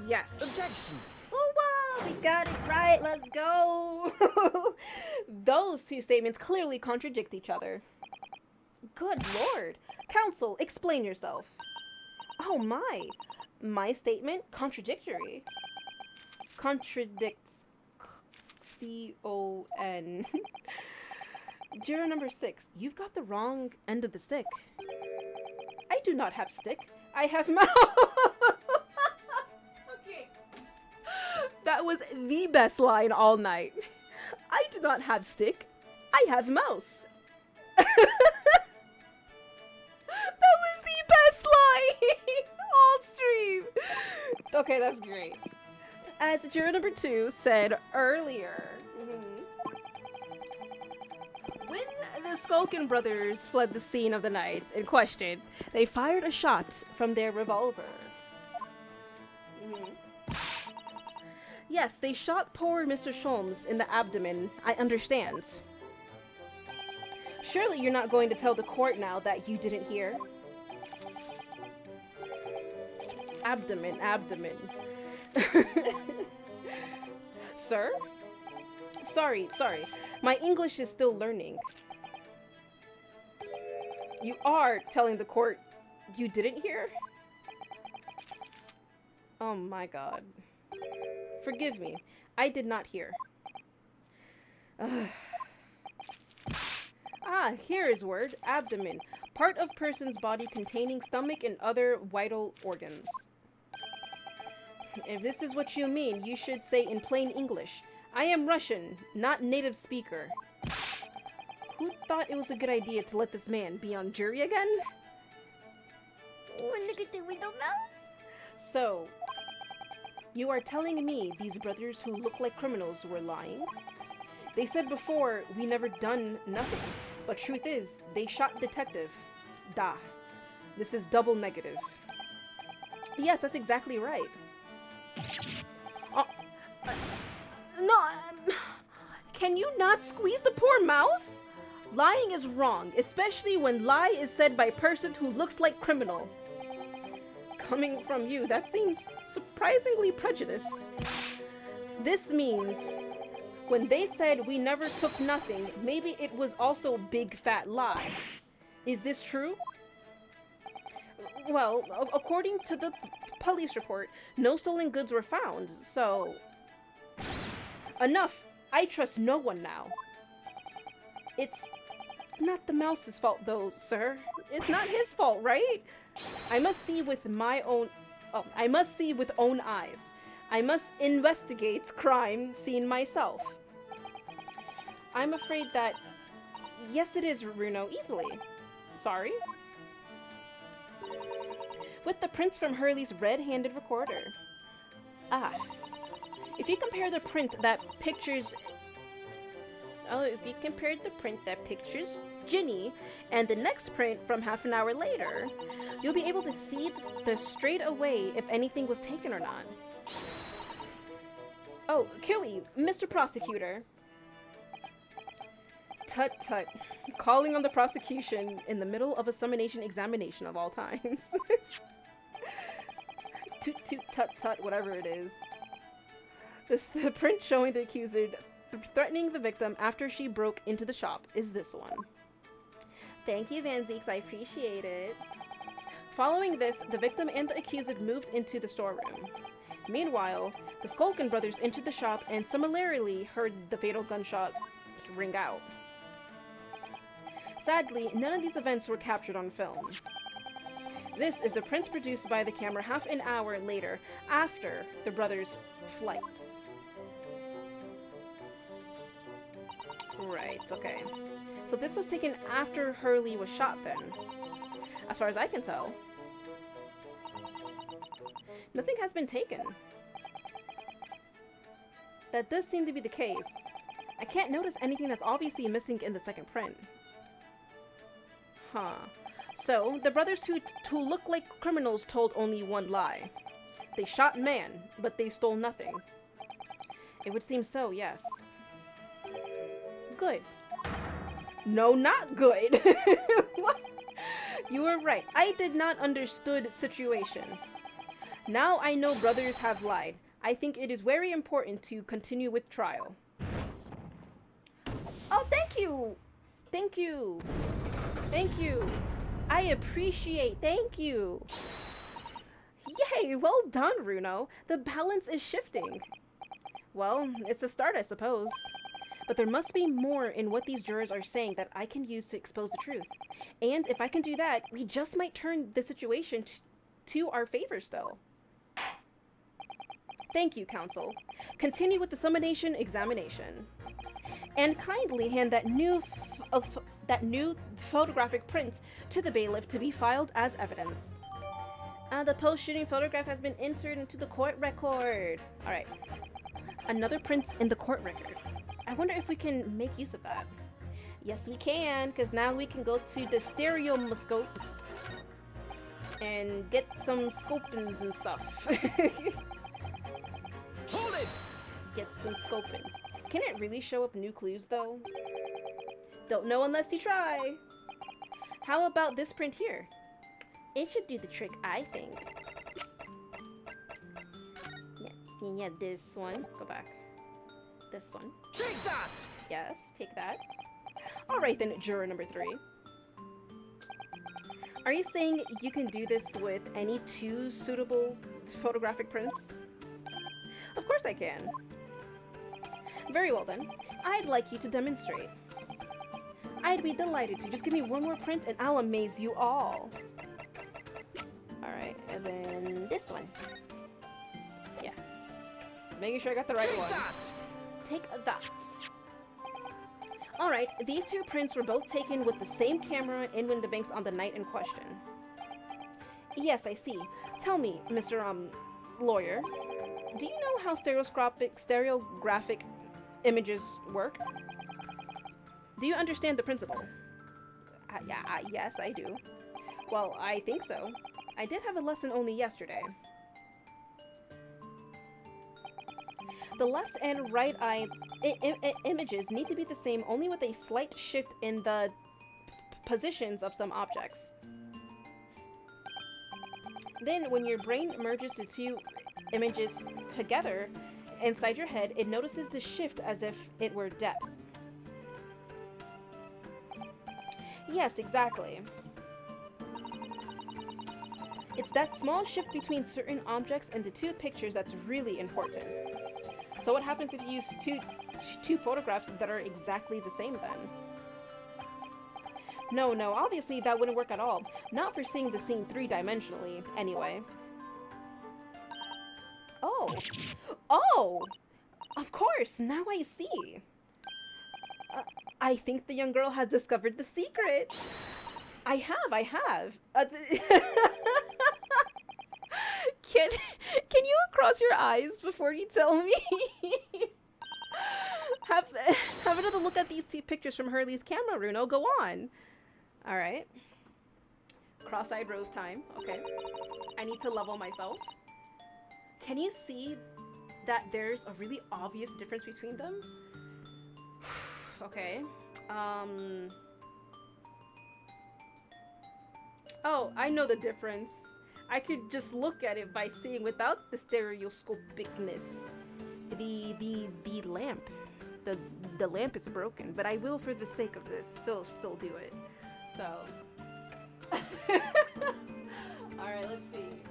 [SPEAKER 1] Yes.
[SPEAKER 3] Objection.
[SPEAKER 1] Oh, wow, we got it right. Let's go. Those 2 statements clearly contradict each other. Good lord. Counsel, explain yourself. Oh my. My statement? Contradictory. Contradicts. C-O-N. Juror number 6, you've got the wrong end of the stick. I do not have stick. I have mouse. Okay. That was the best line all night. I do not have stick. I have mouse. That was the best line all stream. Okay, that's great. As juror number 2 said earlier, when the Sculkin Brothers fled the scene of the night in question, they fired a shot from their revolver. Yes, they shot poor Mr. Sholmes in the abdomen, I understand. Surely you're not going to tell the court now that you didn't hear? Abdomen. Sir? Sorry. My English is still learning. You are telling the court you didn't hear? Oh my god. Forgive me. I did not hear. Here is word. Abdomen. Part of person's body containing stomach and other vital organs. If this is what you mean, you should say in plain English. I am Russian, not native speaker. Who thought it was a good idea to let this man be on jury again?
[SPEAKER 3] Oh, look at the window mouse.
[SPEAKER 1] So, you are telling me these brothers who look like criminals were lying? They said before, we never done nothing. But truth is, they shot detective. Da. This is double negative. Yes, that's exactly right. No, can you not squeeze the poor mouse? Lying is wrong, especially when lie is said by a person who looks like criminal. Coming from you, that seems surprisingly prejudiced. This means when they said we never took nothing, maybe it was also big fat lie. Is this true? Well, according to the police report, no stolen goods were found, so... Enough! I trust no one now. It's not the mouse's fault though, sir. It's not his fault, right? I must see with my own... I must see with own eyes. I must investigate crime scene myself. I'm afraid that... Yes, it is, Runo, easily. Sorry? With the prints from Hurley's red-handed recorder. If you compare the print that pictures... if you compared the print that pictures Ginny and the next print from half an hour later, you'll be able to see the straight away if anything was taken or not. Oh, Kiwi, Mr. Prosecutor. Tut tut. Calling on the prosecution in the middle of a summonation examination of all times. Toot toot tut tut, whatever it is. The print showing the accuser threatening the victim after she broke into the shop is this one. Thank you, Van Zeeks, I appreciate it. Following this, the victim and the accused moved into the storeroom. Meanwhile, the Sculkin brothers entered the shop and similarly heard the fatal gunshot ring out. Sadly, none of these events were captured on film. This is a print produced by the camera half an hour later, after the brothers' flight. Right, okay. So this was taken after Hurley was shot then. As far as I can tell. Nothing has been taken. That does seem to be the case. I can't notice anything that's obviously missing in the second print. Huh. So, the brothers who look like criminals told only one lie. They shot man, but they stole nothing. It would seem so, yes. Good. No, not good. What? You were right. I did not understood situation. Now I know brothers have lied. I think it is very important to continue with trial. Oh, thank you! Thank you! Thank you! I appreciate, thank you! Yay, well done, Runo. The balance is shifting. Well, it's a start, I suppose. But there must be more in what these jurors are saying that I can use to expose the truth. And if I can do that, we just might turn the situation to our favor still. Thank you, counsel. Continue with the Summonation Examination. And kindly hand that new photographic print to the bailiff to be filed as evidence. The post-shooting photograph has been entered into the court record. Alright. Another print in the court record. I wonder if we can make use of that. Yes, we can, because now we can go to the stereoscope and get some scopings and stuff.
[SPEAKER 2] Hold it!
[SPEAKER 1] Get some scopings. Can it really show up new clues, though? Don't know unless you try. How about this print here? It should do the trick, I think. Yeah, this one. Go back. This one.
[SPEAKER 2] Take that!
[SPEAKER 1] Yes, take that. Alright then, juror number 3. Are you saying you can do this with any 2 suitable photographic prints? Of course I can. Very well then. I'd like you to demonstrate. I'd be delighted to. Just give me one more print and I'll amaze you all. Alright, and then this one. Yeah. Making sure I got the right one. Take that. Alright, these 2 prints were both taken with the same camera in Windibanks on the night in question. Yes, I see. Tell me, Mr. Lawyer, do you know how stereographic images work? Do you understand the principle? Yes, I do. Well, I think so. I did have a lesson only yesterday. The left and right eye images need to be the same, only with a slight shift in the positions of some objects. Then, when your brain merges the 2 images together inside your head, it notices the shift as if it were depth. Yes, exactly. It's that small shift between certain objects and the 2 pictures that's really important. So what happens if you use two photographs that are exactly the same then? No, obviously that wouldn't work at all. Not for seeing the scene 3-dimensionally, anyway. Oh! Of course, now I see. I think the young girl has discovered the secret. I have. Can you cross your eyes before you tell me? Have another look at these 2 pictures from Hurley's camera, Runo. Go on. Alright. Cross-eyed rose time. Okay. I need to level myself. Can you see that there's a really obvious difference between them? Okay. Oh, I know the difference. I could just look at it by seeing without the stereoscopicness. The lamp. The lamp is broken, but I will, for the sake of this, still do it. So. Alright, let's see.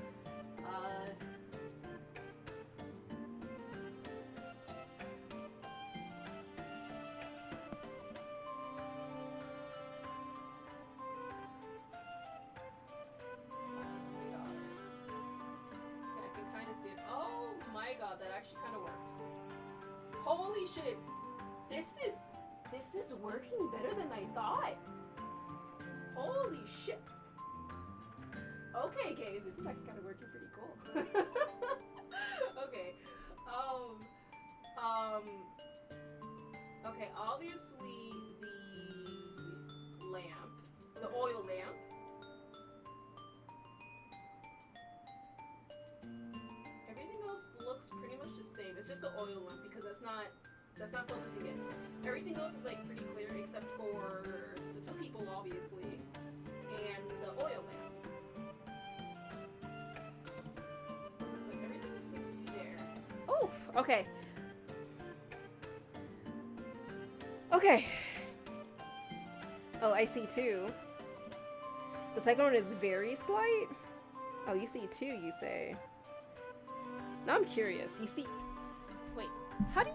[SPEAKER 1] That actually kind of works. Holy shit! This is working better than I thought. Holy shit! Okay, guys, this is actually kind of working pretty cool. Okay. Okay. Obviously, the lamp, the oil lamp. Looks pretty much the same. It's just the oil lamp because that's not focusing in. Everything else is like pretty clear except for the 2 people, obviously, and the oil lamp. But everything seems to be there. Oof. Okay. Okay. Oh, I see 2. The second one is very slight. Oh, you see 2, you say. Now I'm curious. You see, wait, how do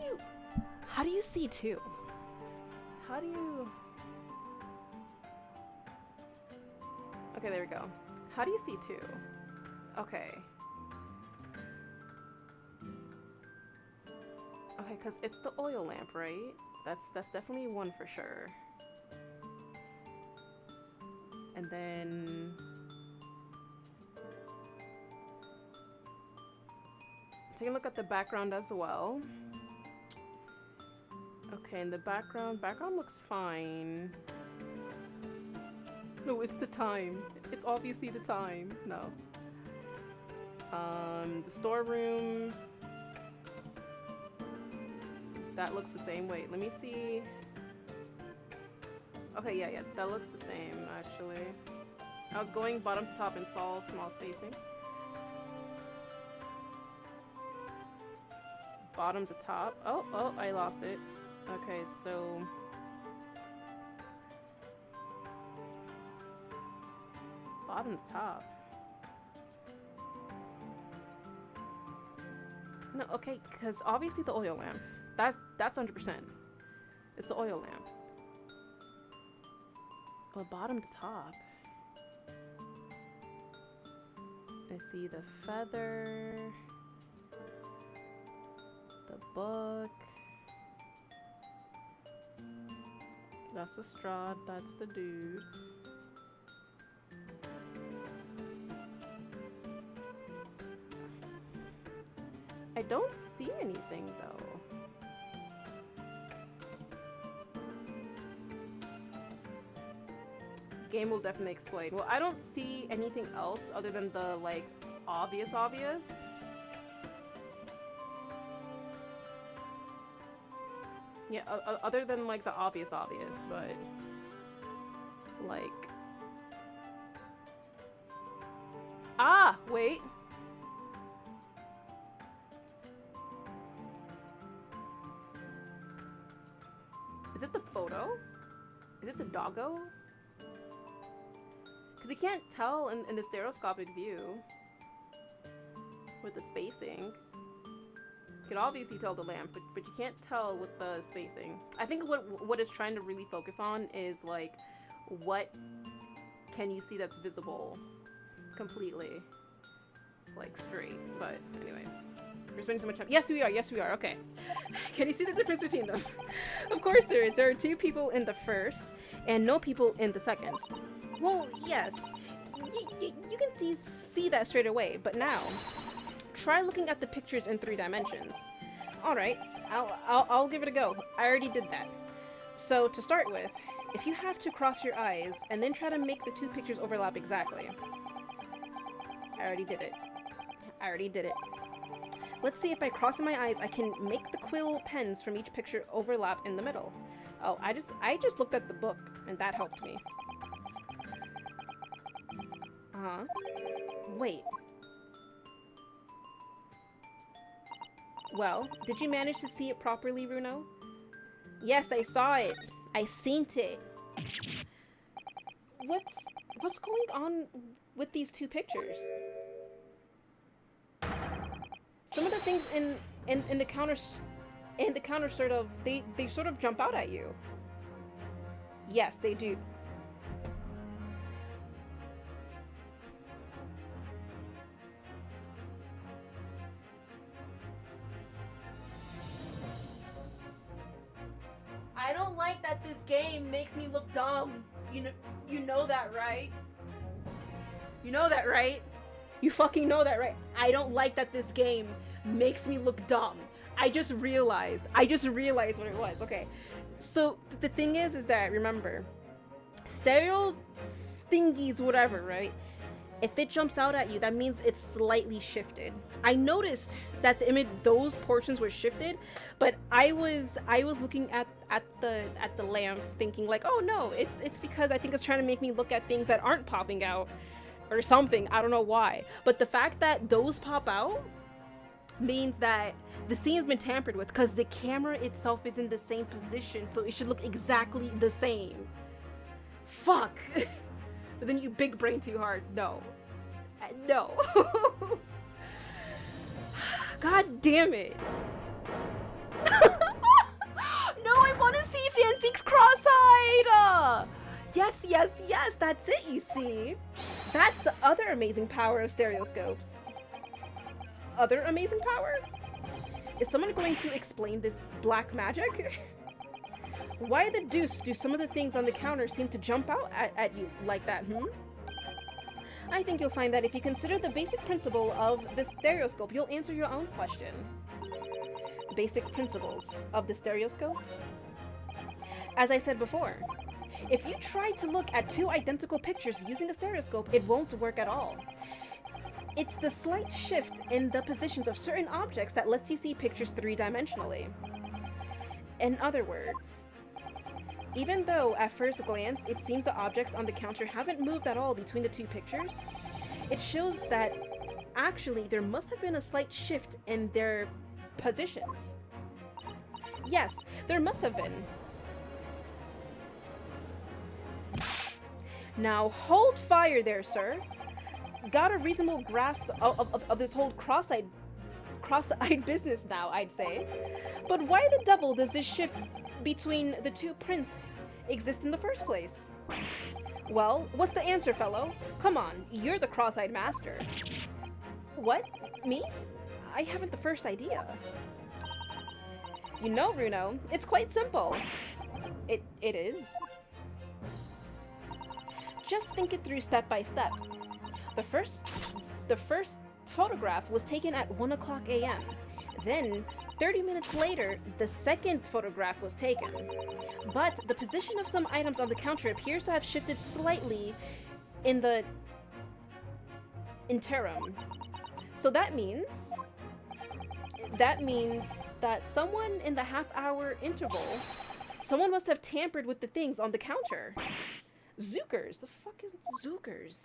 [SPEAKER 1] you see 2? How do you? Okay, there we go. How do you see 2? Okay. Okay, because it's the oil lamp, right? That's definitely 1 for sure. And then taking a look at the background as well. Okay, in the background looks fine. No, it's the time. It's obviously the time. No. The storeroom. That looks the same. Wait, let me see. Okay, yeah, that looks the same, actually. I was going bottom to top and saw small spacing. Bottom to top. Oh, I lost it. Okay, so... bottom to top. No, okay, because obviously the oil lamp. That's 100%. It's the oil lamp. But bottom to top. I see the feather. The book. That's the straw. That's the dude. I don't see anything though. Game will definitely explain. Well, I don't see anything else other than the, like, obvious. Yeah, other than, like, the obvious, but... like... Ah! Wait! Is it the photo? Is it the doggo? Because you can't tell in the stereoscopic view with the spacing. You can obviously tell the lamp, but you can't tell with the spacing. I think what it's trying to really focus on is, like, what can you see that's visible completely, like, straight. But anyways, we're spending so much time. Yes, we are. Okay. Can you see the difference between them? Of course there is. There are 2 people in the first and no people in the second. Well, yes, you can see that straight away, but now, try looking at the pictures in 3 dimensions. Alright, I'll give it a go. I already did that. So, to start with, if you have to cross your eyes, and then try to make the 2 pictures overlap exactly. I already did it. Let's see if by crossing my eyes, I can make the quill pens from each picture overlap in the middle. Oh, I just looked at the book, and that helped me. Wait. Well, did you manage to see it properly, Runo? Yes, I saw it. I seen it. What's going on with these 2 pictures? Some of the things in the counter sort of they sort of jump out at you. Yes, they do. I don't like that this game makes me look dumb. You know that, right? You know that, right? You fucking know that, right? I don't like that this game makes me look dumb. I just realized what it was. Okay. So the thing is that, remember, stereo thingies, whatever, right? If it jumps out at you, that means it's slightly shifted. I noticed that the image, those portions were shifted, but I was looking at the lamp thinking like, oh no, it's because I think it's trying to make me look at things that aren't popping out or something. I don't know why. But the fact that those pop out means that the scene's been tampered with, because the camera itself is in the same position, so it should look exactly the same. Fuck. But then you big brain too hard. No. No. God damn it. No, I want to see Fancy's cross-eyed. Yes, that's it, you see. That's the other amazing power of stereoscopes. Other amazing power? Is someone going to explain this black magic? Why the deuce do some of the things on the counter seem to jump out at you like that, I think you'll find that if you consider the basic principle of the stereoscope, you'll answer your own question. Basic principles of the stereoscope? As I said before, if you try to look at two identical pictures using a stereoscope, it won't work at all. It's the slight shift in the positions of certain objects that lets you see pictures three-dimensionally. In other words, even though at first glance it seems the objects on the counter haven't moved at all between the two pictures, it shows that actually there must have been a slight shift in their positions. Yes, there must have been. Now hold fire there, sir. Got a reasonable grasp of this whole cross-eyed business now, I'd say. But why the devil does this shift between the two prints exist in the first place? Well, what's the answer, fellow? Come on, you're the cross-eyed master. What? Me? I haven't the first idea. You know, Runo, it's quite simple. It is. Just think it through step by step. The first photograph was taken at 1 o'clock a.m. Then, 30 minutes later, the second photograph was taken. But the position of some items on the counter appears to have shifted slightly in the interim. So that means that someone in the half-hour interval, someone must have tampered with the things on the counter. Zookers. The fuck is Zookers?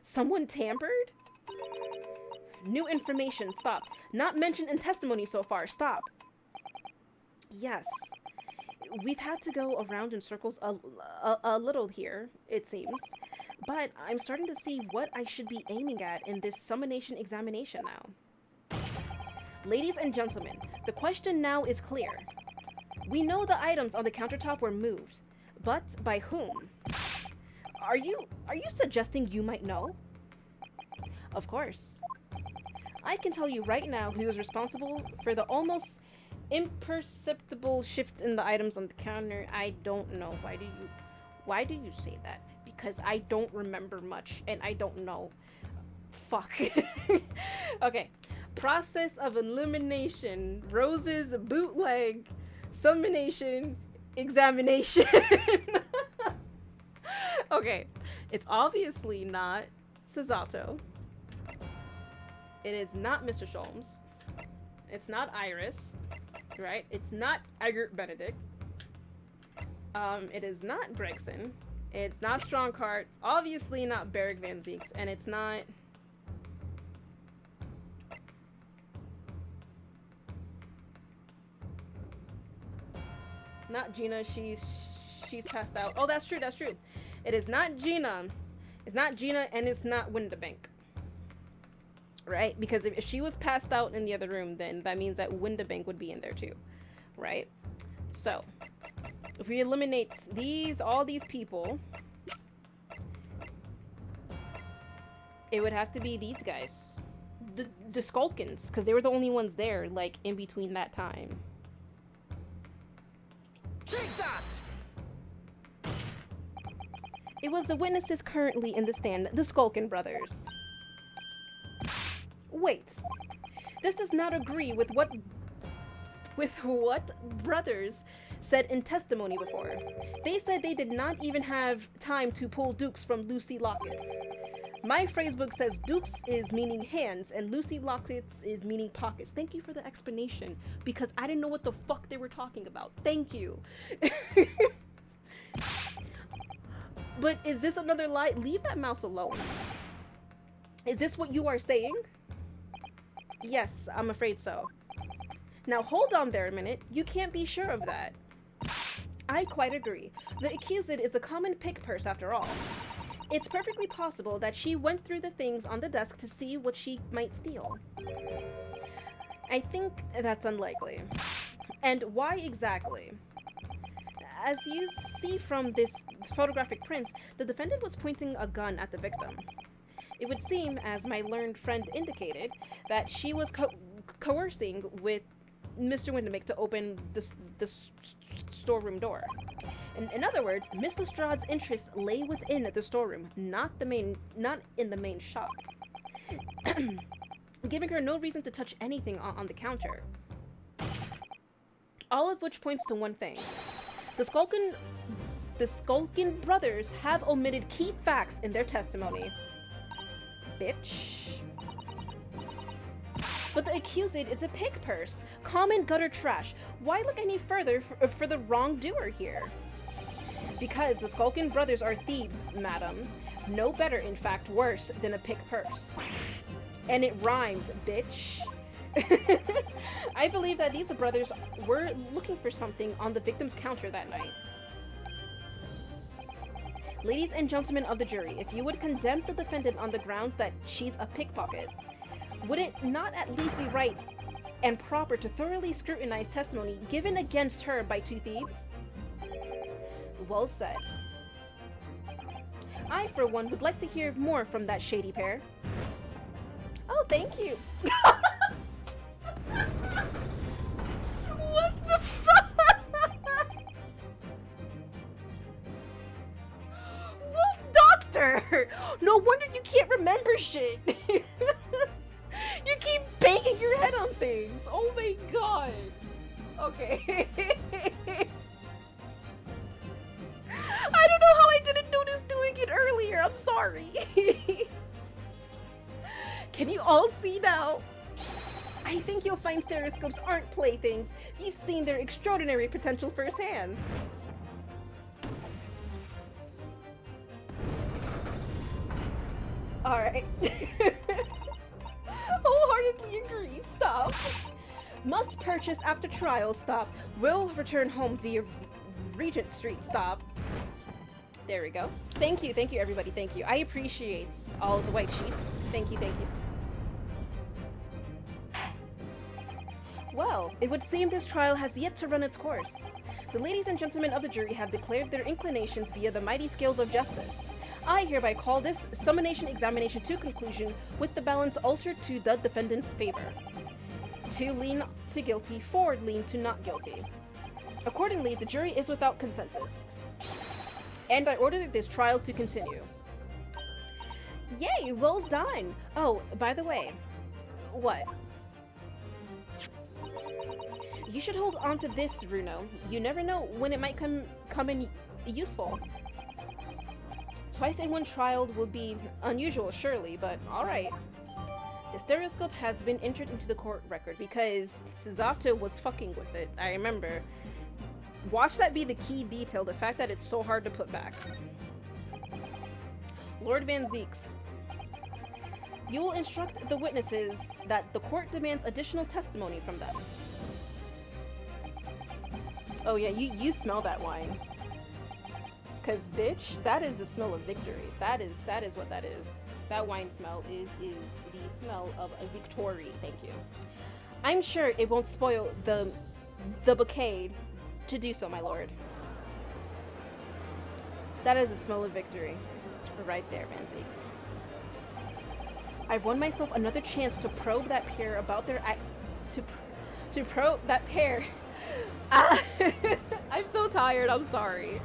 [SPEAKER 1] Someone tampered? New information. Stop. Not mentioned in testimony so far. Stop. Yes. We've had to go around in circles a little here, it seems. But I'm starting to see what I should be aiming at in this Summonation Examination now. Ladies and gentlemen, the question now is clear. We know the items on the countertop were moved, but by whom? Are you suggesting you might know? Of course. I can tell you right now who was responsible for the almost imperceptible shift in the items on the counter. I don't know. Why do you say that? Because I don't remember much and I don't know. Fuck. Okay. Process of elimination. Rose's bootleg. Summonation Examination. Okay. It's obviously not Susato. It is not Mr. Sholmes. It's not Iris. Right? It's not Eggert Benedict. It is not Gregson. It's not Strongheart. Obviously not Beric Van Zeeks. And it's not... Not Gina. She's passed out. Oh, that's true. That's true. It is not Gina. It's not Gina and it's not Windabank. Right? Because if she was passed out in the other room, then that means that Windabank would be in there too. Right? So, if we eliminate all these people, it would have to be these guys. The Sculkins, because they were the only ones there, like, in between that time.
[SPEAKER 2] Take that!
[SPEAKER 1] It was the witnesses currently in the stand, the Sculkin Brothers. Wait. This does not agree with what Brothers said in testimony before. They said they did not even have time to pull dukes from Lucy Lockets. My phrasebook says dukes is meaning hands and Lucy Lockets is meaning pockets. Thank you for the explanation, because I didn't know what the fuck they were talking about. Thank you. But is this another lie? Leave that mouse alone. Is this what you are saying? Yes, I'm afraid so. Now hold on there a minute. You can't be sure of that. I quite agree. The accused is a common pick purse after all. It's perfectly possible that she went through the things on the desk to see what she might steal. I think that's unlikely. And why exactly? As you see from this photographic print, the defendant was pointing a gun at the victim. It would seem, as my learned friend indicated, that she was coercing with Mr. Windabank to open the storeroom door. In other words, Miss Lestrade's interests lay within the storeroom, not in the main shop, giving her no reason to touch anything on the counter. All of which points to one thing. The Sculkin Brothers have omitted key facts in their testimony. Bitch. But the accused is a pig purse, common gutter trash. Why look any further for the wrongdoer here? Because the Sculkin Brothers are thieves, madam. No better, in fact, worse than a pig purse. And it rhymed, bitch. I believe that these brothers were looking for something on the victim's counter that night. Ladies and gentlemen of the jury, if you would condemn the defendant on the grounds that she's a pickpocket, would it not at least be right and proper to thoroughly scrutinize testimony given against her by two thieves? Well said. I, for one, would like to hear more from that shady pair. Oh, thank you. What the fuck? Well, doctor! No wonder you can't remember shit. You keep banging your head on things. Oh my god. Okay. I don't know how I didn't notice doing it earlier. I'm sorry. Can you all see now? I think you'll find stereoscopes aren't playthings. You've seen their extraordinary potential firsthand. Alright. Wholeheartedly agree. Stop. Must purchase after trial. Stop. Will return home via Regent Street. Stop. There we go. Thank you everybody, thank you. I appreciate all the white sheets. Thank you. Well, it would seem this trial has yet to run its course. The ladies and gentlemen of the jury have declared their inclinations via the mighty scales of justice. I hereby call this Summonation Examination to conclusion with the balance altered to the defendant's favor. 2 lean to guilty, 4 lean to not guilty. Accordingly, the jury is without consensus. And I order this trial to continue. Yay, well done! Oh, by the way, what? You should hold on to this, Runo. You never know when it might come in useful. Twice in one trial will be unusual, surely, but alright. The stereoscope has been entered into the court record because Suzato was fucking with it, I remember. Watch that be the key detail, the fact that it's so hard to put back. Lord Van Zeeks. You will instruct the witnesses that the court demands additional testimony from them. Oh yeah, you smell that wine. Cause bitch, that is the smell of victory. That is what that is. That wine smell is the smell of a victory, thank you. I'm sure it won't spoil the bouquet to do so, my lord. That is the smell of victory. Right there, Van Zeeks. I've won myself another chance to probe that pair about their to probe that pair. I'm so tired, I'm sorry.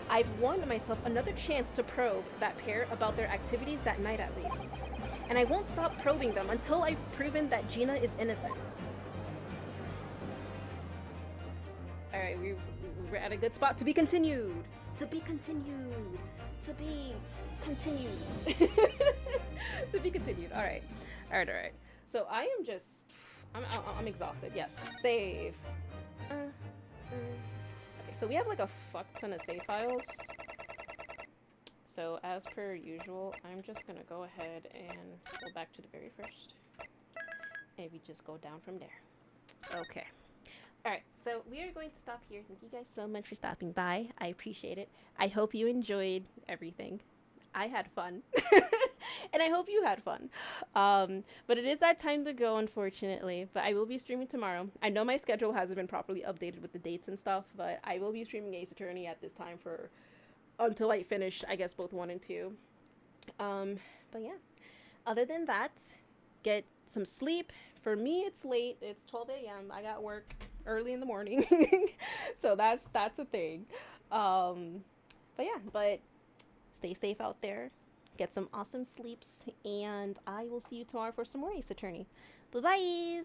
[SPEAKER 1] I've won myself another chance to probe that pair about their activities that night at least. And I won't stop probing them until I've proven that Gina is innocent. Alright, we're at a good spot. To be continued. To be continued. To be continued. To be continued. Alright. Alright. So I am just... I'm exhausted. Yes. Save. Okay, so we have like a fuck ton of save files. So as per usual, I'm just gonna go ahead and go back to the very first. And we just go down from there. Okay. Alright, so we are going to stop here. Thank you guys so much for stopping by. I appreciate it. I hope you enjoyed everything. I had fun. And I hope you had fun. But it is that time to go, unfortunately. But I will be streaming tomorrow. I know my schedule hasn't been properly updated with the dates and stuff, but I will be streaming Ace Attorney at this time for until I finish, I guess, both 1 and 2. But yeah. Other than that, get some sleep. For me, it's late. It's 12 a.m. I got work early in the morning. So that's a thing. But yeah, but stay safe out there. Get some awesome sleeps, and I will see you tomorrow for some more Ace Attorney. Bye-bye!